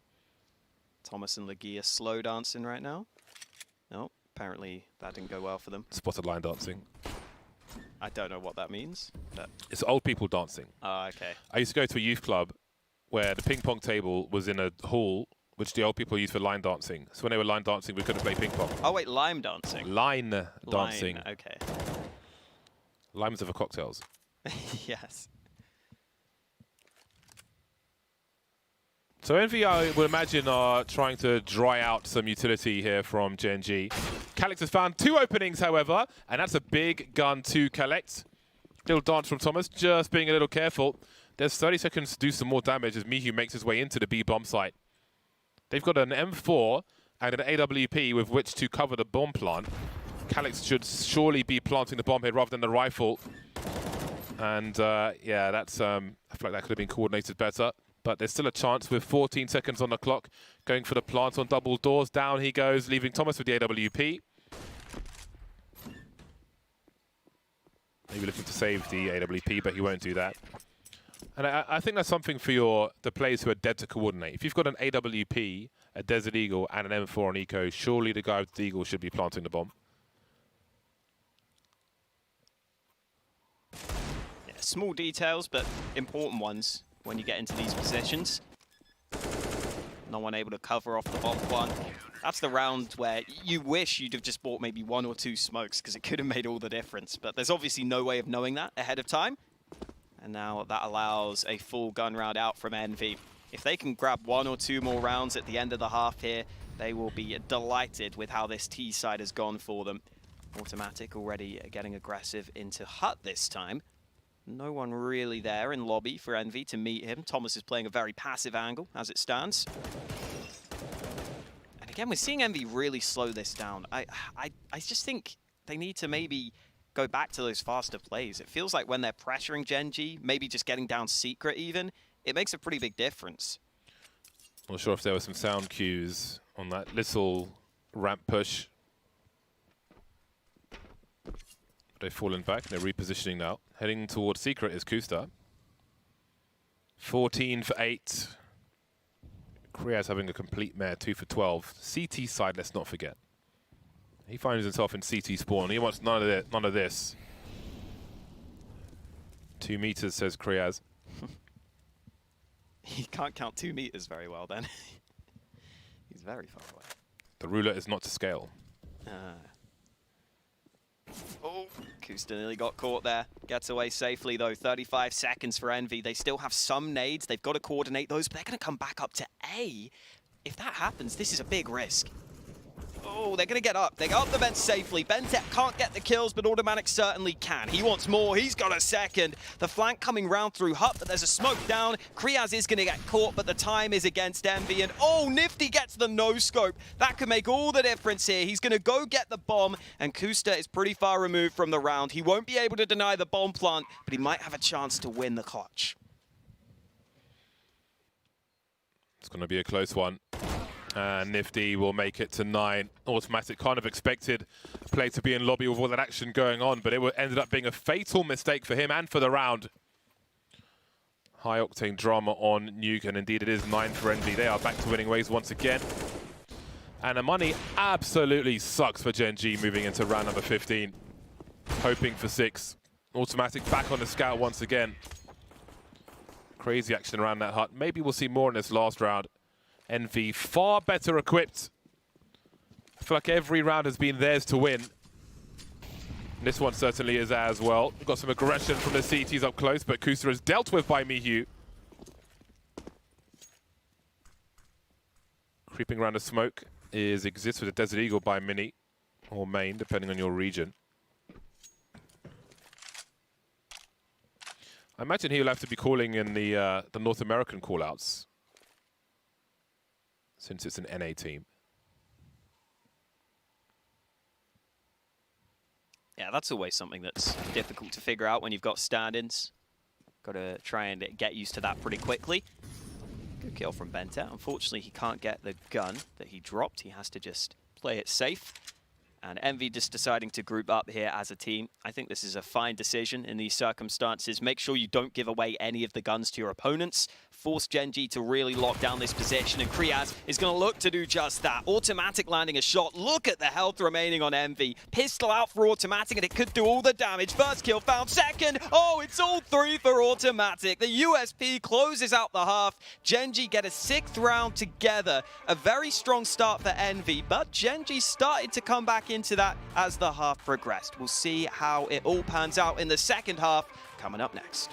Thomas and Legia slow dancing right now. No, apparently that didn't go well for them. Spotted line dancing. I don't know what that means. But It's old people dancing. oh, okay. I used to go to a youth club where the ping pong table was in a hall which the old people used for line dancing. So when they were line dancing, we couldn't play ping pong. Oh wait, lime dancing. Line dancing. Okay. Limes are for cocktails. Yes. So Envy, I would imagine, are trying to dry out some utility here from Gen.G. Calix has found 2 openings, however, and that's a big gun to collect. Little dance from Thomas, just being a little careful. There's 30 seconds to do some more damage as Mihu makes his way into the B bomb site. They've got an M4 and an AWP with which to cover the bomb plant. Calix should surely be planting the bomb here rather than the rifle. And yeah, that's I feel like that could have been coordinated better. But there's still a chance with 14 seconds on the clock. Going for the plant on double doors. Down he goes, leaving Thomas with the AWP. Maybe looking to save the AWP, but he won't do that. And I think that's something for the players who are dead to coordinate. If you've got an AWP, a Desert Eagle, and an M4 on Eco, surely the guy with the Eagle should be planting the bomb. Yeah, small details, but important ones when you get into these positions. No one able to cover off the bomb plant. That's the round where you wish you'd have just bought maybe 1 or 2 smokes because it could have made all the difference. But there's obviously no way of knowing that ahead of time. And now that allows a full gun round out from Envy. If they can grab 1 or 2 more rounds at the end of the half here, they will be delighted with how this T side has gone for them. Automatic already getting aggressive into Hut this time. No one really there in lobby for Envy to meet him. Thomas is playing a very passive angle as it stands. And again, we're seeing Envy really slow this down. I just think they need to maybe go back to those faster plays. It feels like when they're pressuring Gen.G, maybe just getting down secret even, it makes a pretty big difference. Not sure if there were some sound cues on that little ramp push. They've fallen back, they're repositioning now. Heading towards secret is Kusta. 14 for 8. Kriaz having a complete mare, 2 for 12. CT side, let's not forget. He finds himself in CT spawn. He wants none of this. 2 meters, says Kriaz. He can't count 2 meters very well then. He's very far away. The ruler is not to scale. Oh, Kusta nearly got caught there. Gets away safely though. 35 seconds for Envy. They still have some nades. They've got to coordinate those, but they're going to come back up to A. If that happens, this is a big risk. Oh, they're going to get up. They get up the vent safely. Bentec can't get the kills, but Automatic certainly can. He wants more. He's got a second. The flank coming round through Hut, but there's a smoke down. Kriaz is going to get caught, but the time is against Envy. And oh, Nifty gets the no-scope. That could make all the difference here. He's going to go get the bomb, and Kusta is pretty far removed from the round. He won't be able to deny the bomb plant, but he might have a chance to win the clutch. It's going to be a close one. And Nifty will make it to 9. Automatic kind of expected play to be in lobby with all that action going on, but it ended up being a fatal mistake for him and for the round. High-octane drama on Nuke, and indeed it is 9 for Envy. They are back to winning ways once again. And the money absolutely sucks for Gen.G moving into round number 15. Hoping for 6. Automatic back on the scout once again. Crazy action around that hut. Maybe we'll see more in this last round. Envy far better equipped. I feel like every round has been theirs to win. This one certainly is as well. We've got some aggression from the CTs up close, but Kusa is dealt with by Mihu. Creeping around the smoke exists with a Desert Eagle by Mini, or Main, depending on your region. I imagine he'll have to be calling in the North American callouts, since it's an NA team. Yeah, that's always something that's difficult to figure out when you've got stand-ins. Got to try and get used to that pretty quickly. Good kill from Benta. Unfortunately, he can't get the gun that he dropped. He has to just play it safe. And Envy just deciding to group up here as a team. I think this is a fine decision in these circumstances. Make sure you don't give away any of the guns to your opponents. Force Gen.G to really lock down this position, and Kriaz is going to look to do just that. Automatic landing a shot. Look at the health remaining on Envy. Pistol out for Automatic, and it could do all the damage. First kill found, second. Oh, it's all 3 for Automatic. The USP closes out the half. Gen.G get a 6th round together. A very strong start for Envy, but Gen.G started to come back into that as the half progressed. We'll see how it all pans out in the second half coming up next.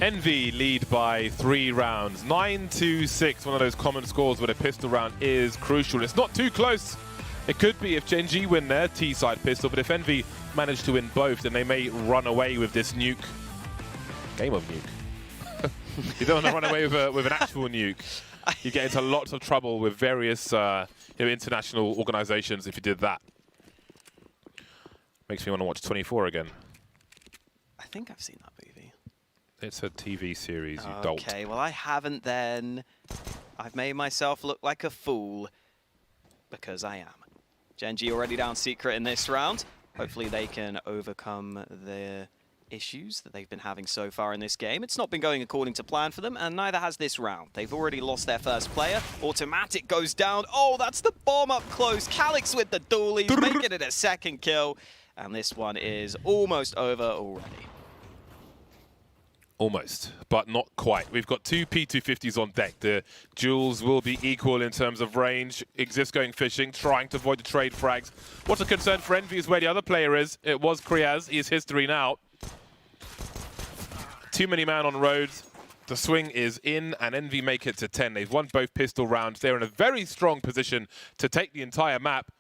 Envy lead by 3 rounds, 9-6. One of those common scores where the pistol round is crucial. It's not too close. It could be if Gen.G win their T-side pistol, but if Envy manage to win both, then they may run away with this nuke. Game of nuke. You don't want to run away with an actual nuke. You get into lots of trouble with various international organizations if you did that. Makes me want to watch 24 again. I think I've seen that movie. It's a TV series, you dolt. Okay, well, I haven't then. I've made myself look like a fool. Because I am. Gen.G already down secret in this round. Hopefully they can overcome the issues that they've been having so far in this game. It's not been going according to plan for them, and neither has this round. They've already lost their first player. Automatic goes down. Oh, that's the bomb up close. Calyx with the dualies, making it a second kill. And this one is almost over already. Almost, but not quite. We've got two P250s on deck. The duels will be equal in terms of range. Exist going fishing, trying to avoid the trade frags. What's a concern for Envy is where the other player is. It was Kriaz. He is history now. Too many man on roads. The swing is in, and Envy make it to 10. They've won both pistol rounds. They're in a very strong position to take the entire map.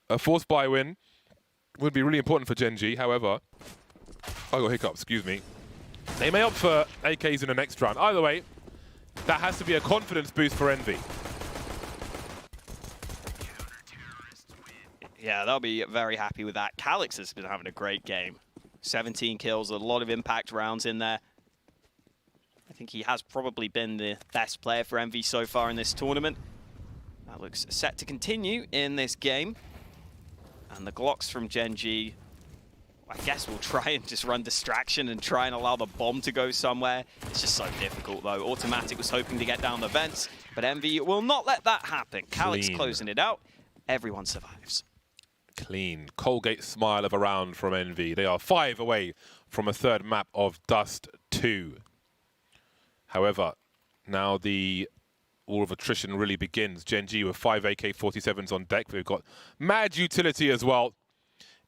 A force buy win would be really important for Gen.G. However, I got hiccups, excuse me. They may opt for AKs in the next round. Either way, that has to be a confidence boost for Envy. Yeah, they'll be very happy with that. Calyx has been having a great game. 17 kills, a lot of impact rounds in there. I think he has probably been the best player for Envy so far in this tournament. That looks set to continue in this game. And the Glocks from Gen.G, I guess we'll try and just run distraction and try and allow the bomb to go somewhere. It's just so difficult, though. Automatic was hoping to get down the vents, but Envy will not let that happen. Calyx closing it out. Everyone survives. Clean. Colgate smile of a round from Envy. They are 5 away from a third map of Dust 2. However, now the war of attrition really begins. Gen.G with 5 AK-47s on deck. We've got mad utility as well.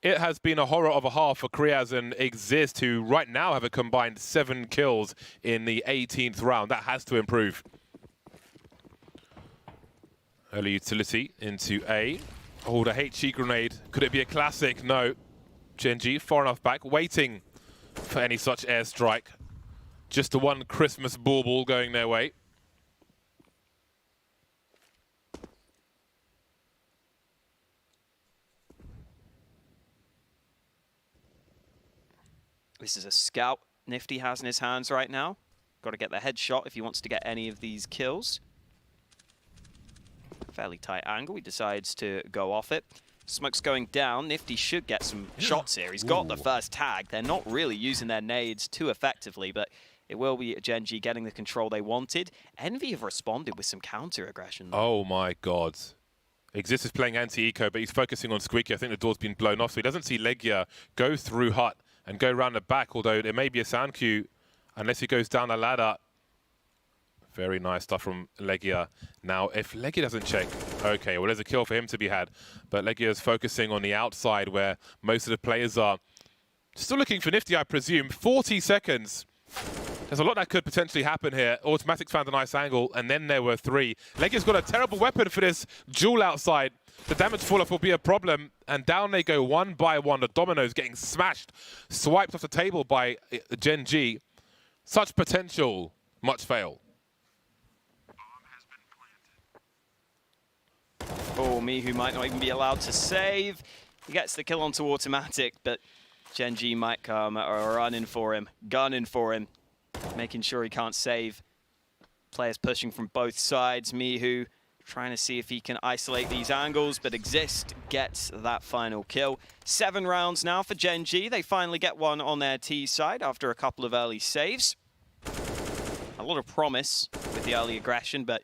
It has been a horror of a half for Kriaz and Exist, who right now have a combined 7 kills in the 18th round. That has to improve. Early utility into A. Oh, the HE grenade. Could it be a classic? No. Gen.G far enough back, waiting for any such airstrike. Just the one Christmas bauble going their way. This is a scout Nifty has in his hands right now. Got to get the headshot if he wants to get any of these kills. Fairly tight angle. He decides to go off it. Smoke's going down. Nifty should get some shots here. He's got the first tag. They're not really using their nades too effectively, but it will be Gen.G getting the control they wanted. Envy have responded with some counter-aggression. Oh my god. Exist is playing anti-eco, but he's focusing on Squeaky. I think the door's been blown off, so he doesn't see Legia go through hut and go around the back, although there may be a sound cue unless he goes down the ladder. Very nice stuff from Legia. Now, if Legia doesn't check, okay, well, there's a kill for him to be had. But Legia's focusing on the outside where most of the players are. Still looking for Nifty, I presume. 40 seconds. There's a lot that could potentially happen here. Automatics found a nice angle, and then there were 3. Legia's got a terrible weapon for this duel outside. The damage fall-off will be a problem, and down they go one by one. The dominoes getting smashed, swiped off the table by Gen.G. Such potential, much fail. Oh, Mihu might not even be allowed to save. He gets the kill onto Automatic, but Gen.G might come running for him, gunning for him, making sure he can't save. Players pushing from both sides. Mihu trying to see if he can isolate these angles, but Exist gets that final kill. 7 rounds now for Gen.G. They finally get one on their T side after a couple of early saves. A lot of promise with the early aggression, but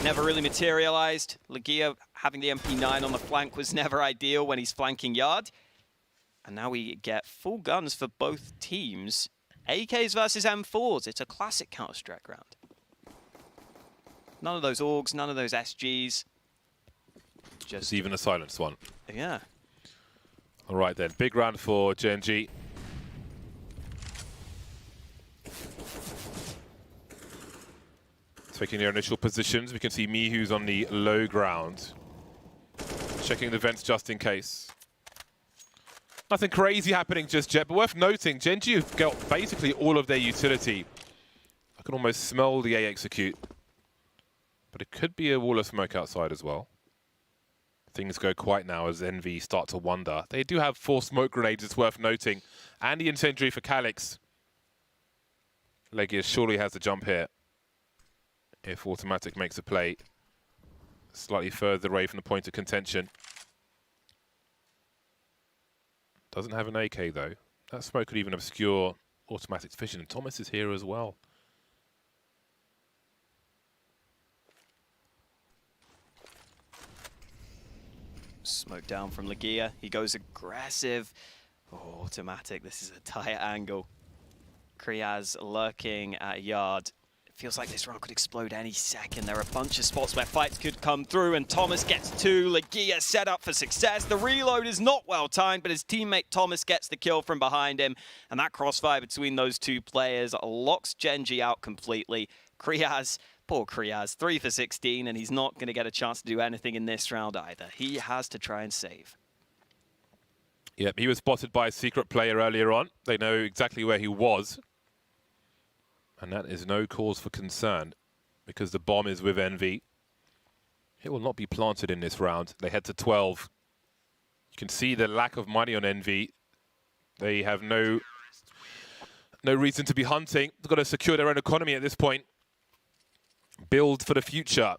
never really materialized. Legia having the MP9 on the flank was never ideal when he's flanking yard. And now we get full guns for both teams. AKs versus M4s. It's a classic Counter-Strike round. None of those AUGs, none of those SGs. Just even a silenced one. Yeah. All right then, big round for Gen.G. Taking their initial positions, we can see Mihu's on the low ground. Checking the vents just in case. Nothing crazy happening just yet, but worth noting, Gen.G have got basically all of their utility. I can almost smell the A execute. But it could be a wall of smoke outside as well. Things go quiet now as Envy start to wonder. They do have 4 smoke grenades, it's worth noting. And the incendiary for Calyx. Legius surely has the jump here. If Automatic makes a play slightly further away from the point of contention. Doesn't have an AK though. That smoke could even obscure Automatic's vision, and Thomas is here as well. Smoke down from Legia. He goes aggressive. Oh, Automatic, this is a tight angle. Kriaz lurking at yard. It feels like this round could explode any second. There are a bunch of spots where fights could come through, and Thomas gets two. Legia set up for success. The reload is not well timed, but his teammate Thomas gets the kill from behind him. And that crossfire between those two players locks Gen.G out completely. Kriaz, poor Kriaz, 3 for 16, and he's not going to get a chance to do anything in this round either. He has to try and save. Yep, he was spotted by a secret player earlier on. They know exactly where he was. And that is no cause for concern, because the bomb is with Envy. It will not be planted in this round. They head to 12. You can see the lack of money on Envy. They have no reason to be hunting. They've got to secure their own economy at this point. Build for the future.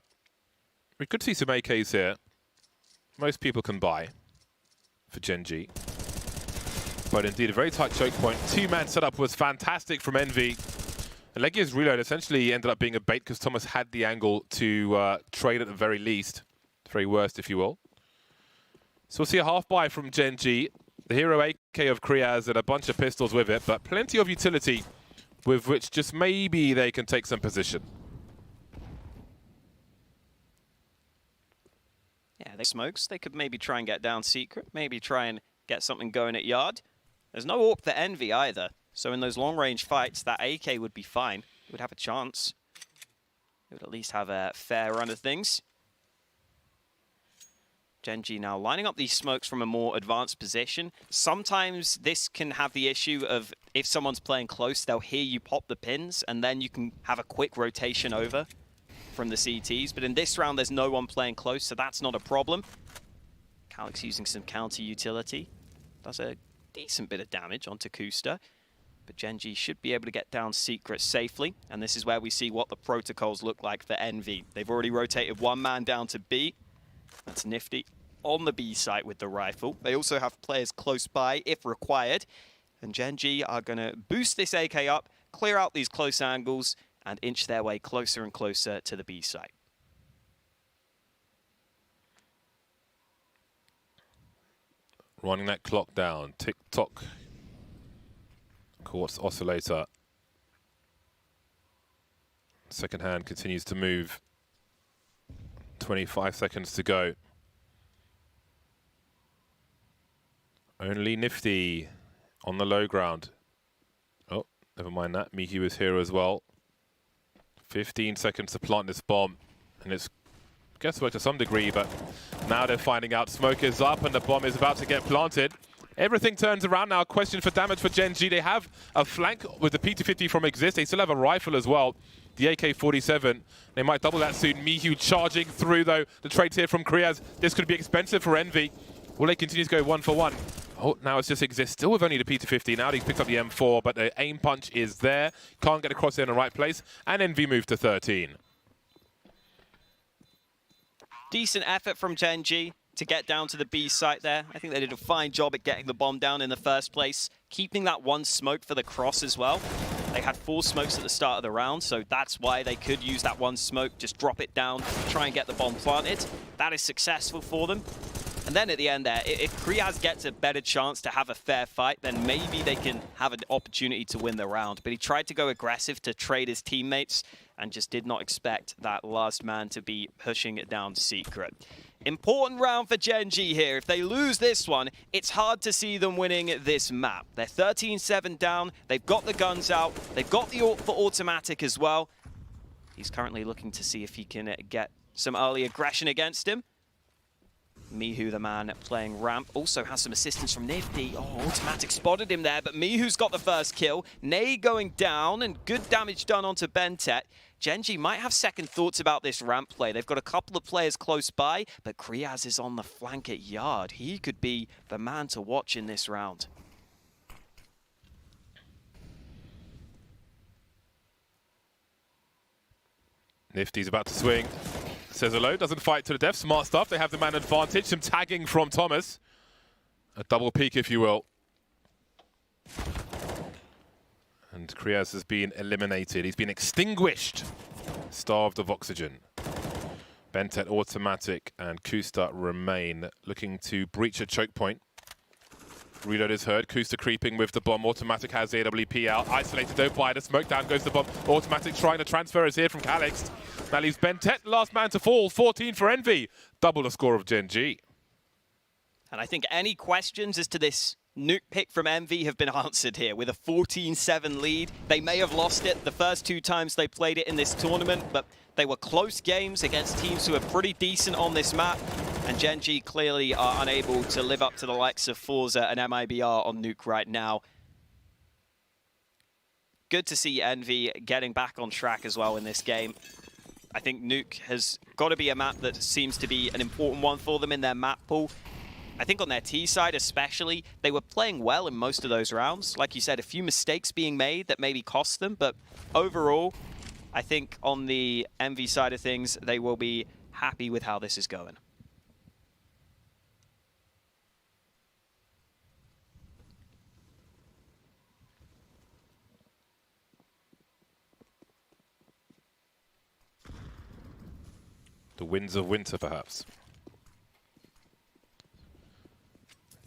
We could see some AKs here. Most people can buy for Gen.G. But indeed, a very tight choke point. Two-man setup was fantastic from Envy. And Legia's reload essentially ended up being a bait because Thomas had the angle to trade at the very least. Very worst, if you will. So we'll see a half buy from Gen.G. The hero AK of Kriaz and a bunch of pistols with it, but plenty of utility with which just maybe they can take some position. Yeah, they smokes. They could maybe try and get down secret, maybe try and get something going at yard. There's no AWP for Envy either. So in those long-range fights, that AK would be fine. It would have a chance. It would at least have a fair run of things. Gen.G now lining up these smokes from a more advanced position. Sometimes this can have the issue of if someone's playing close, they'll hear you pop the pins, and then you can have a quick rotation over from the CTs. But in this round, there's no one playing close, so that's not a problem. Calyx using some counter utility. Does a decent bit of damage onto Kusta. But Gen.G should be able to get down secret safely. And this is where we see what the protocols look like for Envy. They've already rotated one man down to B. That's Nifty on the B site with the rifle. They also have players close by if required. And Gen.G are going to boost this AK up, clear out these close angles, and inch their way closer and closer to the B site. Running that clock down. Tick-tock. Quartz oscillator. Second hand continues to move. 25 seconds to go. Only Nifty on the low ground. Oh, never mind that. Mihu is here as well. 15 seconds to plant this bomb. And it's guesswork to some degree, but now they're finding out smoke is up and the bomb is about to get planted. Everything turns around now. Question for damage for Gen.G. They have a flank with the P250 from Exist. They still have a rifle as well. The AK-47. They might double that soon. Mihu charging through, though. The trades here from Kriaz. This could be expensive for Envy. Will they continue to go 1 for 1? Oh, now it's just Exist. Still with only the P250. Now he's picked up the M4, but the aim punch is there. Can't get across there in the right place. And Envy moved to 13. Decent effort from Gen.G to get down to the B site there. I think they did a fine job at getting the bomb down in the first place. Keeping that one smoke for the cross as well. They had 4 smokes at the start of the round, so that's why they could use that one smoke, just drop it down, try and get the bomb planted. That is successful for them. And then at the end there, if Kriaz gets a better chance to have a fair fight, then maybe they can have an opportunity to win the round. But he tried to go aggressive to trade his teammates and just did not expect that last man to be pushing it down secret. Important round for Gen.G here. If they lose this one, it's hard to see them winning this map. They're 13-7 down. They've got the guns out. They've got the AWP for Automatic as well. He's currently looking to see if he can get some early aggression against him. Mihu, the man playing ramp, also has some assistance from Nifty. Oh, Automatic spotted him there, but Mihu's got the first kill. Nay going down, and good damage done onto Bentet. Gen.G might have second thoughts about this ramp play. They've got a couple of players close by, but Kriaz is on the flank at yard. He could be the man to watch in this round. Nifty's about to swing. Says hello, doesn't fight to the death. Smart stuff. They have the man advantage. Some tagging from Thomas. A double peek, if you will. And Kriaz has been eliminated. He's been extinguished. Starved of oxygen. Bentet automatic and Kusta remain. Looking to breach a choke point. Reload is heard. Kusta creeping with the bomb. Automatic has the AWP out. Isolated though by the smoke. Down goes the bomb. Automatic trying to transfer is here from Calix. That leaves Bentet, last man to fall. 14 for Envy. Double the score of Gen.G. And I think any questions as to this nuke pick from Envy have been answered here with a 14-7 lead. They may have lost it the first 2 times they played it in this tournament, but they were close games against teams who are pretty decent on this map. And Gen.G clearly are unable to live up to the likes of Forza and MIBR on nuke right now. Good to see Envy getting back on track as well in this game. I think nuke has got to be a map that seems to be an important one for them in their map pool. I think on their T side especially, they were playing well in most of those rounds. Like you said, a few mistakes being made that maybe cost them, but overall, I think on the Envy side of things, they will be happy with how this is going. The winds of winter, perhaps.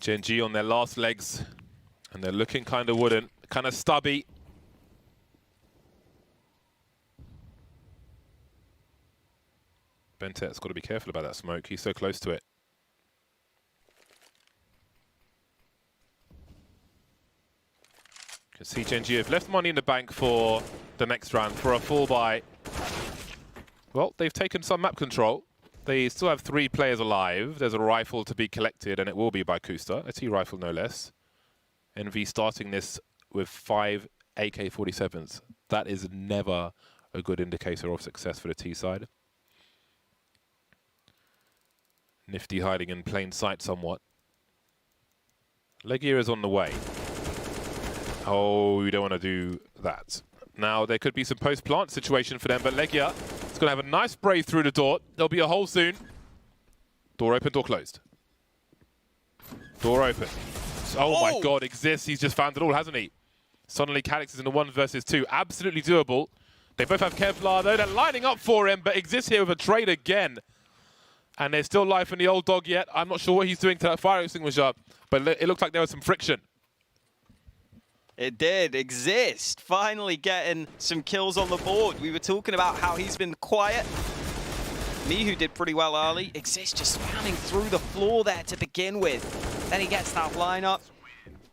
Gen.G on their last legs, and they're looking kind of wooden, kind of stubby. Bentet's got to be careful about that smoke. He's so close to it. You can see Gen.G have left money in the bank for the next round, for a full buy. Well, they've taken some map control. They still have 3 players alive. There's a rifle to be collected, and it will be by Kusta. A T rifle, no less. Envy starting this with 5 AK-47s. That is never a good indicator of success for the T side. Nifty hiding in plain sight somewhat. Legia is on the way. Oh, you don't want to do that. Now, there could be some post-plant situation for them, but Legia is going to have a nice spray through the door. There'll be a hole soon. Door open, door closed. Door open. Oh my God, exists. He's just found it all, hasn't he? Suddenly, Calix is in a 1 versus 2. Absolutely doable. They both have Kevlar, though. They're lining up for him, but exists here with a trade again. And there's still life in the old dog yet. I'm not sure what he's doing to that fire extinguisher, but it looks like there was some friction. It did exist. Finally getting some kills on the board. We were talking about how he's been quiet. Mihu did pretty well early. Exist just spamming through the floor there to begin with. Then he gets that lineup.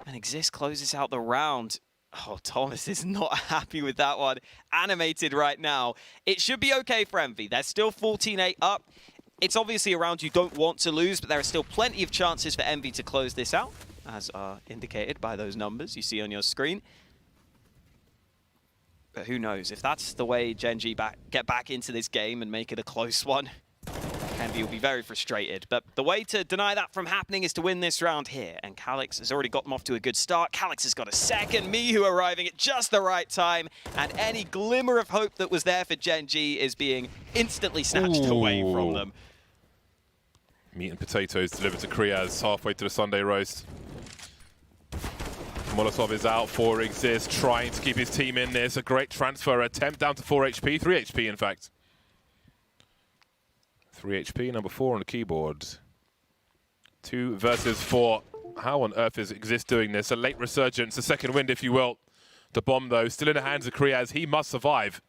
And Exist closes out the round. Oh, Thomas is not happy with that one. Animated right now. It should be okay for Envy. They're still 14-8 up. It's obviously a round you don't want to lose, but there are still plenty of chances for Envy to close this out, as are indicated by those numbers you see on your screen. But who knows, if that's the way Gen.G get back into this game and make it a close one, Envy will be very frustrated. But the way to deny that from happening is to win this round here, and Calix has already got them off to a good start. Calix has got a second, Mihu arriving at just the right time, and any glimmer of hope that was there for Gen.G is being instantly snatched away from them. Meat and potatoes delivered to Kriaz halfway to the Sunday roast. Molotov is out for Exist, trying to keep his team in this. A great transfer attempt down to 4 HP, 3 HP in fact. 3 HP, number 4 on the keyboard. 2 versus 4. How on earth is Exist doing this? A late resurgence, a second wind if you will. The bomb though, still in the hands of Kriaz. He must survive.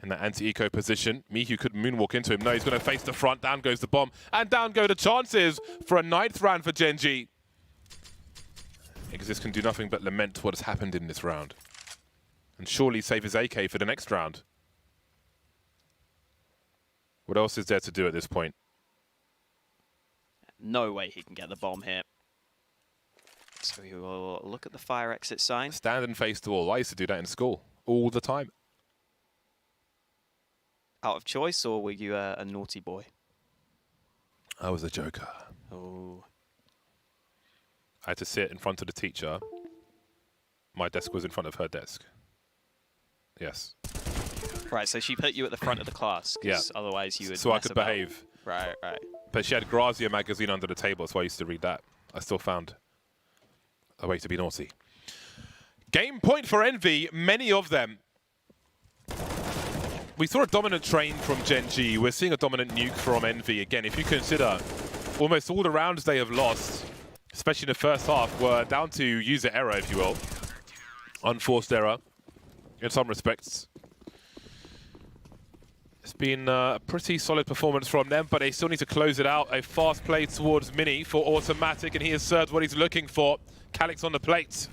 In that anti-eco position, Mihu could moonwalk into him. No, he's going to face the front. Down goes the bomb. And down go the chances for a 9th round for Gen.G. Exist can do nothing but lament what has happened in this round. And surely save his AK for the next round. What else is there to do at this point? No way he can get the bomb here. So he will look at the fire exit sign. Stand and face the wall. I used to do that in school all the time. Out of choice, or were you a naughty boy? I was a joker. Oh. I had to sit in front of the teacher. My desk was in front of her desk. Yes. Right, so she put you at the front of the class, because otherwise you would so I mess could about. behave. Right, right. But she had Grazia magazine under the table, so I used to read that. I still found a way to be naughty. Game point for Envy, many of them. We saw a dominant train from Gen.G. We're seeing a dominant nuke from Envy. Again, if you consider almost all the rounds they have lost, especially in the first half, were down to user error, if you will. Unforced error, in some respects. It's been a pretty solid performance from them, but they still need to close it out. A fast play towards Mini for Automatic, and he has served what he's looking for. Calyx on the plate.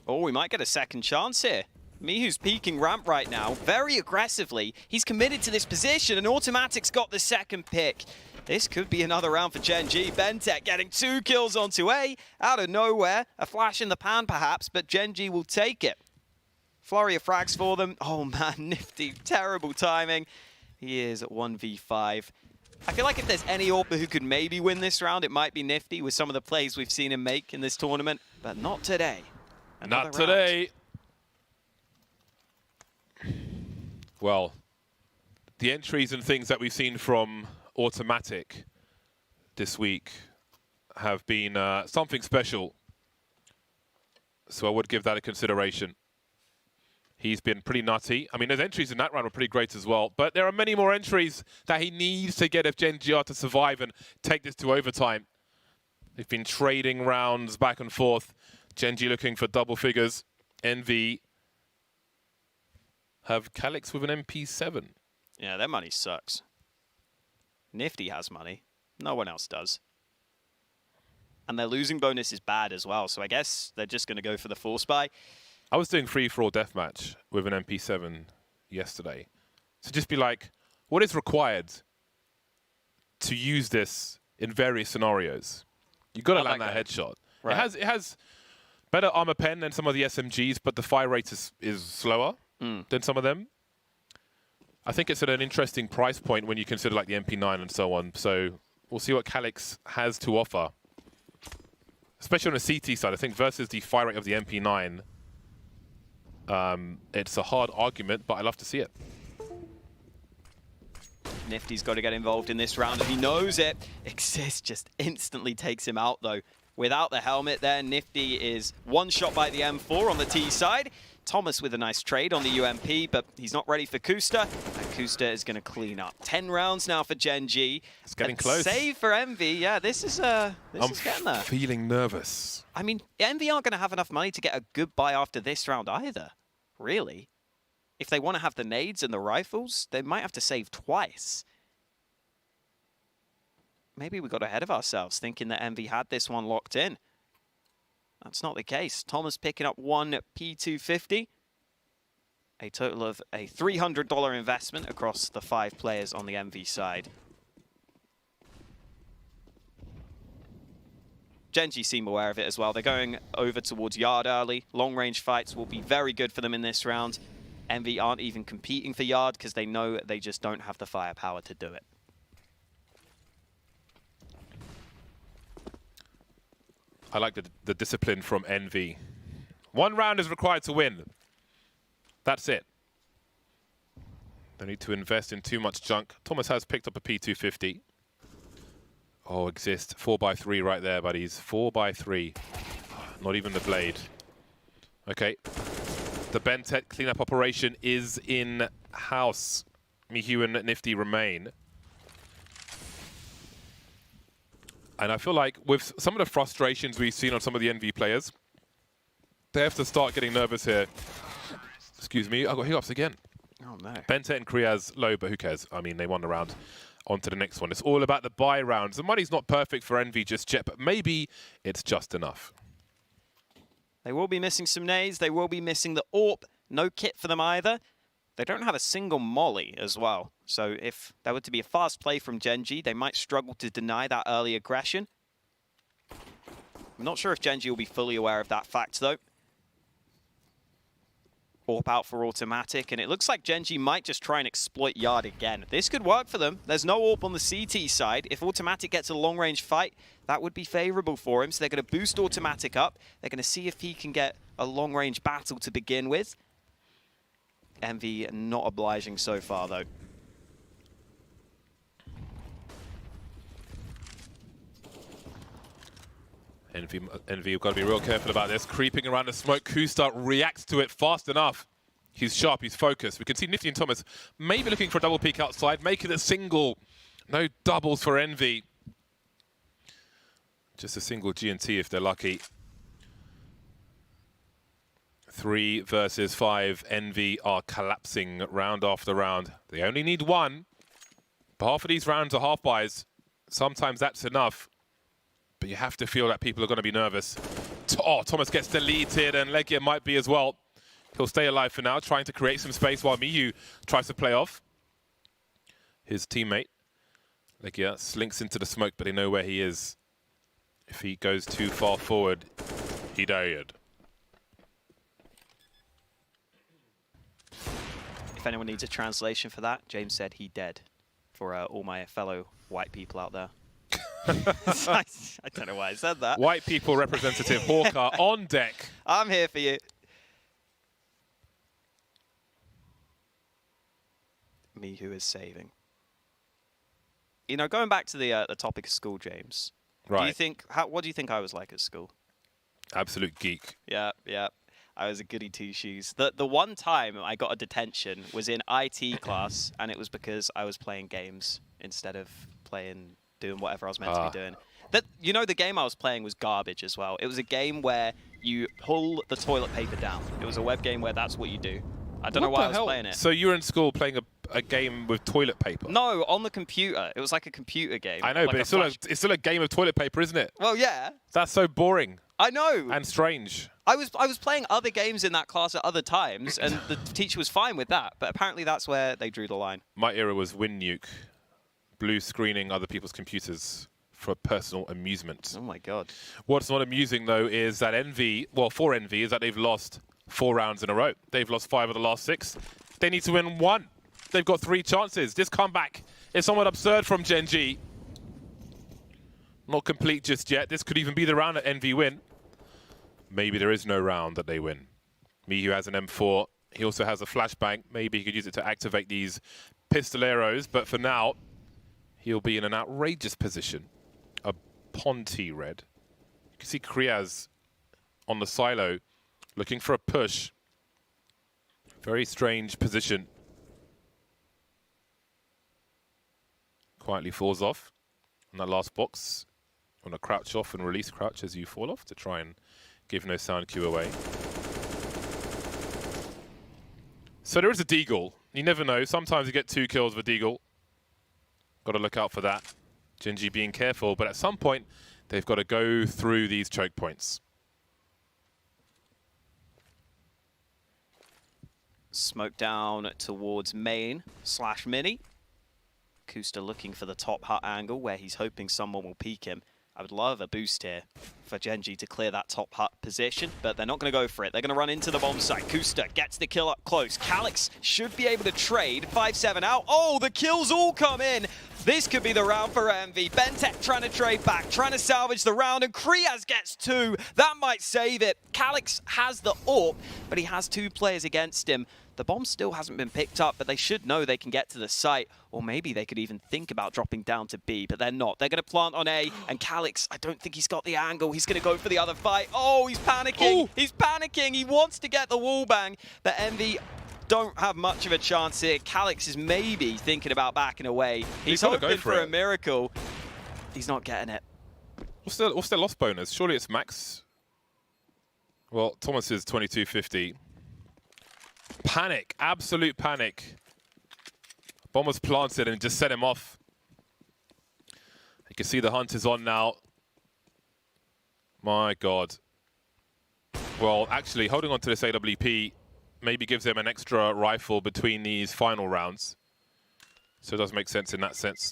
Oh, we might get a second chance here. Mihu's peeking ramp right now, very aggressively. He's committed to this position, and Automatic's got the second pick. This could be another round for Gen.G. Bentek getting 2 kills onto A, out of nowhere. A flash in the pan, perhaps, but Gen.G will take it. Flurry of frags for them. Oh, man, Nifty. Terrible timing. He is at 1v5. I feel like if there's any AWPer who could maybe win this round, it might be Nifty with some of the plays we've seen him make in this tournament, but not today. Not today. Well, the entries and things that we've seen from Automatic this week have been something special. So I would give that a consideration. He's been pretty nutty. I mean, his entries in that round were pretty great as well. But there are many more entries that he needs to get if Gen.G are to survive and take this to overtime. They've been trading rounds back and forth. Gen.G looking for double figures. Envy have Calyx with an MP7. Yeah, their money sucks. Nifty has money. No one else does. And their losing bonus is bad as well, so I guess they're just going to go for the force buy. I was doing free-for-all deathmatch with an MP7 yesterday. So just be like, what is required to use this in various scenarios? You've got to land that headshot. Right. It has better armor pen than some of the SMGs, but the fire rate is slower than some of them. I think it's at an interesting price point when you consider like the MP9 and so on. So we'll see what Calyx has to offer. Especially on the CT side, I think versus the fire rate of the MP9, it's a hard argument, but I love to see it. Nifty's got to get involved in this round, and he knows it. Exist just instantly takes him out, though. Without the helmet there, Nifty is one shot by the M4 on the T side. Thomas with a nice trade on the UMP, but he's not ready for Kusta, and Kusta is going to clean up. 10 rounds now for Gen.G. It's getting close. Save for Envy. Yeah, this is getting there. I'm feeling nervous. I mean, Envy aren't going to have enough money to get a good buy after this round either, really. If they want to have the nades and the rifles, they might have to save twice. Maybe we got ahead of ourselves thinking that Envy had this one locked in. That's not the case. Thomas picking up one P250. A total of a $300 investment across the 5 players on the Envy side. Gen.G seem aware of it as well. They're going over towards Yard early. Long-range fights will be very good for them in this round. Envy aren't even competing for Yard because they know they just don't have the firepower to do it. I like the discipline from Envy. 1 round is required to win. That's it. Don't need to invest in too much junk. Thomas has picked up a P250. Oh, Exist. 4x3 right there, buddies. 4x3. Not even the blade. Okay. The Bentet cleanup operation is in-house. Mihu and Nifty remain. And I feel like with some of the frustrations we've seen on some of the Envy players, they have to start getting nervous here. Excuse me, I got hiccups again. Oh no. Bentet and Kriyaz low, but who cares? I mean, they won the round. On to the next one. It's all about the buy rounds. The money's not perfect for Envy just yet, but maybe it's just enough. They will be missing some nades. They will be missing the AWP. No kit for them either. They don't have a single molly as well. So if there were to be a fast play from Gen.G, they might struggle to deny that early aggression. I'm not sure if Gen.G will be fully aware of that fact, though. AWP out for Automatic, and it looks like Gen.G might just try and exploit Yard again. This could work for them. There's no AWP on the CT side. If Automatic gets a long-range fight, that would be favorable for him. So they're going to boost Automatic up. They're going to see if he can get a long-range battle to begin with. Envy not obliging so far, though. Envy, you've got to be real careful about this. Creeping around the smoke, Kusta reacts to it fast enough. He's sharp, he's focused. We can see Nifty and Thomas maybe looking for a double peek outside, make it a single. No doubles for Envy. Just a single G&T if they're lucky. 3 versus 5. Envy are collapsing round after round. They only need one. But half of these rounds are half buys. Sometimes that's enough. But you have to feel that people are going to be nervous. Oh, Thomas gets deleted, and Legia might be as well. He'll stay alive for now, trying to create some space while Miyu tries to play off his teammate. Legia slinks into the smoke, but they know where he is. If he goes too far forward, he died. If anyone needs a translation for that, James said he dead. For all my fellow white people out there. I don't know why I said that. White people representative Hawker on deck. I'm here for you. Me who is saving. You know, going back to the topic of school, James. Right. Do you think? What do you think I was like at school? Absolute geek. Yeah, yeah. I was a goody two-shoes. The one time I got a detention was in IT class, and it was because I was playing games instead of doing whatever I was meant to be doing. You know, the game I was playing was garbage as well. It was a game where you pull the toilet paper down. It was a web game where that's what you do. I don't know why I was playing it. So you were in school playing a game with toilet paper? No, on the computer. It was like a computer game. I know, like but it's still a game of toilet paper, isn't it? Well, yeah. That's so boring. I know. And strange. I was playing other games in that class at other times, and the teacher was fine with that. But apparently that's where they drew the line. My era was WinNuke. Blue screening other people's computers for personal amusement. Oh my god. What's not amusing though is that for Envy, is that they've lost 4 rounds in a row. They've lost 5 of the last 6. They need to win 1. They've got 3 chances. This comeback is somewhat absurd from Gen.G. Not complete just yet. This could even be the round that Envy win. Maybe there is no round that they win. Miyu has an M4. He also has a flashbang. Maybe he could use it to activate these pistoleros, but for now, he'll be in an outrageous position. A Ponty red. You can see Kriaz on the silo looking for a push. Very strange position. Quietly falls off on that last box. Want to crouch off and release crouch as you fall off to try and give no sound cue away. So there is a deagle. You never know. Sometimes you get 2 kills with a deagle. Got to look out for that. Gen.G being careful, but at some point, they've got to go through these choke points. Smoke down towards main / mini. Kusta looking for the top hut angle where he's hoping someone will peek him. I would love a boost here for Gen.G to clear that top hut position, but they're not going to go for it. They're going to run into the bomb site. Kusta gets the kill up close. Calix should be able to trade. 5-7 out. Oh, the kills all come in. This could be the round for Envy. Bentek trying to trade back, trying to salvage the round, and Kriaz gets 2. That might save it. Calix has the AWP, but he has 2 players against him. The bomb still hasn't been picked up, but they should know they can get to the site. Or maybe they could even think about dropping down to B, but they're not. They're going to plant on A, and Calix, I don't think he's got the angle. He's going to go for the other fight. Oh, he's panicking. Ooh. He's panicking. He wants to get the wall bang, but Envy don't have much of a chance here. Calix is maybe thinking about backing away. He's hoping for a miracle. He's not getting it. What's their loss bonus? Surely it's max. Well, Thomas is 2250. Panic, absolute panic. Bomb was planted and just set him off. You can see the hunt is on now. My God. Well, actually, holding on to this AWP maybe gives them an extra rifle between these final rounds. So it does make sense in that sense.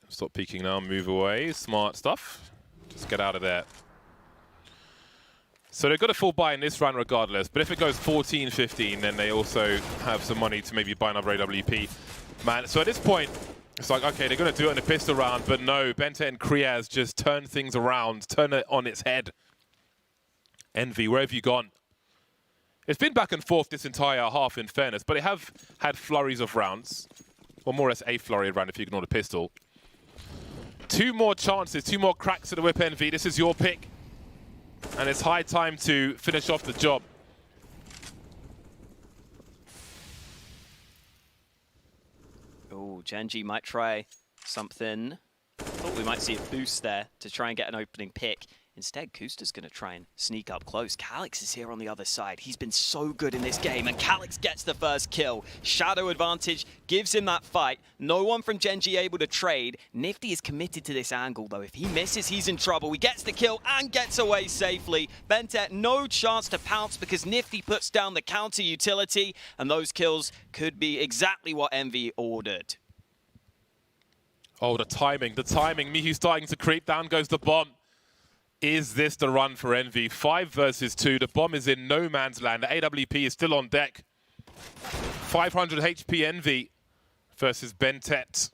Stop peeking now, move away. Smart stuff. Just get out of there. So they've got a full buy in this round regardless, but if it goes 14-15, then they also have some money to maybe buy another AWP. Man, so at this point, it's like, okay, they're going to do it in a pistol round, but no, Bente and Kriaz just turn things around, turn it on its head. Envy, where have you gone? It's been back and forth this entire half, in fairness, but they have had flurries of rounds. Or more or less a flurry of round if you ignore the pistol. 2 more chances, 2 more cracks at the whip, Envy. This is your pick. And it's high time to finish off the job. Oh, Gen.G might try something. Thought we might see a boost there to try and get an opening pick. Instead, Kusta's going to try and sneak up close. Calyx is here on the other side. He's been so good in this game, and Calyx gets the first kill. Shadow advantage gives him that fight. No one from Gen.G able to trade. Nifty is committed to this angle, though. If he misses, he's in trouble. He gets the kill and gets away safely. Bentet, no chance to pounce because Nifty puts down the counter utility, and those kills could be exactly what Envy ordered. Oh, the timing, the timing. Mihu starting to creep, down goes the bomb. Is this the run for Envy? 5 versus 2. The bomb is in no man's land. The AWP is still on deck. 500 HP Envy versus Bentet.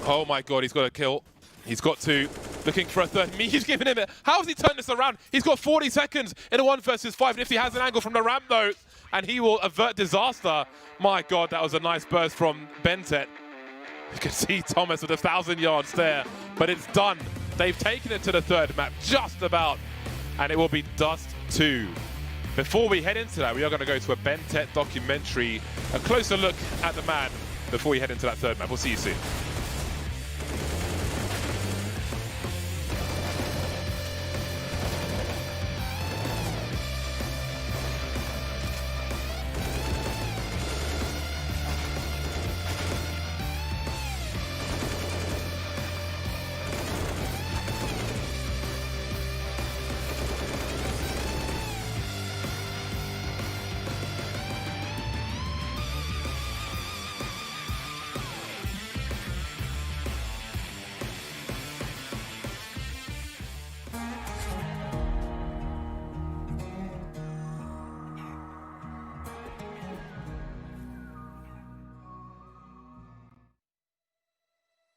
Oh my god, he's got a kill. He's got 2. Looking for a third. Mihu's giving him it. How has he turned this around? He's got 40 seconds in a 1 versus 5. Nifty has an angle from the ramp though, and he will avert disaster. My god, that was a nice burst from Bentet. You can see Thomas with 1,000 yards there, but it's done. They've taken it to the 3rd map, just about, and it will be Dust 2. Before we head into that, we are going to go to a Bentet documentary, a closer look at the man before we head into that 3rd map. We'll see you soon.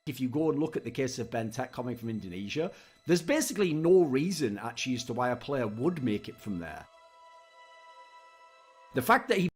If you go and look at the case of Bentet coming from Indonesia, there's basically no reason actually as to why a player would make it from there. The fact that he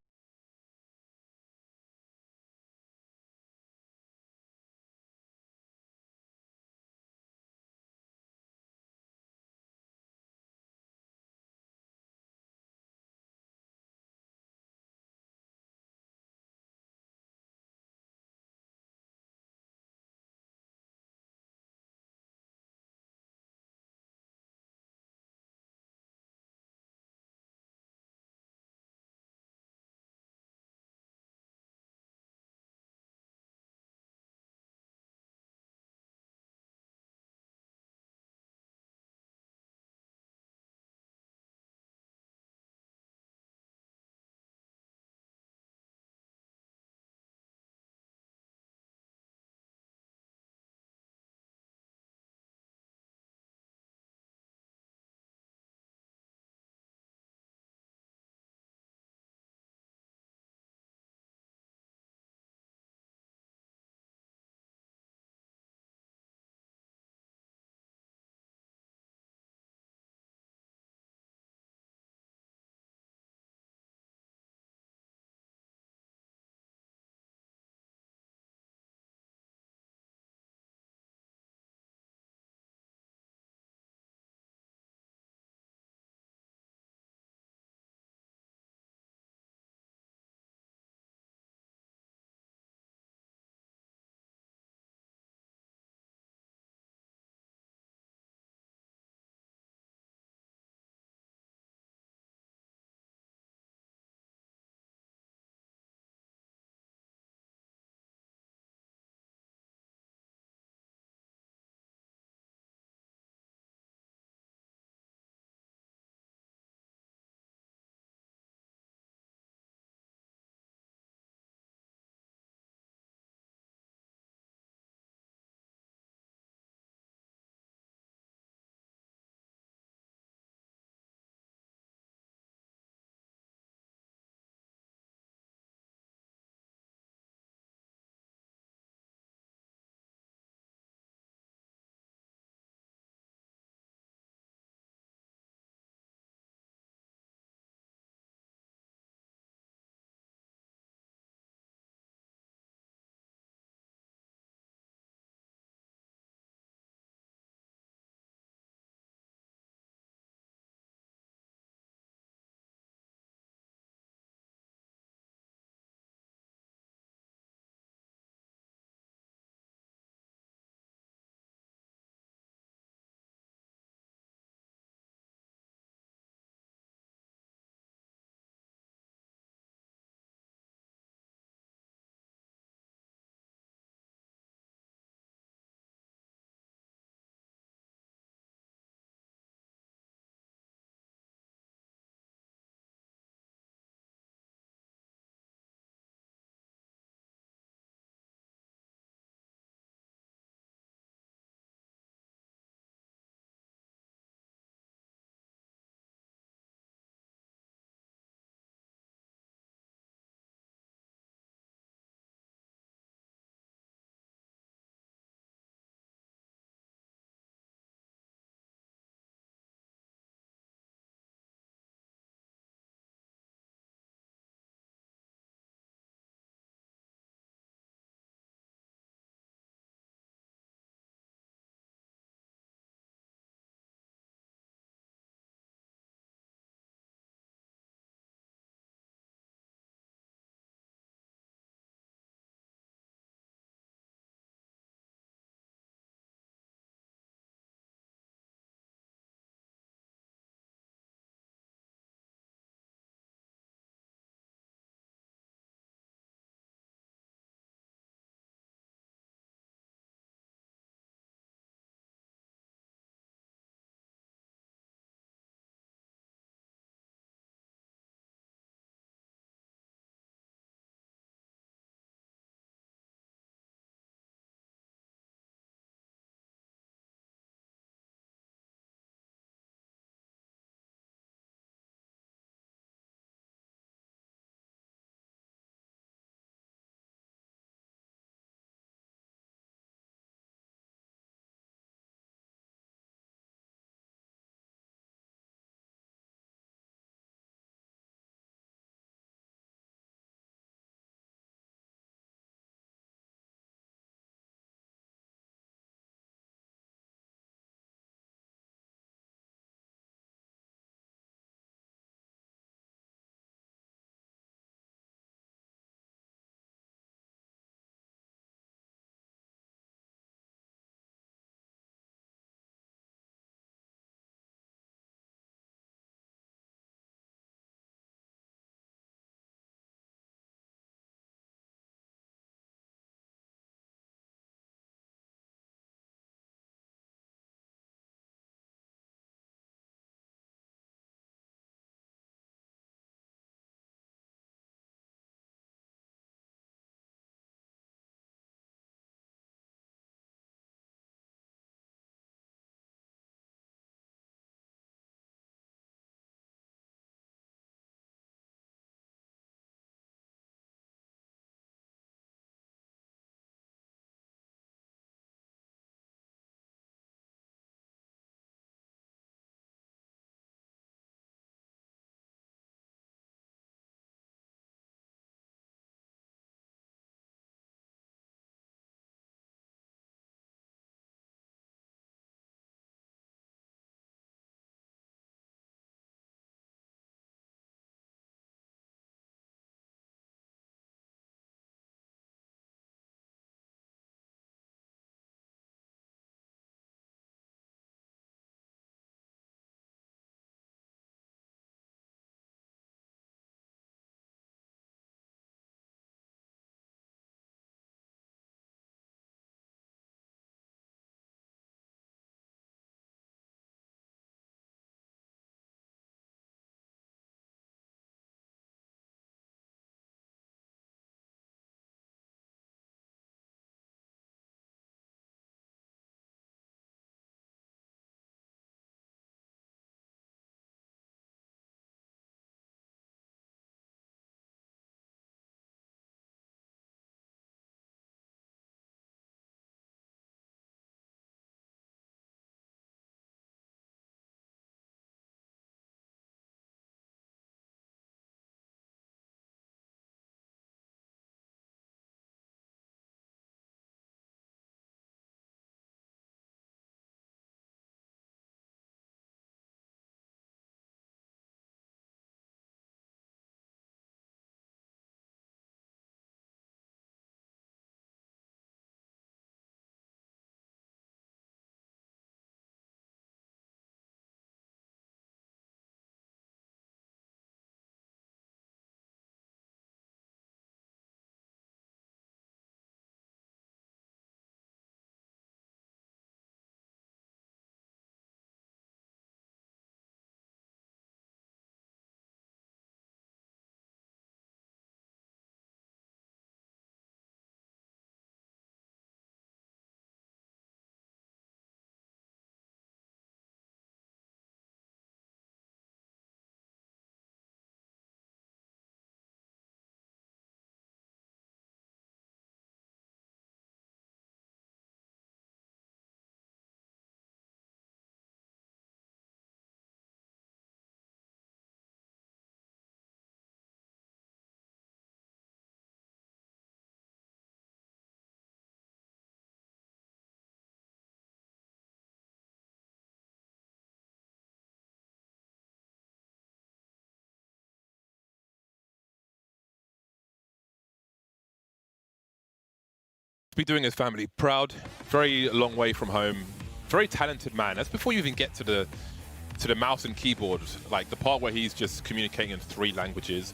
to be doing his family proud. Very long way from home. Very talented man. That's before you even get to the mouse and keyboard, like the part where he's just communicating in 3 languages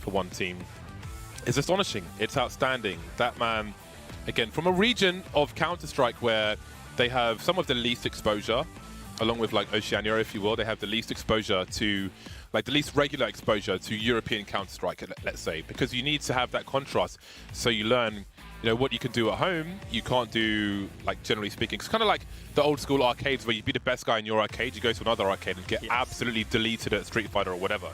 for one team. It's astonishing. It's outstanding. That man, again, from a region of Counter-Strike where they have some of the least exposure, along with like Oceania, if you will, they have the least exposure to, like the least regular exposure to European Counter-Strike, let's say, because you need to have that contrast so you learn, you know, what you can do at home, you can't do, like, generally speaking. It's kind of like the old school arcades where you be the best guy in your arcade, you go to another arcade and get absolutely deleted at Street Fighter or whatever.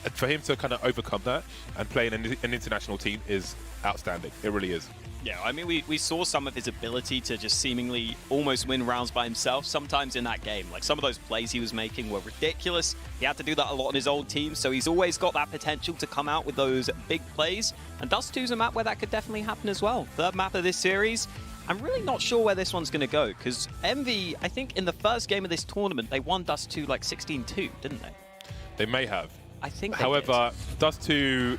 And for him to kind of overcome that and play in an international team is outstanding. It really is. Yeah, I mean, we saw some of his ability to just seemingly almost win rounds by himself sometimes in that game. Like, some of those plays he was making were ridiculous. He had to do that a lot in his old team, so he's always got that potential to come out with those big plays. And Dust 2 is a map where that could definitely happen as well. Third map of this series. I'm really not sure where this one's going to go, because Envy, I think in the first game of this tournament, they won Dust 2 like 16-2, didn't they? They may have. I think However, Dust 2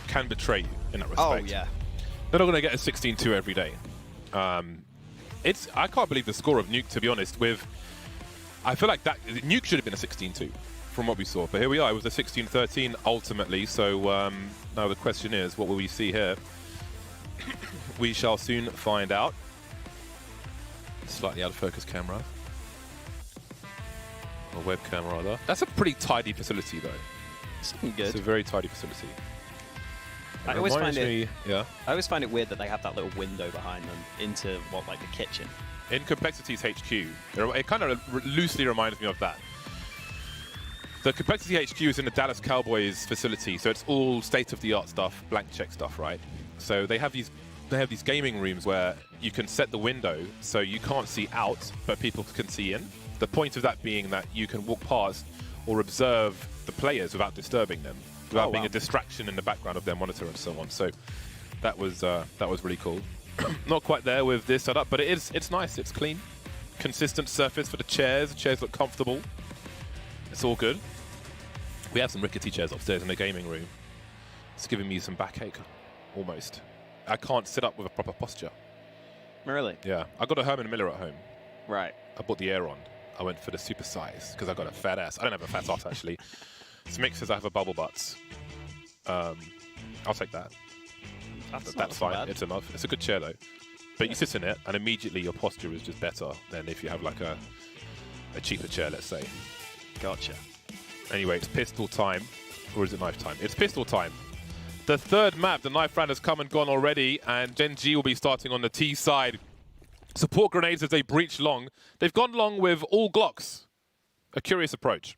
can betray you in that respect. Oh, yeah. They're not going to get a 16-2 every day. I can't believe the score of Nuke, to be honest. I feel like that Nuke should have been a 16-2 from what we saw. But here we are. It was a 16-13 ultimately. So now the question is, what will we see here? We shall soon find out. Slightly out of focus camera. Or webcam, rather. That's a pretty tidy facility, though. It's looking good. It's a very tidy facility. I always find it weird that they have that little window behind them into like the kitchen. In Complexity's HQ, it kind of loosely reminds me of that. The Complexity HQ is in the Dallas Cowboys facility, so it's all state-of-the-art stuff, blank check stuff, right? So they have these gaming rooms where you can set the window so you can't see out, but people can see in. The point of that being that you can walk past or observe the players without disturbing them, without being a distraction in the background of their monitor and so on. So that was really cool. Not quite there with this setup, but it's nice. It's clean, consistent surface for the chairs. The chairs look comfortable. It's all good. We have some rickety chairs upstairs in the gaming room. It's giving me some backache, almost. I can't sit up with a proper posture. Really? Yeah. I got a Herman Miller at home. Right. I bought the Aeron. I went for the super size because I got a fat ass. I don't have a fat ass, actually. Smick says I have a bubble butts. I'll take that. That's fine. Bad. It's enough. It's a good chair, though. But you sit in it, and immediately your posture is just better than if you have like a cheaper chair, let's say. Gotcha. Anyway, it's pistol time. Or is it knife time? It's pistol time. The third map, the knife round has come and gone already, and Gen.G will be starting on the T side. Support grenades as they breach long. They've gone long with all Glocks. A curious approach.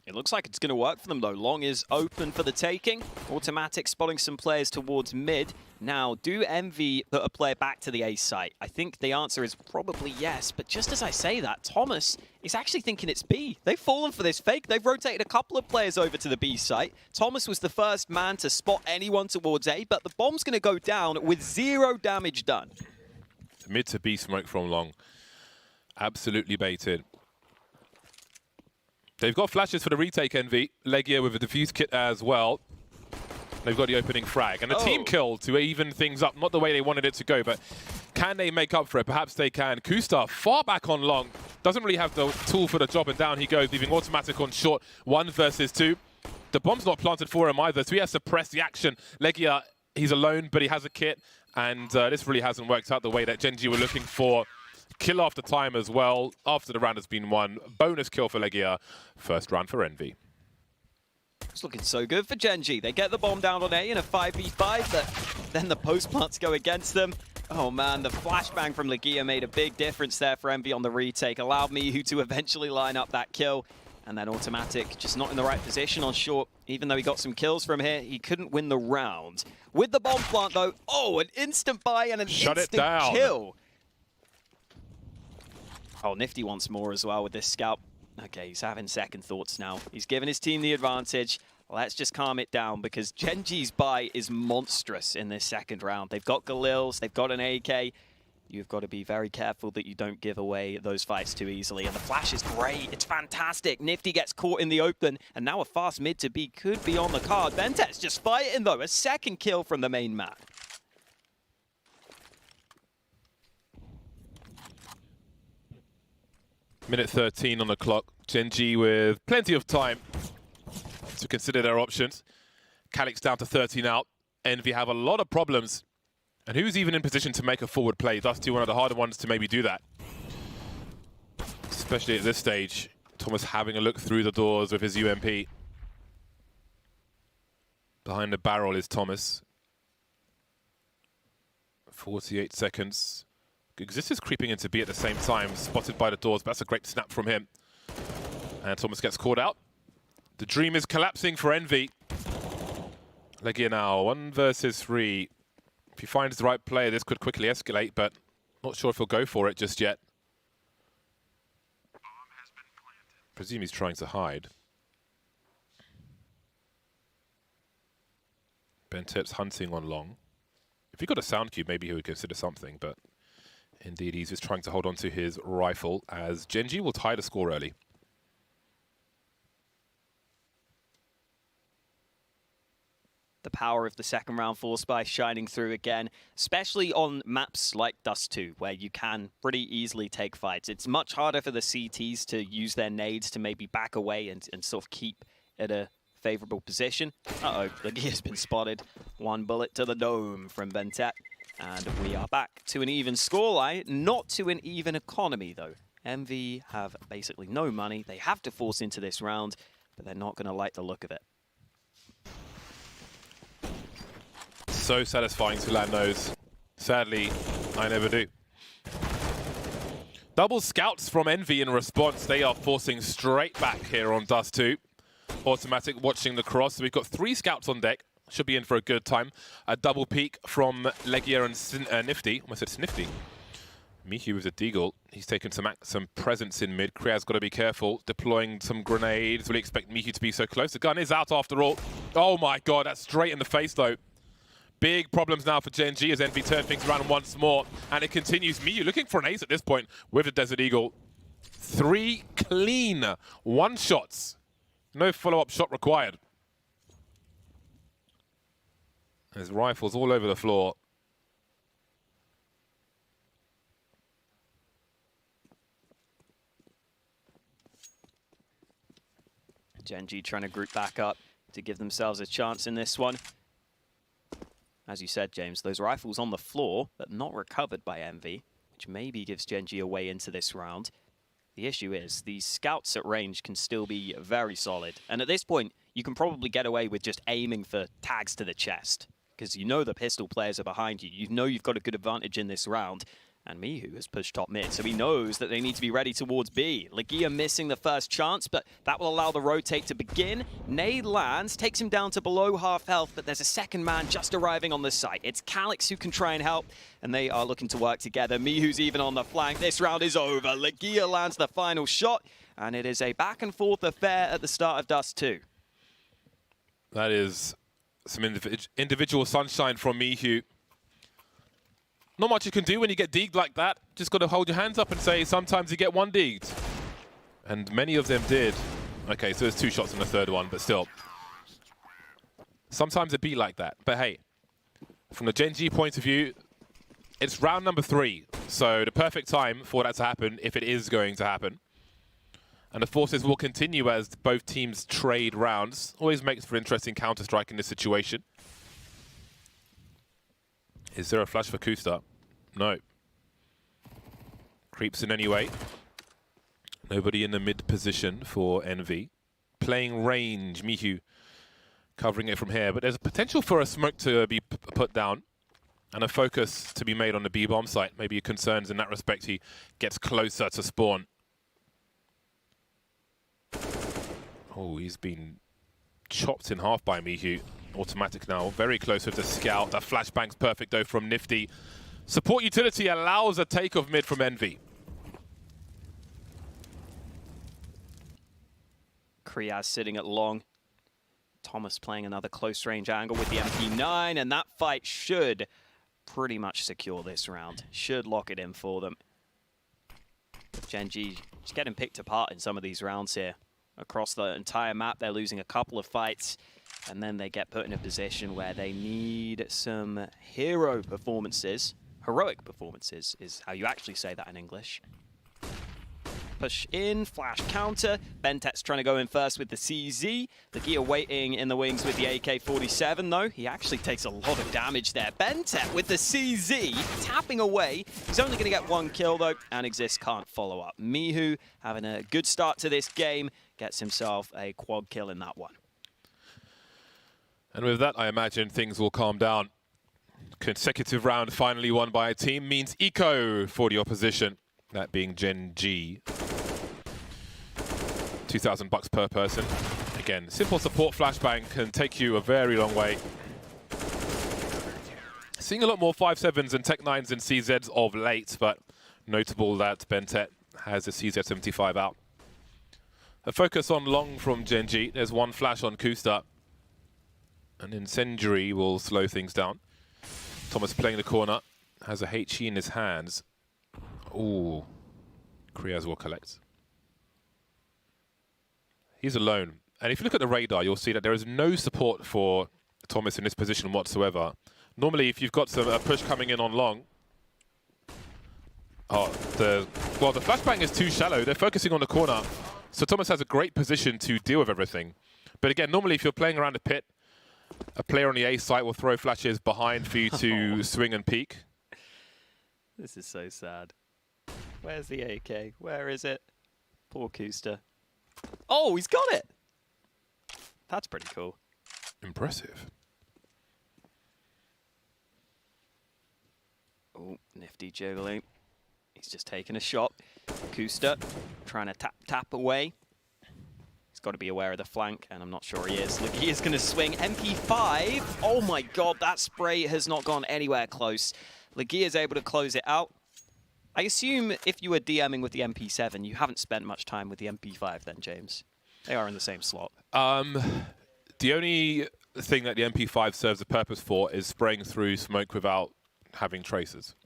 It looks like it's going to work for them, though. Long is open for the taking. Automatic spotting some players towards mid. Now, do Envy put a player back to the A site? I think the answer is probably yes. But just as I say that, Thomas is actually thinking it's B. They've fallen for this fake. They've rotated a couple of players over to the B site. Thomas was the first man to spot anyone towards A, but the bomb's going to go down with 0 damage done. Mid to B smoke from long. Absolutely baited. They've got flashes for the retake, Envy. Legia with a defuse kit as well. They've got the opening frag. And a team kill to even things up. Not the way they wanted it to go, but can they make up for it? Perhaps they can. Kusta far back on long. Doesn't really have the tool for the job, and down he goes, leaving automatic on short. 1 versus 2. The bomb's not planted for him either, so he has to press the action. Legia, he's alone, but he has a kit. And this really hasn't worked out the way that Gen.G were looking for. Kill after time as well, after the round has been won. Bonus kill for Legia. First round for Envy. It's looking so good for Gen.G. They get the bomb down on A in a 5v5, but then the post plants go against them. Oh man, the flashbang from Legia made a big difference there for Envy on the retake. Allowed Mihu to eventually line up that kill. And then Automatic just not in the right position on short. Even though he got some kills from here, he couldn't win the round. With the bomb plant though, an instant buy and an instant kill. Oh, Nifty wants more as well with this scalp. Okay, he's having second thoughts now. He's giving his team the advantage. Let's just calm it down because Gen.G's buy is monstrous in this second round. They've got Galils, they've got an AK. You've got to be very careful that you don't give away those fights too easily. And the flash is great. It's fantastic. Nifty gets caught in the open. And now a fast mid to B could be on the card. Ventet's just fighting, though. A second kill from the main map. Minute 13 on the clock. Gen.G with plenty of time to consider their options. Calyx down to 13 out. Envy have a lot of problems. And who's even in position to make a forward play? Dusty, one of the harder ones to maybe do that. Especially at this stage. Thomas having a look through the doors with his UMP. Behind the barrel is Thomas. 48 seconds. Exist is creeping into B at the same time, spotted by the doors, but that's a great snap from him. And Thomas gets caught out. The dream is collapsing for Envy. Legia now, 1 versus 3. If he finds the right player, this could quickly escalate, but not sure if he'll go for it just yet. Presume he's trying to hide. Bentet's hunting on long. If he got a sound cube, maybe he would consider something, but indeed he's just trying to hold on to his rifle as Gen.G will tie the score early. The power of the second round Force Spy shining through again, especially on maps like Dust 2, where you can pretty easily take fights. It's much harder for the CTs to use their nades to maybe back away and sort of keep at a favorable position. Uh-oh, Legia's been spotted. 1 bullet to the dome from Bentet. And we are back to an even scoreline, not to an even economy, though. MV have basically no money. They have to force into this round, but they're not going to like the look of it. So satisfying to land those. Sadly, I never do. Double scouts from Envy in response. They are forcing straight back here on Dust 2. Automatic watching the cross. We've got 3 scouts on deck. Should be in for a good time. A double peek from Legia and Nifty. Almost said Snifty. Mihu with a deagle. He's taken some presence in mid. Kriya's got to be careful. Deploying some grenades. Will he expect Mihu to be so close? The gun is out after all. Oh my god, that's straight in the face though. Big problems now for Gen.G as Envy turn things around once more. And it continues. Miyu looking for an ace at this point with the Desert Eagle. 3 clean one-shots. No follow-up shot required. His rifles all over the floor. Gen.G trying to group back up to give themselves a chance in this one. As you said, James, those rifles on the floor, but not recovered by Envy, which maybe gives Gen.G a way into this round. The issue is, these scouts at range can still be very solid. And at this point, you can probably get away with just aiming for tags to the chest, because you know the pistol players are behind you. You know you've got a good advantage in this round. And Mihu has pushed top mid, so he knows that they need to be ready towards B. Legia missing the first chance, but that will allow the rotate to begin. Nade lands, takes him down to below half health, but there's a second man just arriving on the site. It's Calyx who can try and help, and they are looking to work together. Mihu's even on the flank. This round is over. Legia lands the final shot, and it is a back and forth affair at the start of Dust 2. That is some individual sunshine from Mihu. Not much you can do when you get deeged like that. Just got to hold your hands up and say, sometimes you get one deeged. And many of them did. Okay, so there's 2 shots in the third one, but still. Sometimes it be like that. But hey, from the Gen.G point of view, it's round number 3. So the perfect time for that to happen, if it is going to happen. And the forces will continue as both teams trade rounds. Always makes for interesting counter-strike in this situation. Is there a flash for Kusta? No. Creeps in anyway. Nobody in the mid position for Envy. Playing range, Mihu covering it from here. But there's a potential for a smoke to be put down and a focus to be made on the B-bomb site. Maybe concerns in that respect. He gets closer to spawn. Oh, he's been chopped in half by Mihu. Automatic now, very close with the scout. That flashbang's perfect though from Nifty. Support utility allows a take of mid from Envy. Kriaz sitting at long. Thomas playing another close range angle with the MP9, and that fight should pretty much secure this round. Should lock it in for them. Gen.G just getting picked apart in some of these rounds here. Across the entire map, they're losing a couple of fights. And then they get put in a position where they need some hero performances. Heroic performances is how you actually say that in English. push in, flash counter. Bentet's trying to go in first with the CZ. Legia waiting in the wings with the AK-47 though. He actually takes a lot of damage there. Bentet with the CZ, tapping away. He's only going to get one kill though, and Exist can't follow up. Mihu having a good start to this game, gets himself a quad kill in that one. And with that, I imagine things will calm down. Consecutive round finally won by a team means eco for the opposition, that being Gen.G. $2,000 per person. Again, simple support flashbang can take you a very long way. Seeing a lot more 5.7s and Tech 9s and CZs of late, but notable that Bentet has a CZ75 out. A focus on long from Gen.G. There's one flash on Kusta. An incendiary will slow things down. Thomas playing the corner, has a HE in his hands. Ooh, Kriaz will collect. He's alone. And if you look at the radar, you'll see that there is no support for Thomas in this position whatsoever. Normally, if you've got a push coming in on long, the flashbang is too shallow. They're focusing on the corner. So Thomas has a great position to deal with everything. But again, normally if you're playing around the pit, a player on the A site will throw flashes behind for you to swing and peek. This is so sad. Where's the AK? Where is it? Poor Kusta. Oh, he's got it! That's pretty cool. Impressive. Oh, nifty jiggling. He's just taking a shot. Kusta trying to tap away. He's got to be aware of the flank, and I'm not sure he is. Look, he is going to swing. MP5. Oh my god, that spray has not gone anywhere close. Legia is able to close it out. I assume if you were DMing with the MP7, you haven't spent much time with the MP5 then, James. They are in the same slot. The only thing that the MP5 serves a purpose for is spraying through smoke without having traces.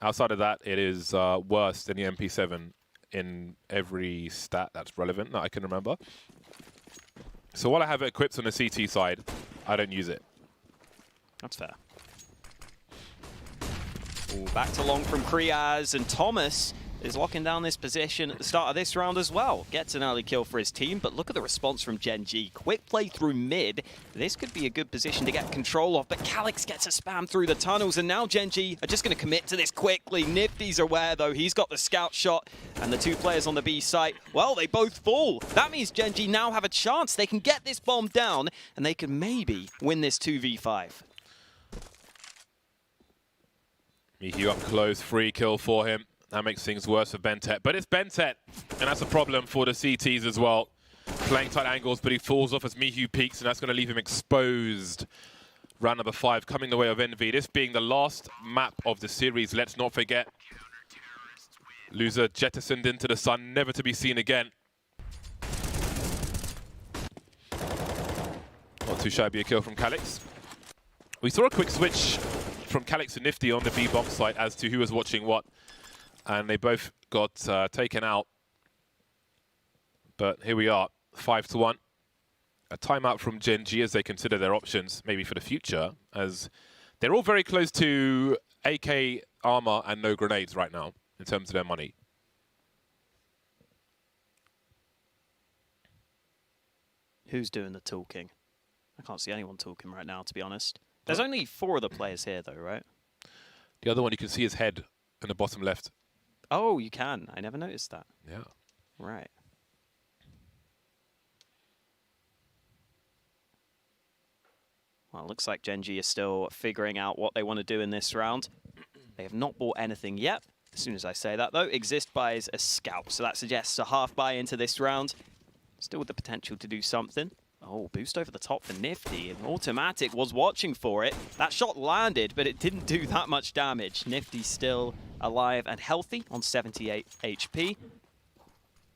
Outside of that, it is worse than the MP7 in every stat that's relevant that I can remember. So while I have it equipped on the CT side, I don't use it. That's fair. Ooh, back to long from Kriaz, and Thomas is locking down this position at the start of this round as well. Gets an early kill for his team, but look at the response from Gen.G. Quick play through mid. This could be a good position to get control of, but Calix gets a spam through the tunnels, and now Gen.G are just going to commit to this quickly. Nifty's aware, though. He's got the scout shot, and the two players on the B site, well, they both fall. That means Gen.G now have a chance. They can get this bomb down, and they can maybe win this 2v5. Mihu up close, free kill for him. That makes things worse for Bentet. But it's Bentet, and that's a problem for the CTs as well. Playing tight angles, but he falls off as Mihu peaks, and that's going to leave him exposed. Round number 5 coming the way of Envy. This being the last map of the series, let's not forget. Loser jettisoned into the sun, never to be seen again. Not too shabby a kill from Calix. We saw a quick switch from Calix and Nifty on the B box site as to who was watching what. And they both got taken out. But here we are, 5-1. A timeout from Gen.G as they consider their options, maybe for the future, as they're all very close to AK armor and no grenades right now, in terms of their money. Who's doing the talking? I can't see anyone talking right now, to be honest. There's only 4 of the players here, though, right? The other one, you can see his head in the bottom left. Oh, you can. I never noticed that. Yeah. Right. Well, it looks like Gen.G is still figuring out what they want to do in this round. They have not bought anything yet. As soon as I say that, though, Exist buys a scout. So that suggests a half buy into this round. Still with the potential to do something. Oh, boost over the top for Nifty. And Automatic was watching for it. That shot landed, but it didn't do that much damage. Nifty still alive and healthy on 78 HP.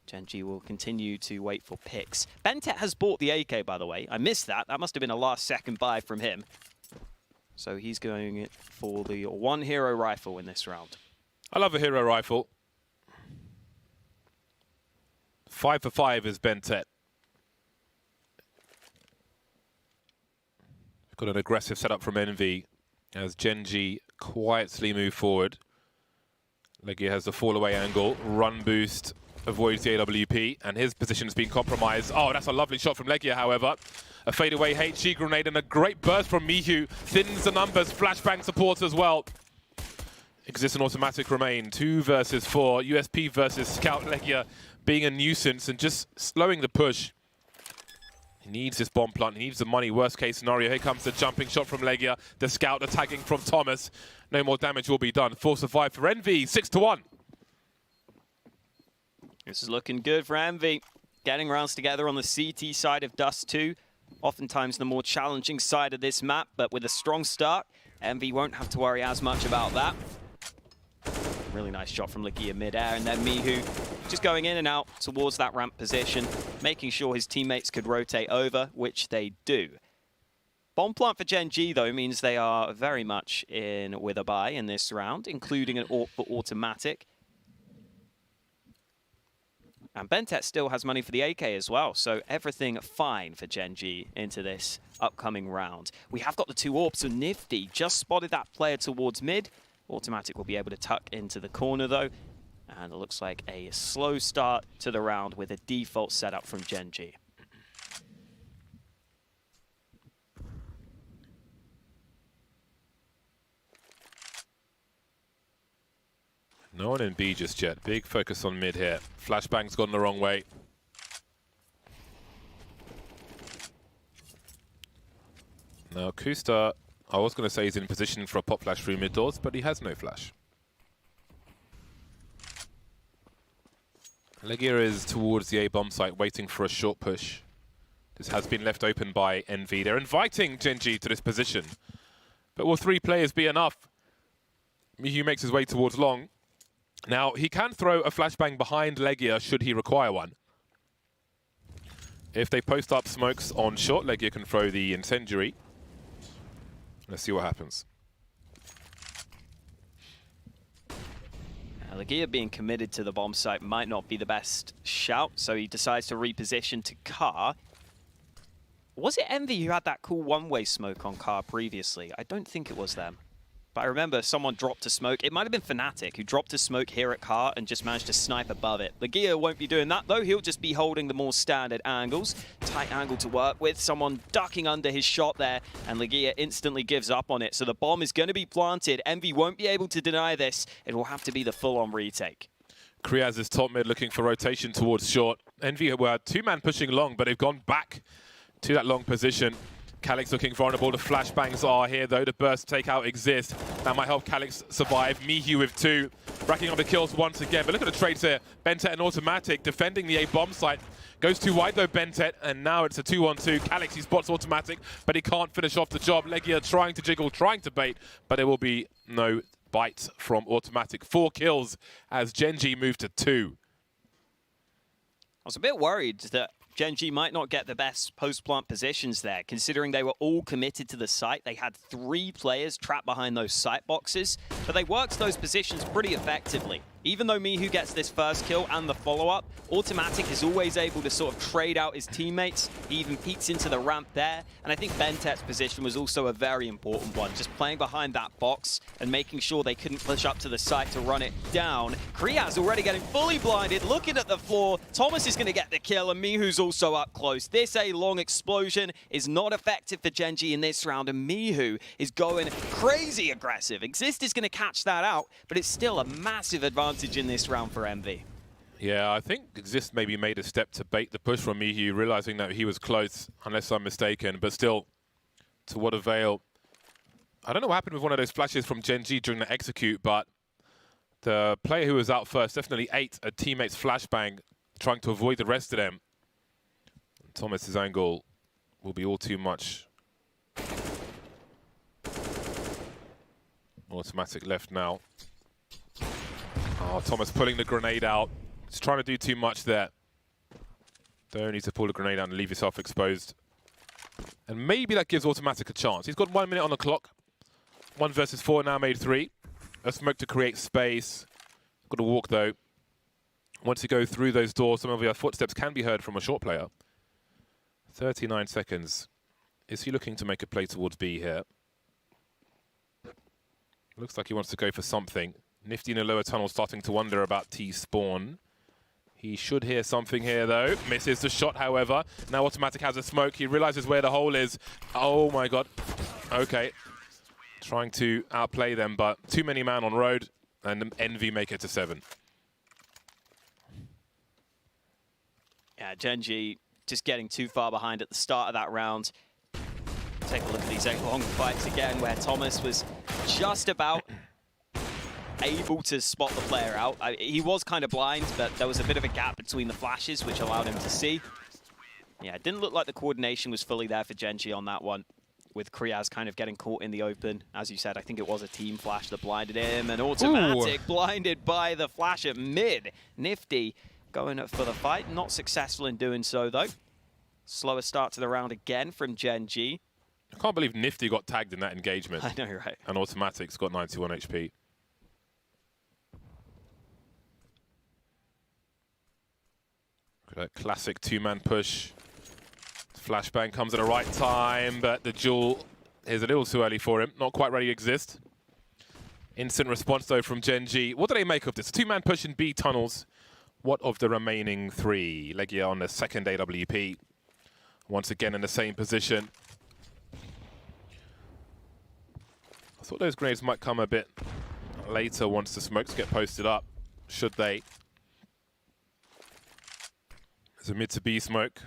Gen.G will continue to wait for picks. Bentet has bought the AK, by the way. I missed that. That must have been a last-second buy from him. So he's going for the one hero rifle in this round. I love a hero rifle. 5 for 5 is Bentet. Got an aggressive setup from Envy as Gen.G quietly move forward. Legia has the fall away angle, run boost avoids the AWP, and his position's been compromised. Oh, that's a lovely shot from Legia, however. A fadeaway HG grenade and a great burst from Mihu. Thins the numbers, flashbang supports as well. Exists and automatic remain, 2 versus 4. USP versus Scout. Legia being a nuisance and just slowing the push. He needs this bomb plant, he needs the money. Worst case scenario, here comes the jumping shot from Legia. The Scout attacking from Thomas. No more damage will be done. 4 survive for Envy, 6-1. This is looking good for Envy. Getting rounds together on the CT side of Dust 2. Oftentimes the more challenging side of this map, but with a strong start, Envy won't have to worry as much about that. Really nice shot from Legia mid-air, and then Mihu just going in and out towards that ramp position, making sure his teammates could rotate over, which they do. Bomb plant for Gen.G, though, means they are very much in with a buy in this round, including an AWP for automatic. And Bentet still has money for the AK as well, so everything fine for Gen.G into this upcoming round. We have got the 2 AWPs, so Nifty just spotted that player towards mid. Automatic will be able to tuck into the corner, though. And it looks like a slow start to the round with a default setup from Gen.G. No one in B just yet. Big focus on mid here. Flashbang's gone the wrong way. Now Kusta, I was going to say he's in position for a pop flash through mid doors, but he has no flash. Legia is towards the A bomb site, waiting for a short push. This has been left open by Envy. They're inviting Gen.G to this position. But will 3 players be enough? Mihu makes his way towards long. Now, he can throw a flashbang behind Legia should he require one. If they post up smokes on short, Legia can throw the incendiary. Let's see what happens. Legia being committed to the bomb site might not be the best shout, so he decides to reposition to Car. Was it Envy who had that cool one-way smoke on Car previously? I don't think it was them. But I remember someone dropped a smoke. It might have been Fnatic who dropped a smoke here at Car and just managed to snipe above it. Legia won't be doing that, though. He'll just be holding the more standard angles. Tight angle to work with. Someone ducking under his shot there, and Legia instantly gives up on it. So the bomb is going to be planted. Envy won't be able to deny this. It will have to be the full-on retake. Kriaz is top mid looking for rotation towards short. Envy were 2-man pushing long, but they've gone back to that long position. Calix looking vulnerable. The flashbangs are here, though. The burst takeout exists. That might help Calix survive. Mihu with 2, racking up the kills once again. But look at the trades here. Bentet and Automatic defending the A-bomb site. Goes too wide, though, Bentet, and now it's a 2-on-2. Calix, he spots Automatic, but he can't finish off the job. Legia trying to jiggle, trying to bait, but there will be no bite from Automatic. 4 kills as Gen.G moved to 2. I was a bit worried that Gen.G might not get the best post-plant positions there, considering they were all committed to the site. They had 3 players trapped behind those site boxes, but they worked those positions pretty effectively. Even though Mihu gets this first kill and the follow-up, Automatic is always able to sort of trade out his teammates. He even peeks into the ramp there, and I think Bentet's position was also a very important one, just playing behind that box and making sure they couldn't push up to the site to run it down. Kriaz already getting fully blinded, looking at the floor. Thomas is going to get the kill, and Mihu's also up close. This A-long explosion is not effective for Gen.G in this round, and Mihu is going crazy aggressive. Exist is going to catch that out, but it's still a massive advantage in this round for Envy. Yeah, I think Exist maybe made a step to bait the push from Mihu, realizing that he was close, unless I'm mistaken, but still, to what avail? I don't know what happened with one of those flashes from Gen.G during the execute, but the player who was out first definitely ate a teammate's flashbang, trying to avoid the rest of them. And Thomas's angle will be all too much. Automatic left now. Oh, Thomas pulling the grenade out. He's trying to do too much there. Don't need to pull the grenade out and leave yourself exposed. And maybe that gives Automatic a chance. He's got 1 minute on the clock. 1 versus 4, now made 3. A smoke to create space. Got to walk, though. Once you go through those doors, some of your footsteps can be heard from a short player. 39 seconds. Is he looking to make a play towards B here? Looks like he wants to go for something. Nifty in a lower tunnel starting to wonder about T-spawn. He should hear something here, though. Misses the shot, however. Now Automatic has a smoke. He realizes where the hole is. Oh, my God. Okay. Trying to outplay them, but too many man on road, and Envy make it to 7. Yeah, Gen.G just getting too far behind at the start of that round. Take a look at these 8 long fights again, where Thomas was just about able to spot the player out. He was kind of blind, but there was a bit of a gap between the flashes, which allowed him to see. Yeah, it didn't look like the coordination was fully there for Gen.G on that one, with Kriaz kind of getting caught in the open. As you said, I think it was a team flash that blinded him, and Automatic blinded by the flash at mid. Nifty going for the fight, not successful in doing so, though. Slower start to the round again from Gen.G. I can't believe Nifty got tagged in that engagement. I know, right? And Automatic's got 91 HP. That classic 2-man push. Flashbang comes at the right time, but the duel is a little too early for him. Not quite ready to exist. Instant response, though, from Gen.G. What do they make of this? 2-man push in B tunnels. What of the remaining 3? Legia on the second AWP. Once again in the same position. I thought those grenades might come a bit later once the smokes get posted up, should they. There's a mid to B smoke.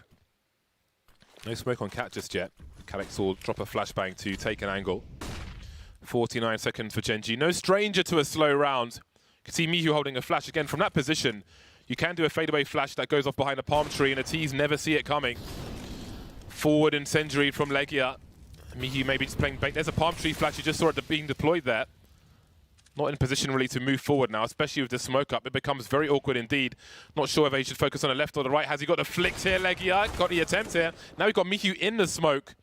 No smoke on Cat just yet. Calyx will drop a flashbang to take an angle. 49 seconds for Gen.G. No stranger to a slow round. You can see Mihu holding a flash again from that position. You can do a fadeaway flash that goes off behind a palm tree, and the T's never see it coming. Forward incendiary from Legia. Mihu maybe just playing bait. There's a palm tree flash. You just saw it being deployed there. Not in position really to move forward now, especially with the smoke up. It becomes very awkward indeed. Not sure whether he should focus on the left or the right. Has he got the flicks here, Legia? Got the attempt here. Now we've got Mihu in the smoke.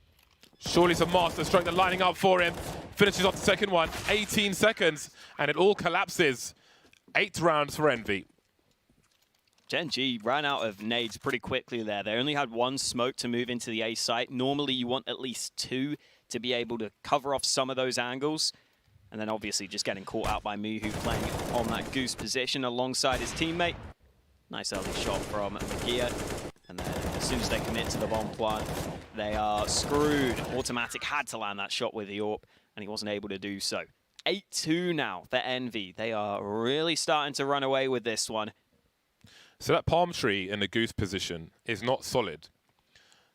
Surely some master stroke. They're lining up for him. Finishes off the second one. 18 seconds, and it all collapses. 8 rounds for Envy. Gen.G ran out of nades pretty quickly there. They only had 1 smoke to move into the A site. Normally you want at least 2 to be able to cover off some of those angles. And then obviously just getting caught out by Mihu playing on that goose position alongside his teammate. Nice early shot from Magia. And then as soon as they commit to the bomb plant, they are screwed. Automatic had to land that shot with the AWP, and he wasn't able to do so. 8-2 now for Envy. They are really starting to run away with this one. So that palm tree in the goose position is not solid.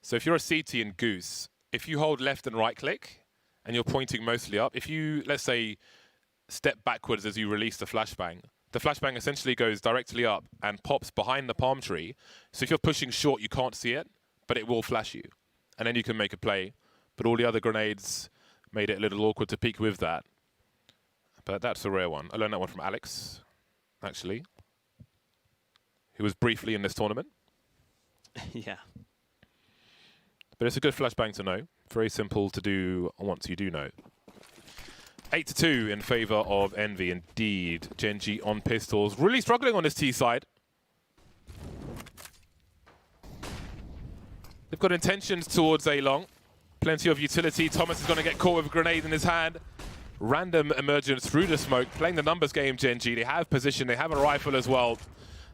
So if you're a CT in goose, if you hold left and right click and you're pointing mostly up, if you, let's say, step backwards as you release the flashbang essentially goes directly up and pops behind the palm tree. So if you're pushing short, you can't see it, but it will flash you. And then you can make a play. But all the other grenades made it a little awkward to peek with that. But that's a rare one. I learned that one from Alex, actually, who was briefly in this tournament. Yeah. But it's a good flashbang to know. Very simple to do once you do know. 8-2 in favor of Envy. Indeed, Gen.G on pistols. Really struggling on this T side. They've got intentions towards A-Long. Plenty of utility. Thomas is going to get caught with a grenade in his hand. Random emergence through the smoke. Playing the numbers game, Gen.G. They have position. They have a rifle as well.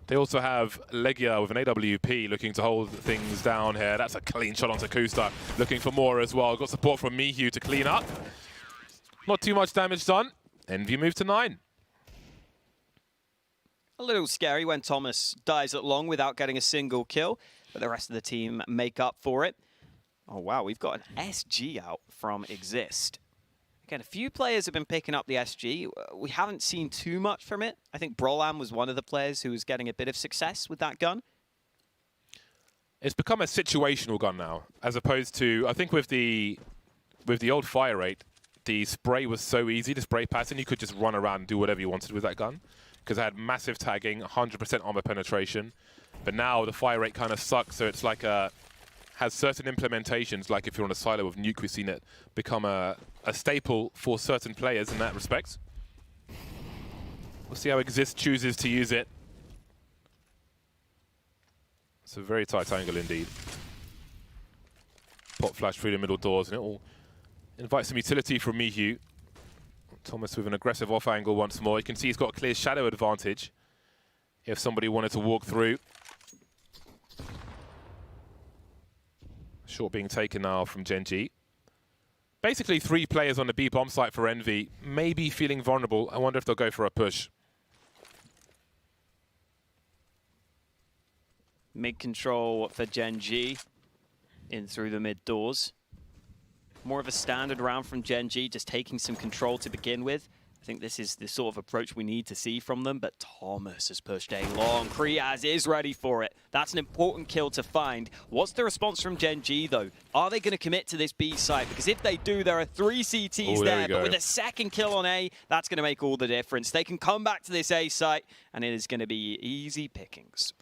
They also have Legia with an AWP looking to hold things down here. That's a clean shot onto Kusta. Looking for more as well. Got support from Mihu to clean up. Not too much damage done. Envy move to 9. A little scary when Thomas dies at long without getting a single kill, but the rest of the team make up for it. Oh, wow, we've got an SG out from Exist. Again, a few players have been picking up the SG. We haven't seen too much from it. I think Brolam was one of the players who was getting a bit of success with that gun. It's become a situational gun now, as opposed to, I think with the old fire rate, the spray was so easy, the spray pattern, you could just run around and do whatever you wanted with that gun. Because it had massive tagging, 100% armor penetration. But now the fire rate kind of sucks, so it's like has certain implementations, like if you're on a silo with Nuke, we've seen it become a staple for certain players in that respect. We'll see how Exist chooses to use it. It's a very tight angle indeed. Pop flash through the middle doors, and it will invite some utility from Mihu. Thomas with an aggressive off angle once more. You can see he's got a clear shadow advantage if somebody wanted to walk through. Short being taken now from Gen.G. Basically 3 players on the B bomb site for Envy, maybe feeling vulnerable. I wonder if they'll go for a push. Mid control for Gen.G in through the mid doors. More of a standard round from Gen.G, just taking some control to begin with. I think this is the sort of approach we need to see from them, but Thomas has pushed A long. Kriaz is ready for it. That's an important kill to find. What's the response from Gen.G, though? Are they going to commit to this B site? Because if they do, there are 3 CTs there, but with a second kill on A, that's going to make all the difference. They can come back to this A site, and it is going to be easy pickings.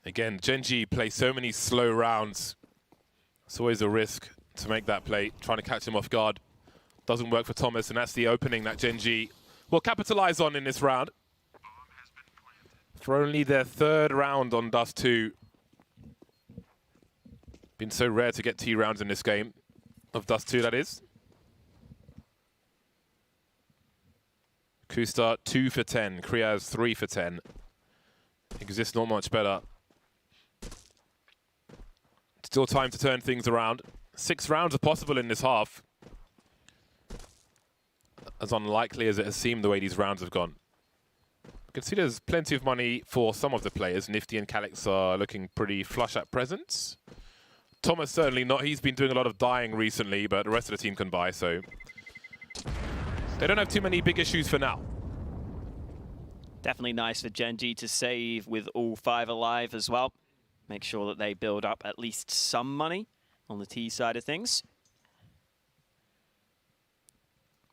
Again, Gen.G plays so many slow rounds. It's always a risk to make that play, trying to catch him off guard. Doesn't work for Thomas, and that's the opening that Gen.G will capitalize on in this round. For only their 3rd round on Dust 2. Been so rare to get T rounds in this game, of Dust 2 that is. Kusta 2 for 10, Kriaz 3 for 10. Exists not much better. Still time to turn things around. 6 rounds are possible in this half. As unlikely as it has seemed the way these rounds have gone. You can see there's plenty of money for some of the players. Nifty and Calix are looking pretty flush at present. Thomas certainly not. He's been doing a lot of dying recently, but the rest of the team can buy, so they don't have too many big issues for now. Definitely nice for Gen.G to save with all 5 alive as well. Make sure that they build up at least some money on the T side of things.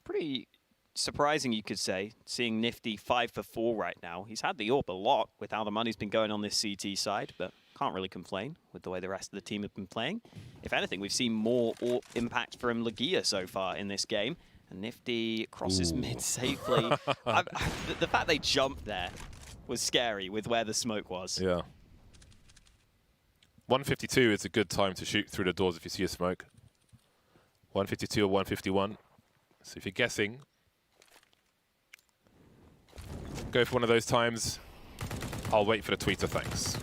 Pretty surprising, you could say, seeing Nifty 5 for 4 right now. He's had the AWP a lot with how the money's been going on this CT side, but can't really complain with the way the rest of the team have been playing. If anything, we've seen more AWP impact from Legia so far in this game. And Nifty crosses mid safely. The fact they jumped there was scary with where the smoke was. Yeah. 152 is a good time to shoot through the doors if you see a smoke. 152 or 151. So if you're guessing, go for one of those times. I'll wait for the tweeter, thanks.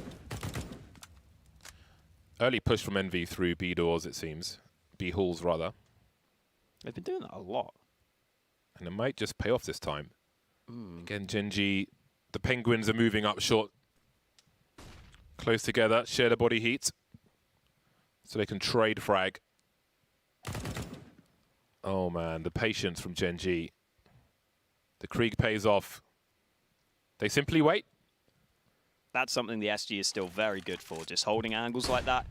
Early push from Envy through B doors, it seems. B halls, rather. They've been doing that a lot. And it might just pay off this time. Again, Gen.G, the Penguins are moving up short. Close together, share the body heat. So they can trade frag. Oh man, the patience from Gen.G. The Krieg pays off. They simply wait. That's something the SG is still very good for. Just holding angles like that.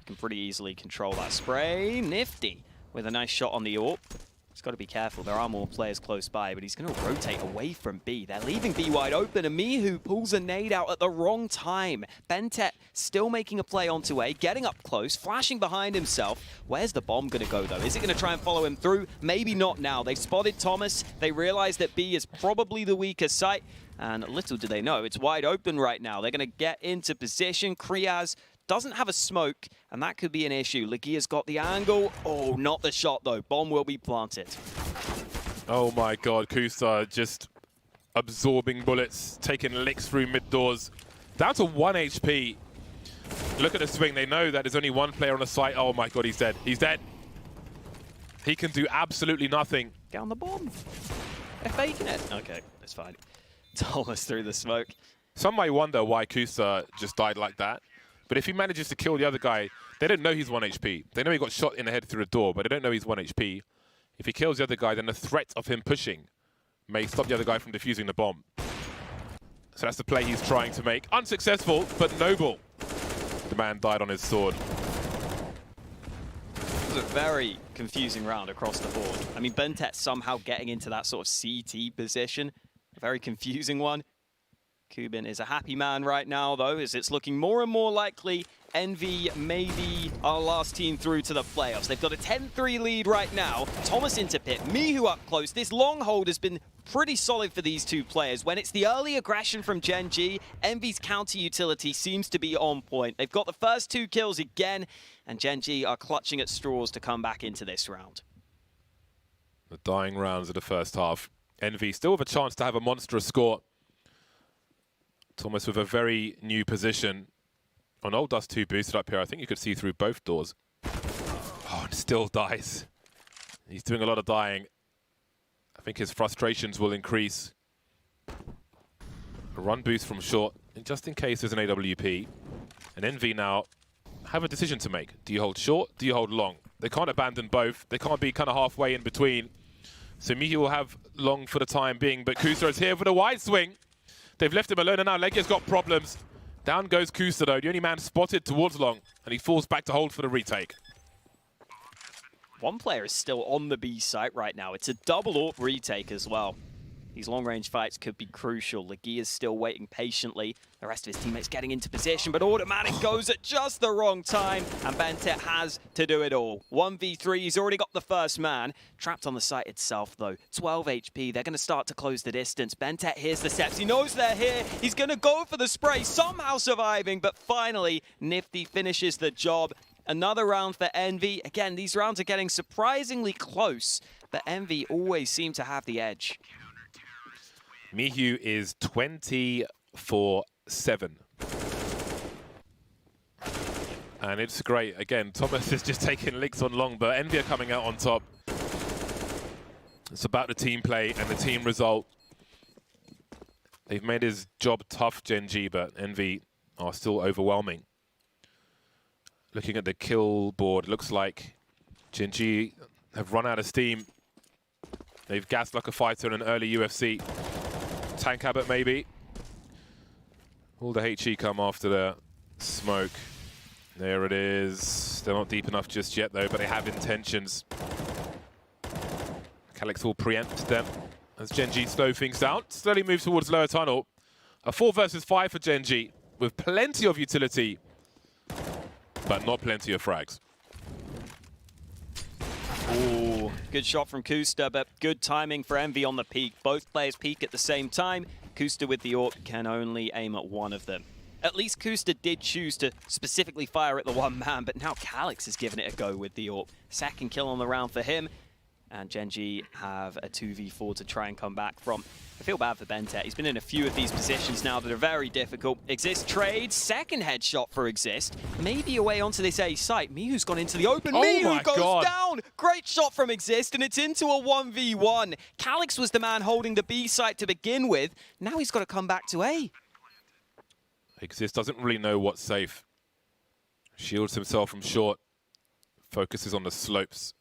You can pretty easily control that spray. Nifty with a nice shot on the AWP. He's got to be careful. There are more players close by, but he's going to rotate away from B. They're leaving B wide open, and Mihu pulls a nade out at the wrong time. Bentet still making a play onto A, getting up close, flashing behind himself. Where's the bomb going to go, though? Is it going to try and follow him through? Maybe not now. They've spotted Thomas. They realize that B is probably the weaker site, and little do they know, it's wide open right now. They're going to get into position. Kriaz doesn't have a smoke, and that could be an issue. Legia's got the angle. Oh, not the shot, though. Bomb will be planted. Oh my god, Kusta just absorbing bullets, taking licks through mid doors. Down to 1 HP. Look at the swing. They know that there's only one player on the site. Oh my god, he's dead. He's dead. He can do absolutely nothing. Get on the bomb. They're faking it. Okay, that's fine. Thomas through the smoke. Some might wonder why Kusta just died like that. But if he manages to kill the other guy, they don't know he's 1 HP. They know he got shot in the head through the door, but they don't know he's 1 HP. If he kills the other guy, then the threat of him pushing may stop the other guy from defusing the bomb. So that's the play he's trying to make. Unsuccessful, but noble. The man died on his sword. It was a very confusing round across the board. I mean, Bentet somehow getting into that sort of CT position. A very confusing one. Kubin is a happy man right now, though, as it's looking more and more likely Envy may be our last team through to the playoffs. They've got a 10-3 lead right now. Thomas into pit, Mihu up close. This long hold has been pretty solid for these two players. When it's the early aggression from Gen.G, Envy's counter utility seems to be on point. They've got the first 2 kills again, and Gen.G are clutching at straws to come back into this round. The dying rounds of the first half. Envy still have a chance to have a monstrous score. Thomas with a very new position. On Old Dust 2 boosted up here. I think you could see through both doors. Oh, and still dies. He's doing a lot of dying. I think his frustrations will increase. A run boost from short, and just in case there's an AWP. And Envy now have a decision to make. Do you hold short? Do you hold long? They can't abandon both. They can't be kind of halfway in between. So Mihi will have long for the time being, but Kusa is here with a wide swing. They've left him alone, and now Legia's got problems. Down goes Kusa though, the only man spotted towards long, and he falls back to hold for the retake. One player is still on the B site right now. It's a double AWP retake as well. These long-range fights could be crucial. Legia is still waiting patiently. The rest of his teammates getting into position, but Automatic goes at just the wrong time, and Bentet has to do it all. 1v3, he's already got the first man. Trapped on the site itself, though. 12 HP, they're going to start to close the distance. Bentet hears the steps, he knows they're here. He's going to go for the spray, somehow surviving, but finally, Nifty finishes the job. Another round for Envy. Again, these rounds are getting surprisingly close, but Envy always seem to have the edge. Mihu is 24/7. And it's great. Again, Thomas is just taking licks on long, but Envy are coming out on top. It's about the team play and the team result. They've made his job tough, Gen.G, but Envy are still overwhelming. Looking at the kill board, looks like Gen.G have run out of steam. They've gassed like a fighter in an early UFC. Tank habit, maybe. All the HE come after the smoke. There it is. They're not deep enough just yet, though, but they have intentions. Calix will preempt them as Gen.G slow things down. Slowly move towards lower tunnel. A 4 versus 5 for Gen.G with plenty of utility, but not plenty of frags. Ooh, good shot from Kusta, but good timing for Envy on the peak. Both players peak at the same time. Kusta with the AWP can only aim at one of them. At least Kusta did choose to specifically fire at the one man, but now Calix is giving it a go with the AWP. Second kill on the round for him. And Gen.G have a 2v4 to try and come back from. I feel bad for Bentet. He's been in a few of these positions now that are very difficult. Exist trades, second headshot for Exist. Maybe away onto this A site. Mihu's gone into the open. Mihu goes down! Great shot from Exist, and it's into a 1v1. Calix was the man holding the B site to begin with. Now he's got to come back to A. Exist doesn't really know what's safe. Shields himself from short. Focuses on the slopes.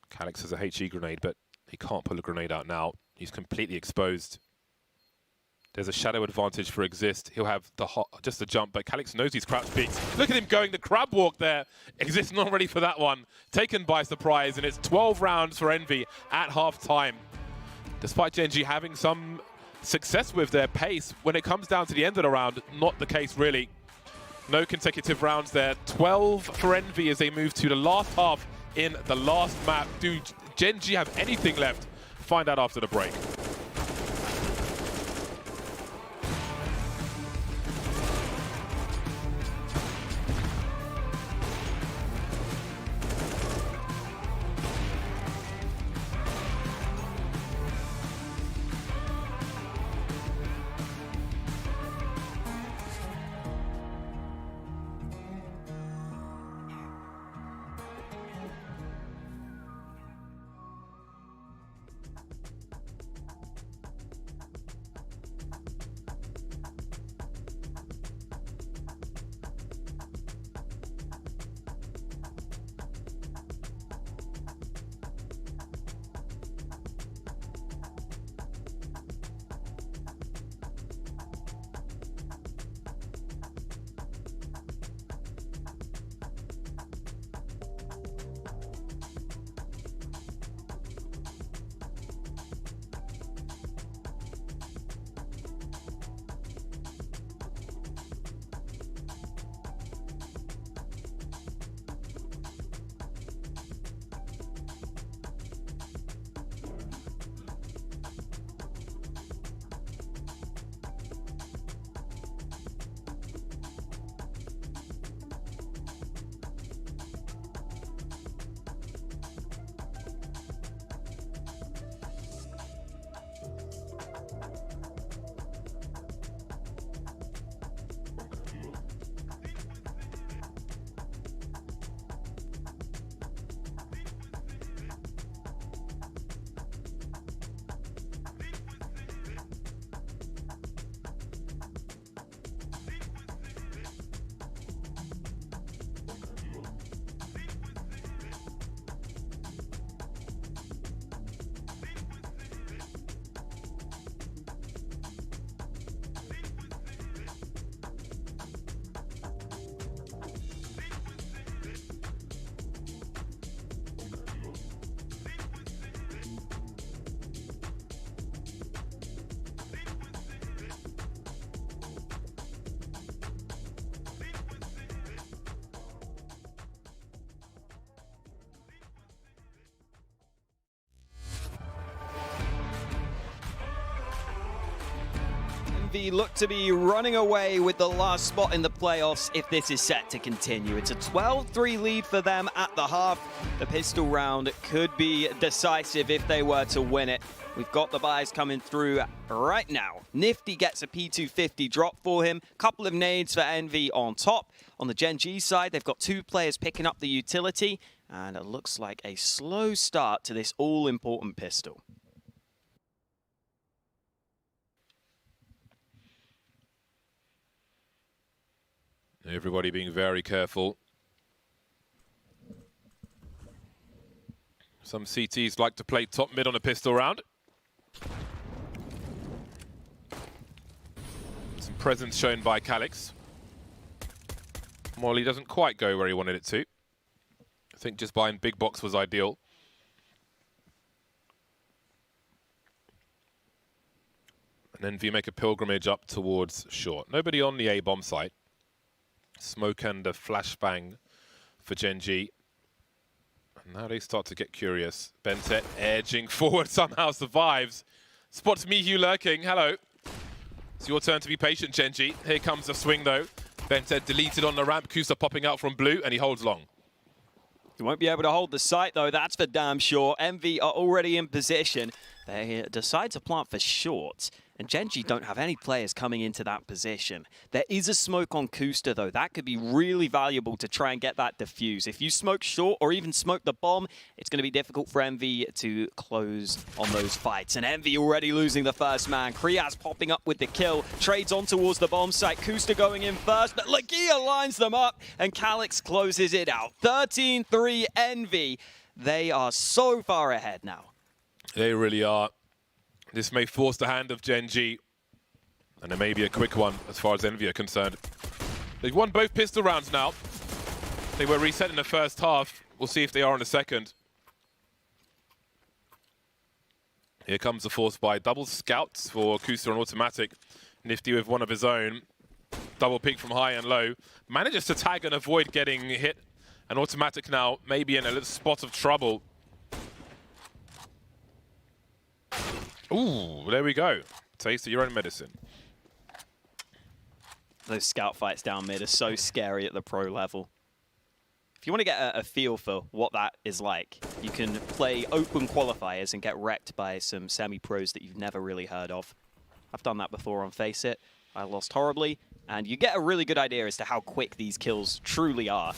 Calix has a HE grenade, but he can't pull a grenade out now. He's completely exposed. There's a shadow advantage for Exist. He'll have just the jump, but Calix knows he's crouch peaks. Look at him going the crab walk there. Exist not ready for that one. Taken by surprise, and it's 12 rounds for Envy at half-time. Despite Gen.G having some success with their pace, when it comes down to the end of the round, not the case really. No consecutive rounds there. 12 for Envy as they move to the last half in the last map. Do Gen.G have anything left? Find out after the break. Envy look to be running away with the last spot in the playoffs if this is set to continue. It's a 12-3 lead for them at the half. The pistol round could be decisive if they were to win it. We've got the buys coming through right now. Nifty gets a P250 drop for him. Couple of nades for Envy on top. On the Gen.G side, they've got 2 players picking up the utility. And it looks like a slow start to this all-important pistol. Everybody being very careful. Some CTs like to play top mid on a pistol round. Some presence shown by Calix. Molly doesn't quite go where he wanted it to. I think just buying big box was ideal. And then Envy make a pilgrimage up towards short. Nobody on the A-bomb site. Smoke and a flashbang for Gen.G. And now they start to get curious. Bentet edging forward, somehow survives. Spots Mihu lurking. Hello. It's your turn to be patient, Gen.G. Here comes the swing, though. Bentet deleted on the ramp. Kusa popping out from blue, and he holds long. He won't be able to hold the site, though. That's for damn sure. Envy are already in position. They decide to plant for short. And Gen.G don't have any players coming into that position. There is a smoke on Kusta, though. That could be really valuable to try and get that defuse. If you smoke short or even smoke the bomb, it's going to be difficult for Envy to close on those fights. And Envy already losing the first man. Kriaz popping up with the kill. Trades on towards the bomb site. Kusta going in first, but Lagia lines them up, and Calix closes it out. 13-3 Envy. They are so far ahead now. They really are. This may force the hand of Gen.G, and it may be a quick one as far as Envy are concerned. They've won both pistol rounds now. They were reset in the first half. We'll see if they are in the second. Here comes the force buy. Double scouts for Kusa and Automatic. Nifty with one of his own. Double peek from high and low. Manages to tag and avoid getting hit. And Automatic now maybe in a little spot of trouble. Ooh, there we go. Taste of your own medicine. Those scout fights down mid are so scary at the pro level. If you want to get a feel for what that is like, you can play open qualifiers and get wrecked by some semi-pros that you've never really heard of. I've done that before on Face It. I lost horribly, and you get a really good idea as to how quick these kills truly are.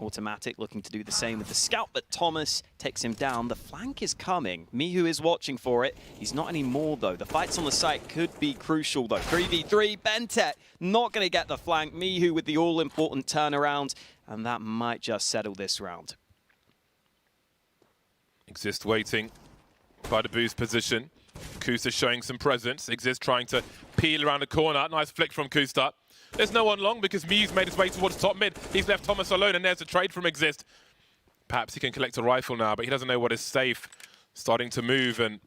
Automatic looking to do the same with the scout, but Thomas takes him down. The flank is coming. Mihu is watching for it. He's not anymore, though. The fights on the site could be crucial, though. 3v3, Bentet not going to get the flank. Mihu with the all-important turnaround, and that might just settle this round. Exist waiting by the boost position. Kusta showing some presence. Exist trying to peel around the corner. Nice flick from Kusta. There's no one long because Miu's made his way towards top mid. He's left Thomas alone, and there's a trade from Exist. Perhaps he can collect a rifle now, but he doesn't know what is safe. Starting to move, and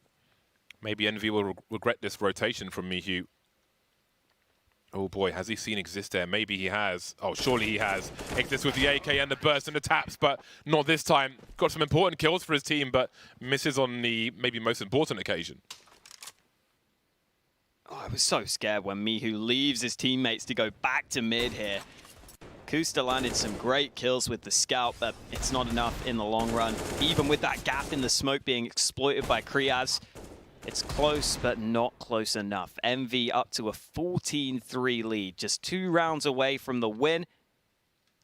maybe Envy will regret this rotation from Mihu. Oh boy, has he seen Exist there? Maybe he has. Oh, surely he has. Exist with the AK and the burst and the taps, but not this time. Got some important kills for his team, but misses on the maybe most important occasion. Oh, I was so scared when Mihu leaves his teammates to go back to mid here. Kusta landed some great kills with the scout, but it's not enough in the long run. Even with that gap in the smoke being exploited by Kriaz, it's close, but not close enough. Envy up to a 14-3 lead, just 2 rounds away from the win.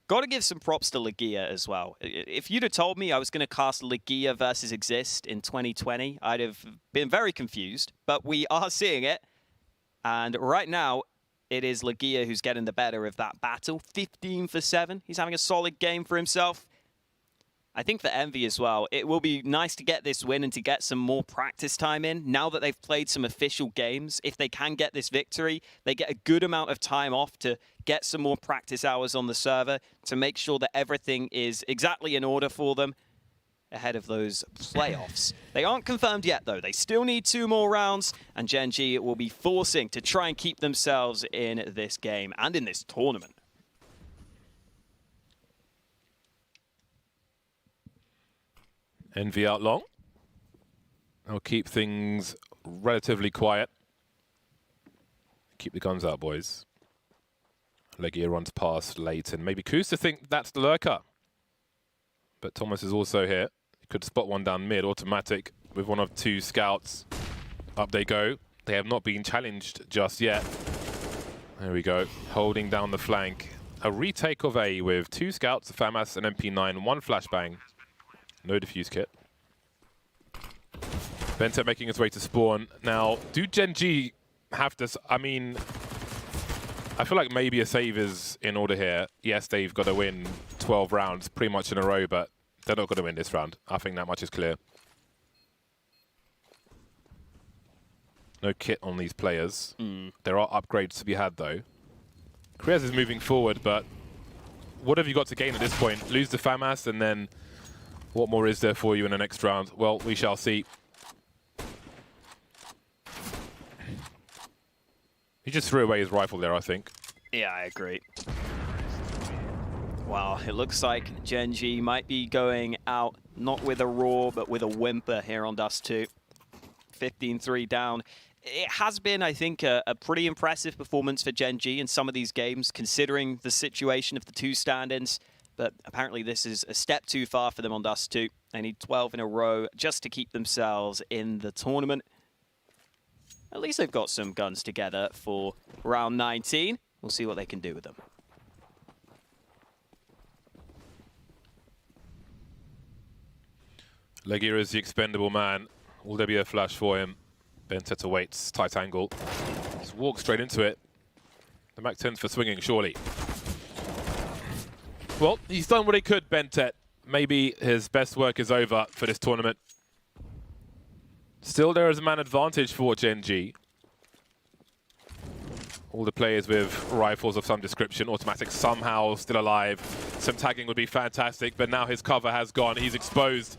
Got to give some props to Lagia as well. If you'd have told me I was going to cast Lagia versus Exist in 2020, I'd have been very confused, but we are seeing it. And right now, it is Lagia who's getting the better of that battle. 15 for 7. He's having a solid game for himself. I think for Envy as well, it will be nice to get this win and to get some more practice time in. Now that they've played some official games, if they can get this victory, they get a good amount of time off to get some more practice hours on the server to make sure that everything is exactly in order for them ahead of those playoffs. They aren't confirmed yet, though. They still need 2 more rounds, and Gen.G will be forcing to try and keep themselves in this game and in this tournament. Envy out long. They'll keep things relatively quiet. Keep the guns out, boys. Legia runs past Leighton. Maybe Kusta think that's the lurker. But Thomas is also here. He could spot one down mid, automatic, with one of 2 scouts. Up they go. They have not been challenged just yet. There we go, holding down the flank. A retake of A with 2 scouts, a FAMAS, an MP9, 1 flashbang. No defuse kit. Bentec making his way to spawn. Now, do Gen.G have to... I mean, I feel like maybe a save is in order here. Yes, they've got to win 12 rounds pretty much in a row, but they're not going to win this round. I think that much is clear. No kit on these players. There are upgrades to be had, though. Kriaz is moving forward, but what have you got to gain at this point? Lose the FAMAS, and then what more is there for you in the next round? Well, we shall see. He just threw away his rifle there, I think. Yeah, I agree. Wow, it looks like Gen.G might be going out, not with a roar, but with a whimper here on Dust 2. 15-3 down. It has been, I think, a pretty impressive performance for Gen.G in some of these games, considering the situation of the 2 stand-ins. But apparently this is a step too far for them on Dust 2. They need 12 in a row just to keep themselves in the tournament. At least they've got some guns together for round 19. We'll see what they can do with them. Legia is the expendable man. Will there be a flash for him? Bentec waits, tight angle. Just walks straight into it. The Mac 10's for swinging, surely. Well, he's done what he could, Bentec. Maybe his best work is over for this tournament. Still, there is a man advantage for Gen.G. All the players with rifles of some description, automatic somehow still alive. Some tagging would be fantastic, but now his cover has gone. He's exposed,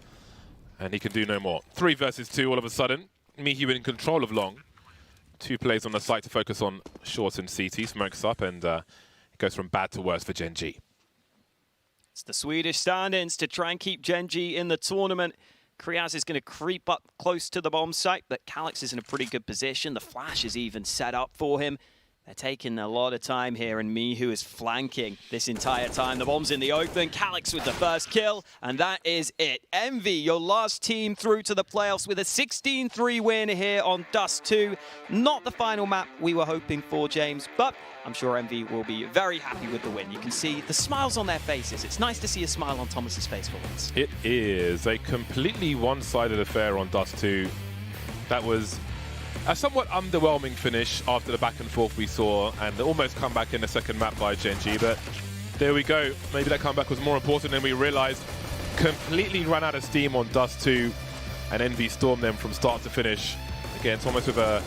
and he can do no more. 3 versus 2 all of a sudden. Mihu in control of long. 2 plays on the site to focus on short and CT. Smokes up, and it goes from bad to worse for Gen.G. It's the Swedish stand-ins to try and keep Gen.G in the tournament. Kriaz is going to creep up close to the bomb site, but Calyx is in a pretty good position. The flash is even set up for him. They're taking a lot of time here, and Mihu is flanking this entire time. The bomb's in the open. Calyx with the first kill, and that is it. Envy, your last team through to the playoffs with a 16-3 win here on Dust 2. Not the final map we were hoping for, James, but I'm sure Envy will be very happy with the win. You can see the smiles on their faces. It's nice to see a smile on Thomas's face for once. It is a completely one-sided affair on Dust 2. That was a somewhat underwhelming finish after the back and forth we saw, and almost comeback in the second map by Gen.G, but there we go. Maybe that comeback was more important than we realized. Completely ran out of steam on Dust 2, and Envy stormed them from start to finish. Again, Thomas with a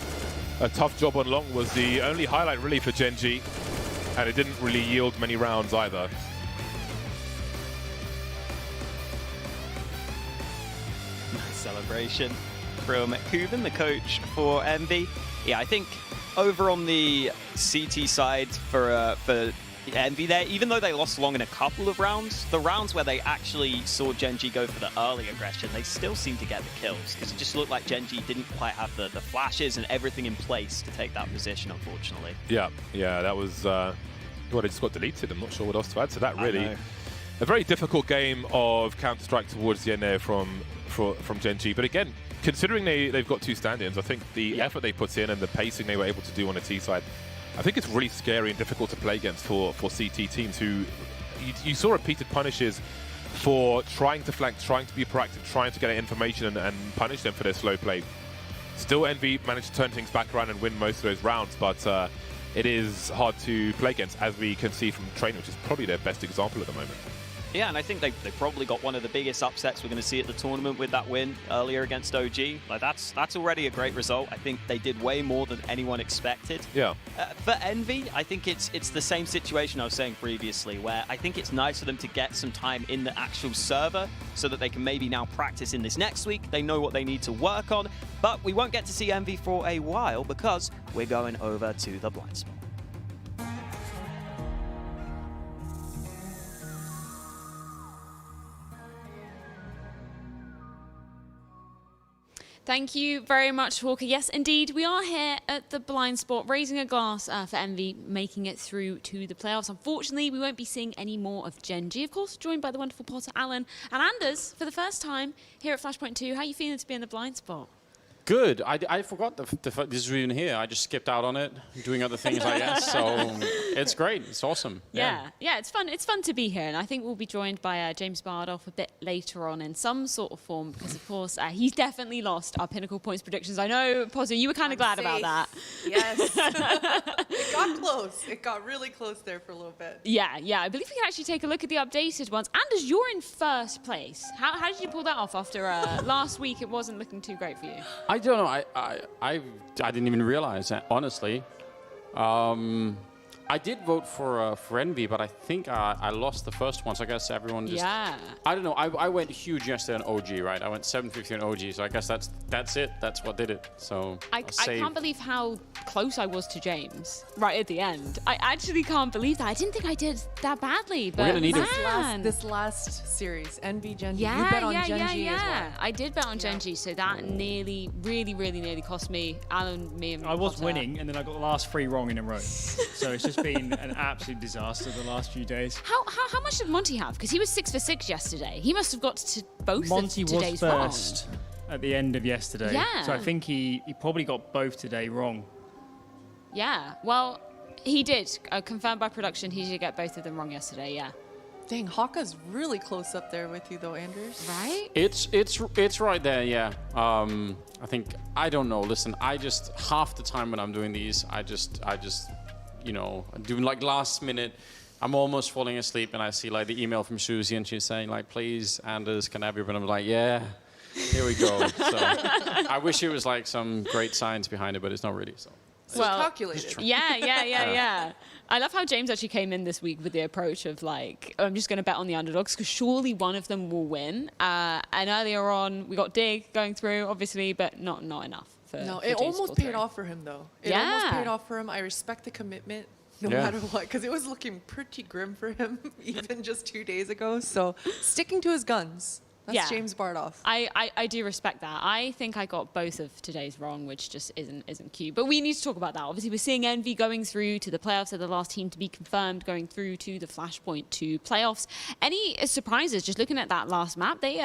tough job on long was the only highlight really for Gen.G, and it didn't really yield many rounds either. Nice celebration from Kuben, the coach for Envy. Yeah, I think over on the CT side for Envy there, even though they lost long in a couple of rounds, the rounds where they actually saw Gen.G go for the early aggression, they still seemed to get the kills, because it just looked like Gen.G didn't quite have the flashes and everything in place to take that position, unfortunately. Yeah, that was, well, it just got deleted. I'm not sure what else to add to that, really. A very difficult game of Counter-Strike towards the end there from Gen.G, but again, considering they've got 2 stand-ins, I think the effort they put in and the pacing they were able to do on the T side, I think it's really scary and difficult to play against for CT teams who you saw repeated punishes for trying to flank, trying to be proactive, trying to get information and punish them for their slow play. Still, Envy managed to turn things back around and win most of those rounds, but it is hard to play against, as we can see from Train, which is probably their best example at the moment. Yeah, and I think they probably got one of the biggest upsets we're going to see at the tournament with that win earlier against OG. Like that's already a great result. I think they did way more than anyone expected. Yeah. For Envy, I think it's the same situation I was saying previously, where I think it's nice for them to get some time in the actual server so that they can maybe now practice in this next week. They know what they need to work on, but we won't get to see Envy for a while because we're going over to the blind spot. Thank you very much, Hawker. Yes, indeed, we are here at the blind spot, raising a glass for Envy, making it through to the playoffs. Unfortunately, we won't be seeing any more of Gen.G, of course, joined by the wonderful Potter, Alan, and Anders for the first time here at Flashpoint 2. How are you feeling to be in the blind spot? Good. I forgot this was even here. I just skipped out on it, doing other things, I guess. So it's great. It's awesome. Yeah, it's fun. It's fun to be here. And I think we'll be joined by James Bardoff a bit later on in some sort of form because, of course, he's definitely lost our pinnacle points predictions. I know, Potter, you were kind of glad about that. Yes. It got close. It got really close there for a little bit. Yeah. I believe we can actually take a look at the updated ones. Anders, you're in first place. How did you pull that off after last week? It wasn't looking too great for you. I don't know. I didn't even realize that, honestly. I did vote for Envy, but I think I lost the first one, so I guess everyone just... Yeah. I don't know. I went huge yesterday on OG, right? I went 750 on OG, so I guess that's it. That's what did it. So I can't believe how close I was to James right at the end. I actually can't believe that. I didn't think I did that badly, but we're gonna need this last series, Envy, Gen.G. Yeah, you bet on Gen.G as well. I did bet on Gen.G, so that really nearly cost me, Alan, me, and I was Potter. winning, and then I got the last 3 wrong in a row. So it's just been an absolute disaster the last few days. How much did Monty have? Because he was 6 for 6 yesterday. He must have got to both Monty of today's was first at the end of yesterday. Yeah. So I think he probably got both today wrong. Yeah, well, he did. Confirmed by production, he did get both of them wrong yesterday, yeah. Dang, Hawka's really close up there with you though, Anders. Right? It's right there, yeah. I think, I don't know, listen, half the time when I'm doing these, I just you know, doing like last minute, I'm almost falling asleep and I see like the email from Susie and she's saying like, please, Anders, can I have your... And I'm like, yeah, here we go. So I wish it was like some great science behind it, but it's not really, so. Well, calculated. Yeah. I love how James actually came in this week with the approach of like, I'm just going to bet on the underdogs because surely one of them will win. And earlier on, we got Dig going through, obviously, but not enough. No, it almost paid off for him, though. It almost paid off for him. I respect the commitment, no matter what, because it was looking pretty grim for him even just 2 days ago. So sticking to his guns. That's James Bardoff. I do respect that. I think I got both of today's wrong, which just isn't cute. But we need to talk about that. Obviously, we're seeing Envy going through to the playoffs. They're the last team to be confirmed going through to the Flashpoint 2 playoffs. Any surprises? Just looking at that last map, they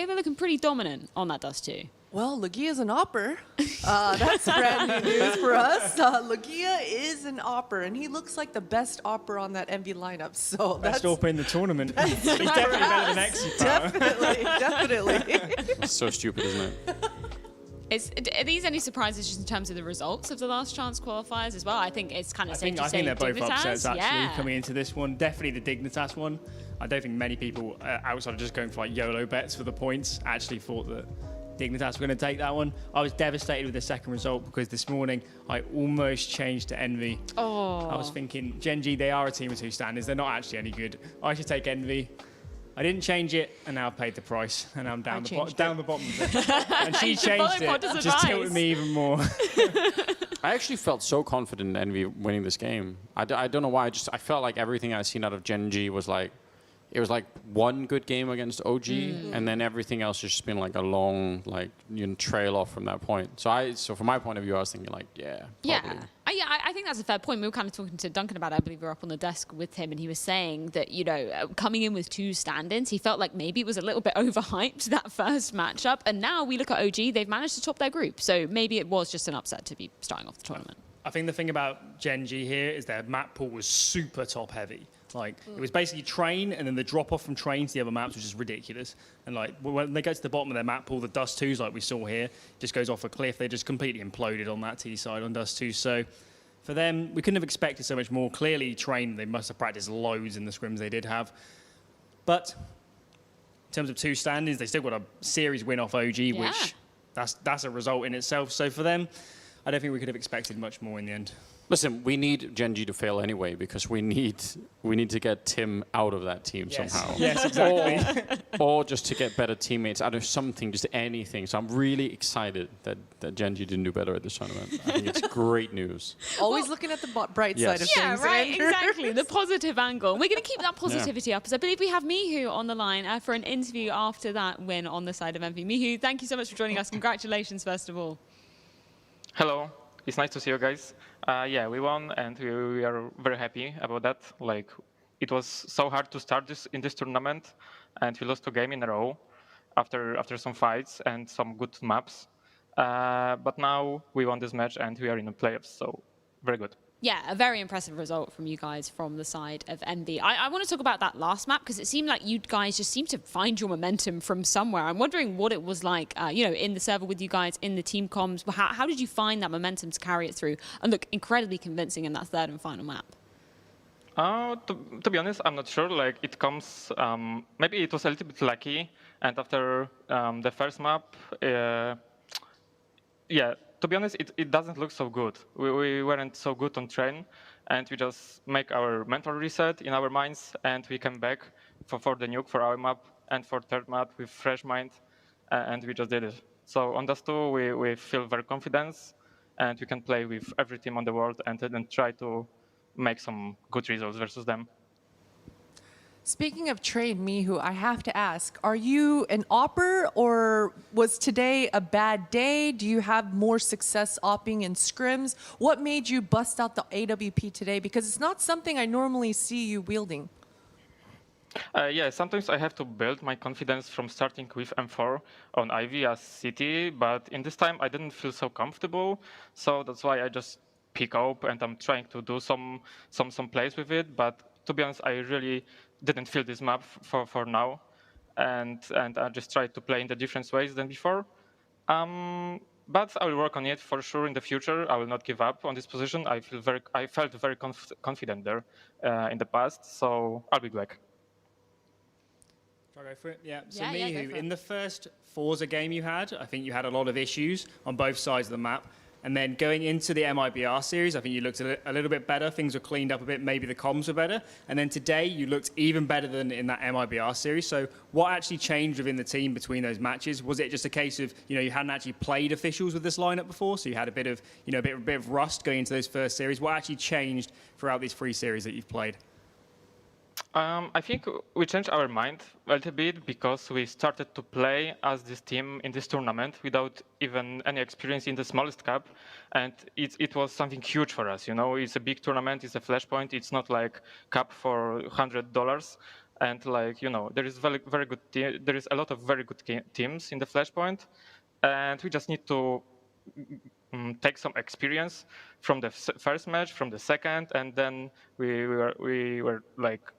were looking pretty dominant on that Dust 2. Well, Lugia's an opper. That's brand new news for us. Lugia is an opper, and he looks like the best opper on that Envy lineup. So best opper in the tournament. He's definitely better than Exi. Definitely. That's so stupid, isn't it? Are these any surprises just in terms of the results of the last chance qualifiers as well? I think it's kind of safe to say I think they're both Dignitas, upsets, actually, coming into this one. Definitely the Dignitas one. I don't think many people, outside of just going for like YOLO bets for the points, actually thought that Dignitas were going to take that one. I was devastated with the second result because this morning I almost changed to Envy. Oh. I was thinking, Gen.G, they are a team of 2 standards. They're not actually any good. I should take Envy. I didn't change it, and now I've paid the price, and I'm down the bottom of it. And she changed it, just tilted me even more. I actually felt so confident in Envy winning this game. I don't know why. I felt like everything I've seen out of Gen.G was like, it was like one good game against OG, and then everything else has just been like a long, like, trail off from that point. So from my point of view, I was thinking like, probably. I think that's a fair point. We were kind of talking to Duncan about it. I believe we were up on the desk with him, and he was saying that, coming in with 2 stand-ins, he felt like maybe it was a little bit overhyped, that first matchup. And now we look at OG, they've managed to top their group. So maybe it was just an upset to be starting off the tournament. I think the thing about Gen.G here is their map pool was super top-heavy. Like, it was basically train, and then the drop-off from train to the other maps was just ridiculous. And, like, when they get to the bottom of their map pool, the Dust 2s, like we saw here, just goes off a cliff. They just completely imploded on that T side on Dust 2. So, for them, we couldn't have expected so much more. Clearly, train, they must have practiced loads in the scrims they did have. But, in terms of 2 standings, they still got a series win off OG, which that's a result in itself. So, for them, I don't think we could have expected much more in the end. Listen, we need Gen.G to fail anyway because we need to get Tim out of that team somehow. Yes, exactly. or just to get better teammates. I don't know, something, just anything. So I'm really excited that Gen.G didn't do better at this tournament. I think it's great news. Always looking at the bright side of things. Yeah, right, Andrew. exactly. The positive angle. We're going to keep that positivity up, as I believe we have Mihu on the line for an interview after that win on the side of Envy. Mihu, thank you so much for joining us. Congratulations, first of all. Hello. It's nice to see you guys. Yeah, we won, and we are very happy about that. Like, it was so hard to start in this tournament, and we lost 2 games in a row after some fights and some good maps. But now we won this match, and we are in the playoffs, so very good. Yeah, a very impressive result from you guys from the side of Envy. I want to talk about that last map because it seemed like you guys just seemed to find your momentum from somewhere. I'm wondering what it was like, in the server with you guys, in the team comms. How did you find that momentum to carry it through and look incredibly convincing in that third and final map? To be honest, I'm not sure. Like, it comes, maybe it was a little bit lucky. And after the first map, yeah, to be honest, it doesn't look so good. We weren't so good on train, and we just make our mental reset in our minds, and we came back for the nuke for our map and for third map with fresh mind, and we just did it. So on those 2, we feel very confident, and we can play with every team on the world and then try to make some good results versus them. Speaking of train, Mihu, I have to ask, are you an opper or was today a bad day? Do you have more success opping in scrims? What made you bust out the AWP today? Because it's not something I normally see you wielding. Yeah, sometimes I have to build my confidence from starting with M4 on Ivy as CT, but in this time I didn't feel so comfortable, so that's why I just pick up and I'm trying to do some plays with it, but to be honest, I really didn't feel this map for now, and I just tried to play in the different ways than before. But I will work on it for sure in the future. I will not give up on this position. I felt very confident there in the past, so I'll be back. Shall I go for it? Yeah. So Mihu, in the first Forza game you had, I think you had a lot of issues on both sides of the map. And then going into the MIBR series, I think you looked a little bit better. Things were cleaned up a bit. Maybe the comms were better. And then today, you looked even better than in that MIBR series. So what actually changed within the team between those matches? Was it just a case of, you hadn't actually played officials with this lineup before, so you had a bit of, a bit of rust going into those first series? What actually changed throughout these 3 series that you've played? I think we changed our mind a little bit because we started to play as this team in this tournament without even any experience in the smallest cup, and it was something huge for us. It's a big tournament, it's a flashpoint, it's not like cup for $100, and there is very good there is a lot of very good teams in the flashpoint, and we just need to take some experience from the first match, from the second, and then we were like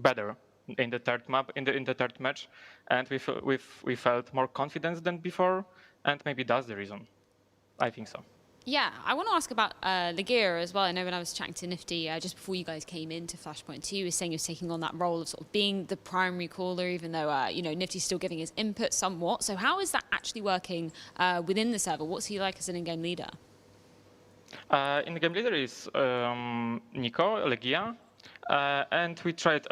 better in the third map, in the third match, and we felt more confidence than before, and maybe that's the reason. I think so. Yeah, I want to ask about Lagira as well. I know when I was chatting to Nifty just before you guys came into Flashpoint 2, he was saying he was taking on that role of sort of being the primary caller, even though Nifty's still giving his input somewhat. So how is that actually working within the server? What's he like as an in-game leader? In the game leader is Nico Legia. And we tried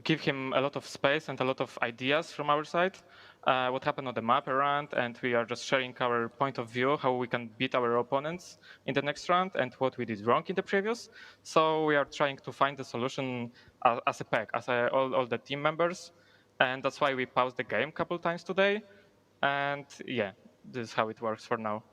give him a lot of space and a lot of ideas from our side, what happened on the map around, and we are just sharing our point of view, how we can beat our opponents in the next round and what we did wrong in the previous. So we are trying to find the solution as a pack, as all the team members, and that's why we paused the game a couple times today. And yeah, this is how it works for now.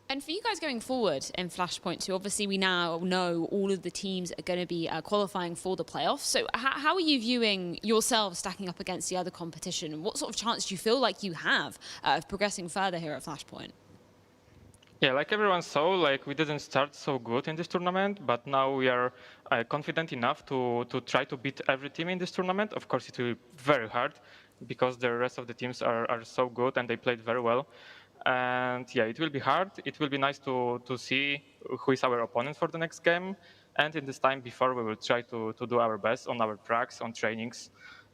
And for you guys going forward in Flashpoint 2, obviously we now know all of the teams are going to be qualifying for the playoffs. So how are you viewing yourselves stacking up against the other competition? What sort of chance do you feel like you have of progressing further here at Flashpoint? Yeah, like everyone saw, we didn't start so good in this tournament, but now we are confident enough to try to beat every team in this tournament. Of course, it will be very hard because the rest of the teams are so good and they played very well. And yeah, it will be hard. It will be nice to see who is our opponent for the next game. And in this time before, we will try to do our best on our pracs, on trainings.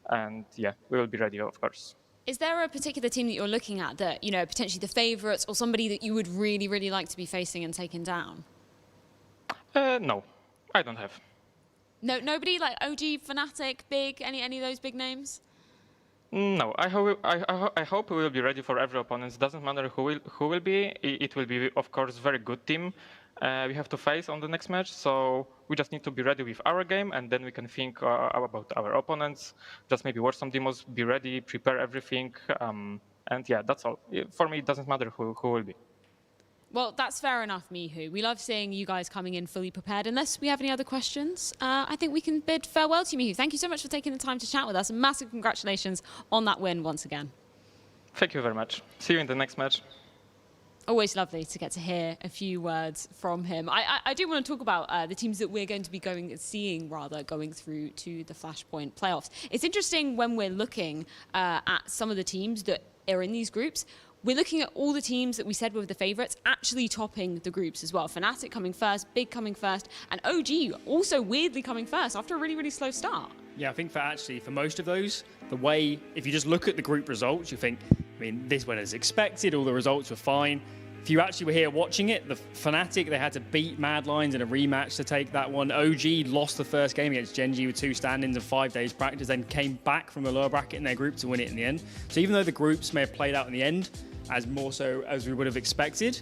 And yeah, we will be ready, of course. Is there a particular team that you're looking at that, potentially the favorites or somebody that you would really, really like to be facing and taking down? No, I don't have. No, nobody like OG, Fnatic, Big, any of those big names? No, I hope we will be ready for every opponent. It doesn't matter who will be. It will be, of course, very good team we have to face on the next match. So we just need to be ready with our game, and then we can think about our opponents. Just maybe watch some demos, be ready, prepare everything, and yeah, that's all. For me, it doesn't matter who will be. Well, that's fair enough, Mihu. We love seeing you guys coming in fully prepared. Unless we have any other questions, I think we can bid farewell to you, Mihu. Thank you so much for taking the time to chat with us. And massive congratulations on that win once again. Thank you very much. See you in the next match. Always lovely to get to hear a few words from him. I do want to talk about the teams that we're going to be going through to the Flashpoint playoffs. It's interesting when we're looking at some of the teams that are in these groups. We're looking at all the teams that we said were the favourites actually topping the groups as well. Fnatic coming first, Big coming first, and OG also weirdly coming first after a really, really slow start. Yeah, I think for most of those, the way, if you just look at the group results, you think, I mean, this went as expected, all the results were fine. If you actually were here watching it, the Fnatic, they had to beat Mad Lions in a rematch to take that one. OG lost the first game against Gen.G with 2 stand-ins and 5 days practice, then came back from the lower bracket in their group to win it in the end. So even though the groups may have played out in the end, as more so as we would have expected,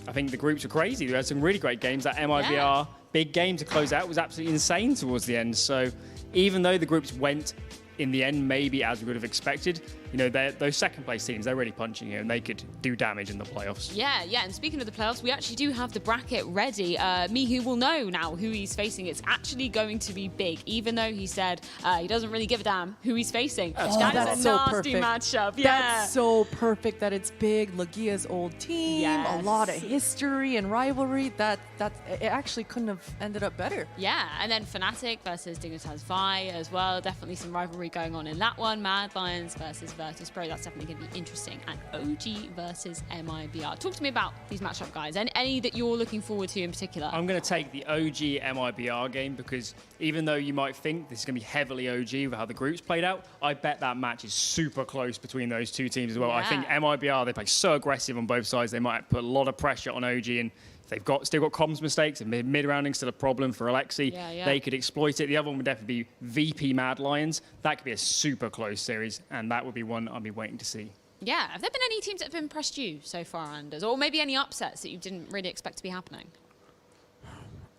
I think the groups were crazy. We had some really great games. That MIBR big game to close out was absolutely insane towards the end. So even though the groups went in the end maybe as we would have expected, you know, those second place teams, they're really punching here and they could do damage in the playoffs. Yeah, and speaking of the playoffs, we actually do have the bracket ready. Mihu will know now who he's facing. It's actually going to be Big, even though he said he doesn't really give a damn who he's facing. That is a nasty matchup. Yeah. That's so perfect that it's Big, Lagia's old team, a lot of history and rivalry. That it actually couldn't have ended up better. Yeah, and then Fnatic versus Dignitas Vi as well. Definitely some rivalry going on in that one. Mad Lions versus Virtus Pro. That's definitely going to be interesting. And OG versus MIBR. Talk to me about these matchup, guys. Any that you're looking forward to in particular? I'm going to take the OG MIBR game because even though you might think this is going to be heavily OG with how the groups played out, I bet that match is super close between those two teams as well. I think MIBR, they play so aggressive on both sides, they might put a lot of pressure on OG, and they've still got comms mistakes, and mid-rounding still a problem for Alexi. They could exploit it. The other one would definitely be VP Mad Lions. That could be a super close series, and that would be one I'll be waiting to see. Yeah, have there been any teams that have impressed you so far, Anders? Or maybe any upsets that you didn't really expect to be happening?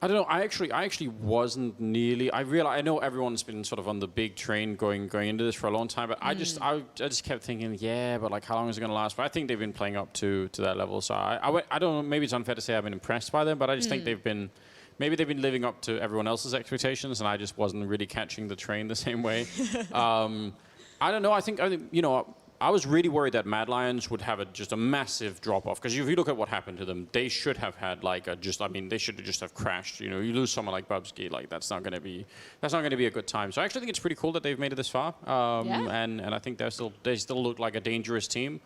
I don't know. I actually wasn't nearly. I know everyone's been sort of on the big train going into this for a long time, but I just kept thinking, yeah, but like how long is it going to last? But I think they've been playing up to that level. So I don't know. Maybe it's unfair to say I've been impressed by them, but I just think maybe they've been living up to everyone else's expectations, and I just wasn't really catching the train the same way. I don't know. I think you know. I was really worried that Mad Lions would have just a massive drop-off, because if you look at what happened to them, they should have had like they should have just crashed. You know, you lose someone like Bubsky, like that's not going to be a good time. So I actually think it's pretty cool that they've made it this far, and I think they still look like a dangerous team.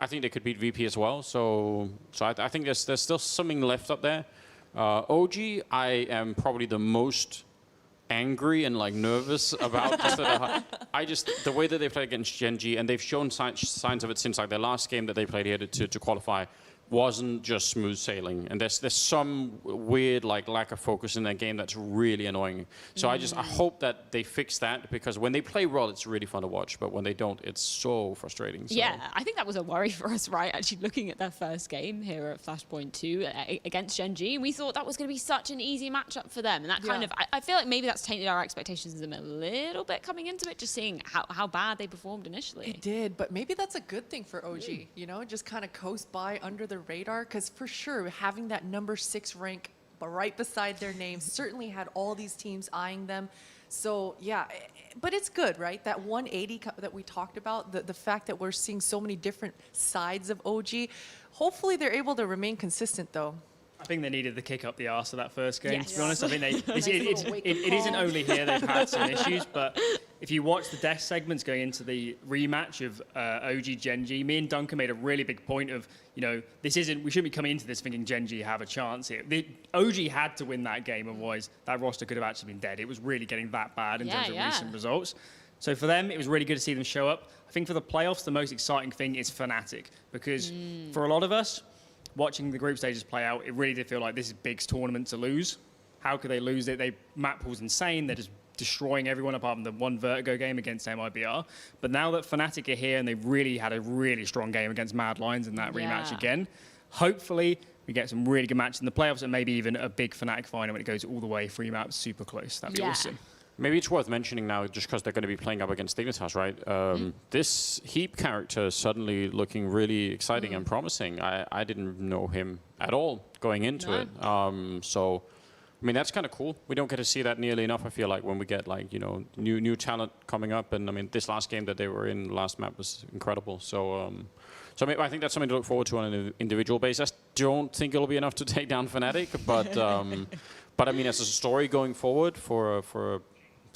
I think they could beat VP as well. So I think there's still something left up there. OG, I am probably the most angry and like nervous about the way that they play against Gen.G, and they've shown signs of it since like their last game that they played here to qualify wasn't just smooth sailing, and there's some weird like lack of focus in their game that's really annoying. So I hope that they fix that, because when they play well it's really fun to watch, but when they don't it's so frustrating. So. Yeah, I think that was a worry for us, right? Actually looking at their first game here at Flashpoint 2 against Gen.G, and we thought that was going to be such an easy matchup for them, and that kind of I feel like maybe that's tainted our expectations of them a little bit coming into it, just seeing how bad they performed initially. It did, but maybe that's a good thing for OG, you know, just kind of coast by under the radar, because for sure having that number 6 rank but right beside their name certainly had all these teams eyeing them. So yeah, but it's good, right? That 180 that we talked about, the fact that we're seeing so many different sides of OG, hopefully they're able to remain consistent though. I think they needed the kick up the arse of that first game, to be honest. I think it isn't only here they've had some issues, but if you watch the death segments going into the rematch of OG Gen.G, me and Duncan made a really big point of, you know, we shouldn't be coming into this thinking Gen.G have a chance here. OG had to win that game, otherwise that roster could have actually been dead. It was really getting that bad in terms of recent results. So for them, it was really good to see them show up. I think for the playoffs, the most exciting thing is Fnatic, because for a lot of us, watching the group stages play out, it really did feel like this is Big's tournament to lose. how could they lose it? Map pool's insane. They're just destroying everyone apart from the one Vertigo game against MIBR. But now that Fnatic are here and they've really had a really strong game against Mad Lions in that rematch again, hopefully we get some really good matches in the playoffs and maybe even a big Fnatic final when it goes all the way, 3 maps, super close. That'd be awesome. Maybe it's worth mentioning now, just because they're going to be playing up against Dignitas, right? This Heap character is suddenly looking really exciting and promising. I didn't know him at all going into it. So, I mean, that's kind of cool. We don't get to see that nearly enough, I feel like, when we get, like, you know, new talent coming up. And, I mean, this last game that they were in, the last map, was incredible. So, so I think that's something to look forward to on an individual basis. I don't think it'll be enough to take down Fnatic, but, but I mean, as a story going forward for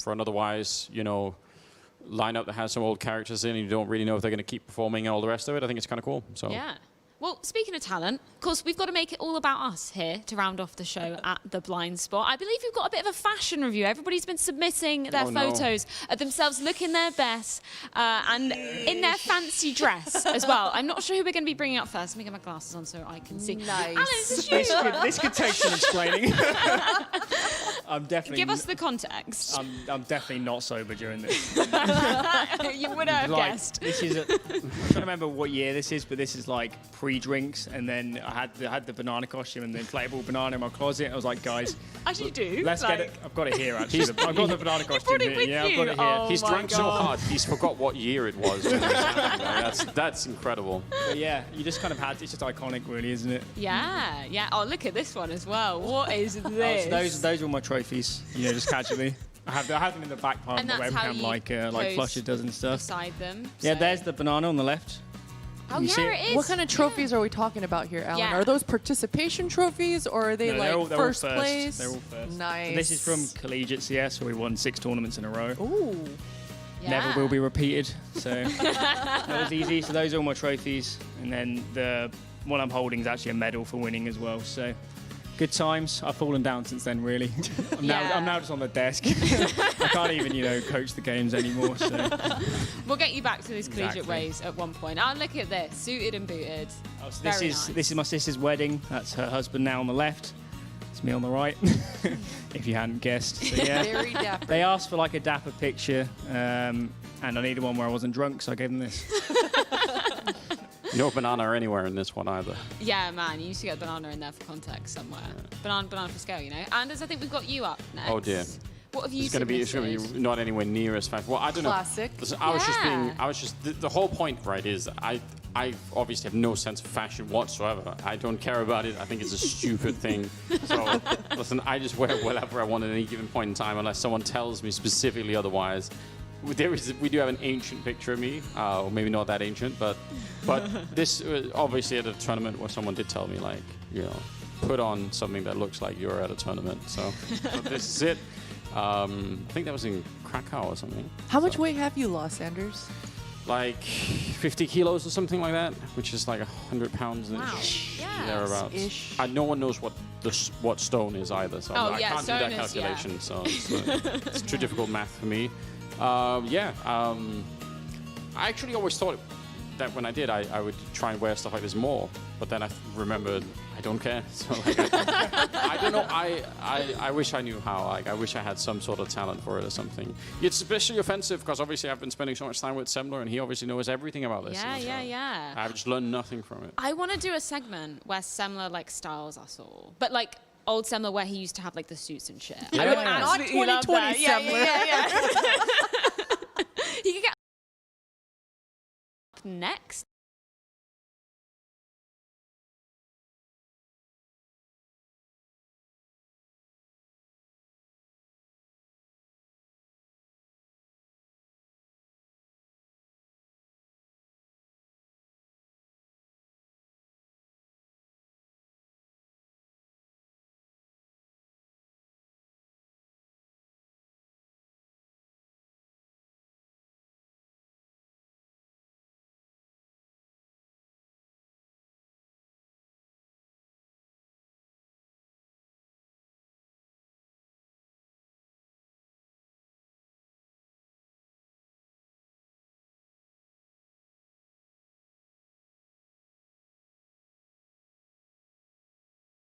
an otherwise, you know, lineup that has some old characters in and you don't really know if they're going to keep performing and all the rest of it, I think it's kind of cool. So. Yeah. Well, speaking of talent, of course, we've got to make it all about us here to round off the show at the Blind Spot. I believe we've got a bit of a fashion review. Everybody's been submitting their photos of themselves looking their best and in their fancy dress as well. I'm not sure who we're going to be bringing up first. Let me get my glasses on so I can see. Nice. Alan, this is you. This could take some explaining. I'm definitely. Give us the context. I'm definitely not sober during this. You would have guessed. This is. I'm trying to remember what year this is, but this is like pre-drinks, and then I had the banana costume and the inflatable banana in my closet. I was like, guys, as you do. Let's get it. I've got it here actually. I've got the banana costume. Brought it with yeah, you? I've got it here. Oh He's drunk so hard, he's forgot what year it was. When this happened. That's incredible. But yeah, you just kind of had. It's just iconic, really, isn't it? Yeah, yeah. Oh, look at this one as well. What is this? So those are all my trophies. You know, just casually. I have them in the back part of the webcam, like Flusher does and stuff. Beside them. Yeah, there's the banana on the left. Oh, yeah, it is. What kind of trophies are we talking about here, Alan? Yeah. Are those participation trophies, or are they they're like all first first. place? They're all first. Nice. So this is from Collegiate CS, where we won 6 tournaments in a row. Ooh. Yeah. Never will be repeated. So that was easy. So those are all my trophies. And then the one I'm holding is actually a medal for winning as well. So good times. I've fallen down since then, really. I'm now just on the desk. I can't even, you know, coach the games anymore. So we'll get you back to those collegiate ways at one point. Oh, look at this, suited and booted. Oh, so this is my sister's wedding. That's her husband now on the left. It's me on the right, if you hadn't guessed. So, yeah. Very dapper. They asked for like a dapper picture, and I needed one where I wasn't drunk, so I gave them this. No banana anywhere in this one either. Yeah, man, you used to get the banana in there for context somewhere. Yeah. Banana for scale, you know. Anders, I think we've got you up next. Oh dear. What have you It's going to be not anywhere near as fast. Well, I don't know. Classic. Listen, I was just the whole point, right, is I obviously have no sense of fashion whatsoever. I don't care about it. I think it's a stupid thing. So, listen, I just wear whatever I want at any given point in time, unless someone tells me specifically otherwise. We do have an ancient picture of me, or maybe not that ancient, but this obviously at a tournament where someone did tell me, like, you know, put on something that looks like you're at a tournament. So this is it. I think that was in Krakow or something. How much weight have you lost, Anders? Like 50 kilos or something like that, which is like 100 pounds. Wow. Yeah. Thereabouts. What knows what stone is either, so I can't do that calculation. So it's too difficult math for me. I actually always thought that when I did, I would try and wear stuff like this more, but then I remembered I don't care. So like, I don't know. I wish I knew how. Like, I wish I had some sort of talent for it or something. It's especially offensive because obviously I've been spending so much time with Semler, and he obviously knows everything about this. Yeah. I've just learned nothing from it. I want to do a segment where Semler like styles us all, but like old Semler where he used to have like the suits and shit. Yeah. I would Not absolutely love that. 2020 Semler. Yeah. He could get next.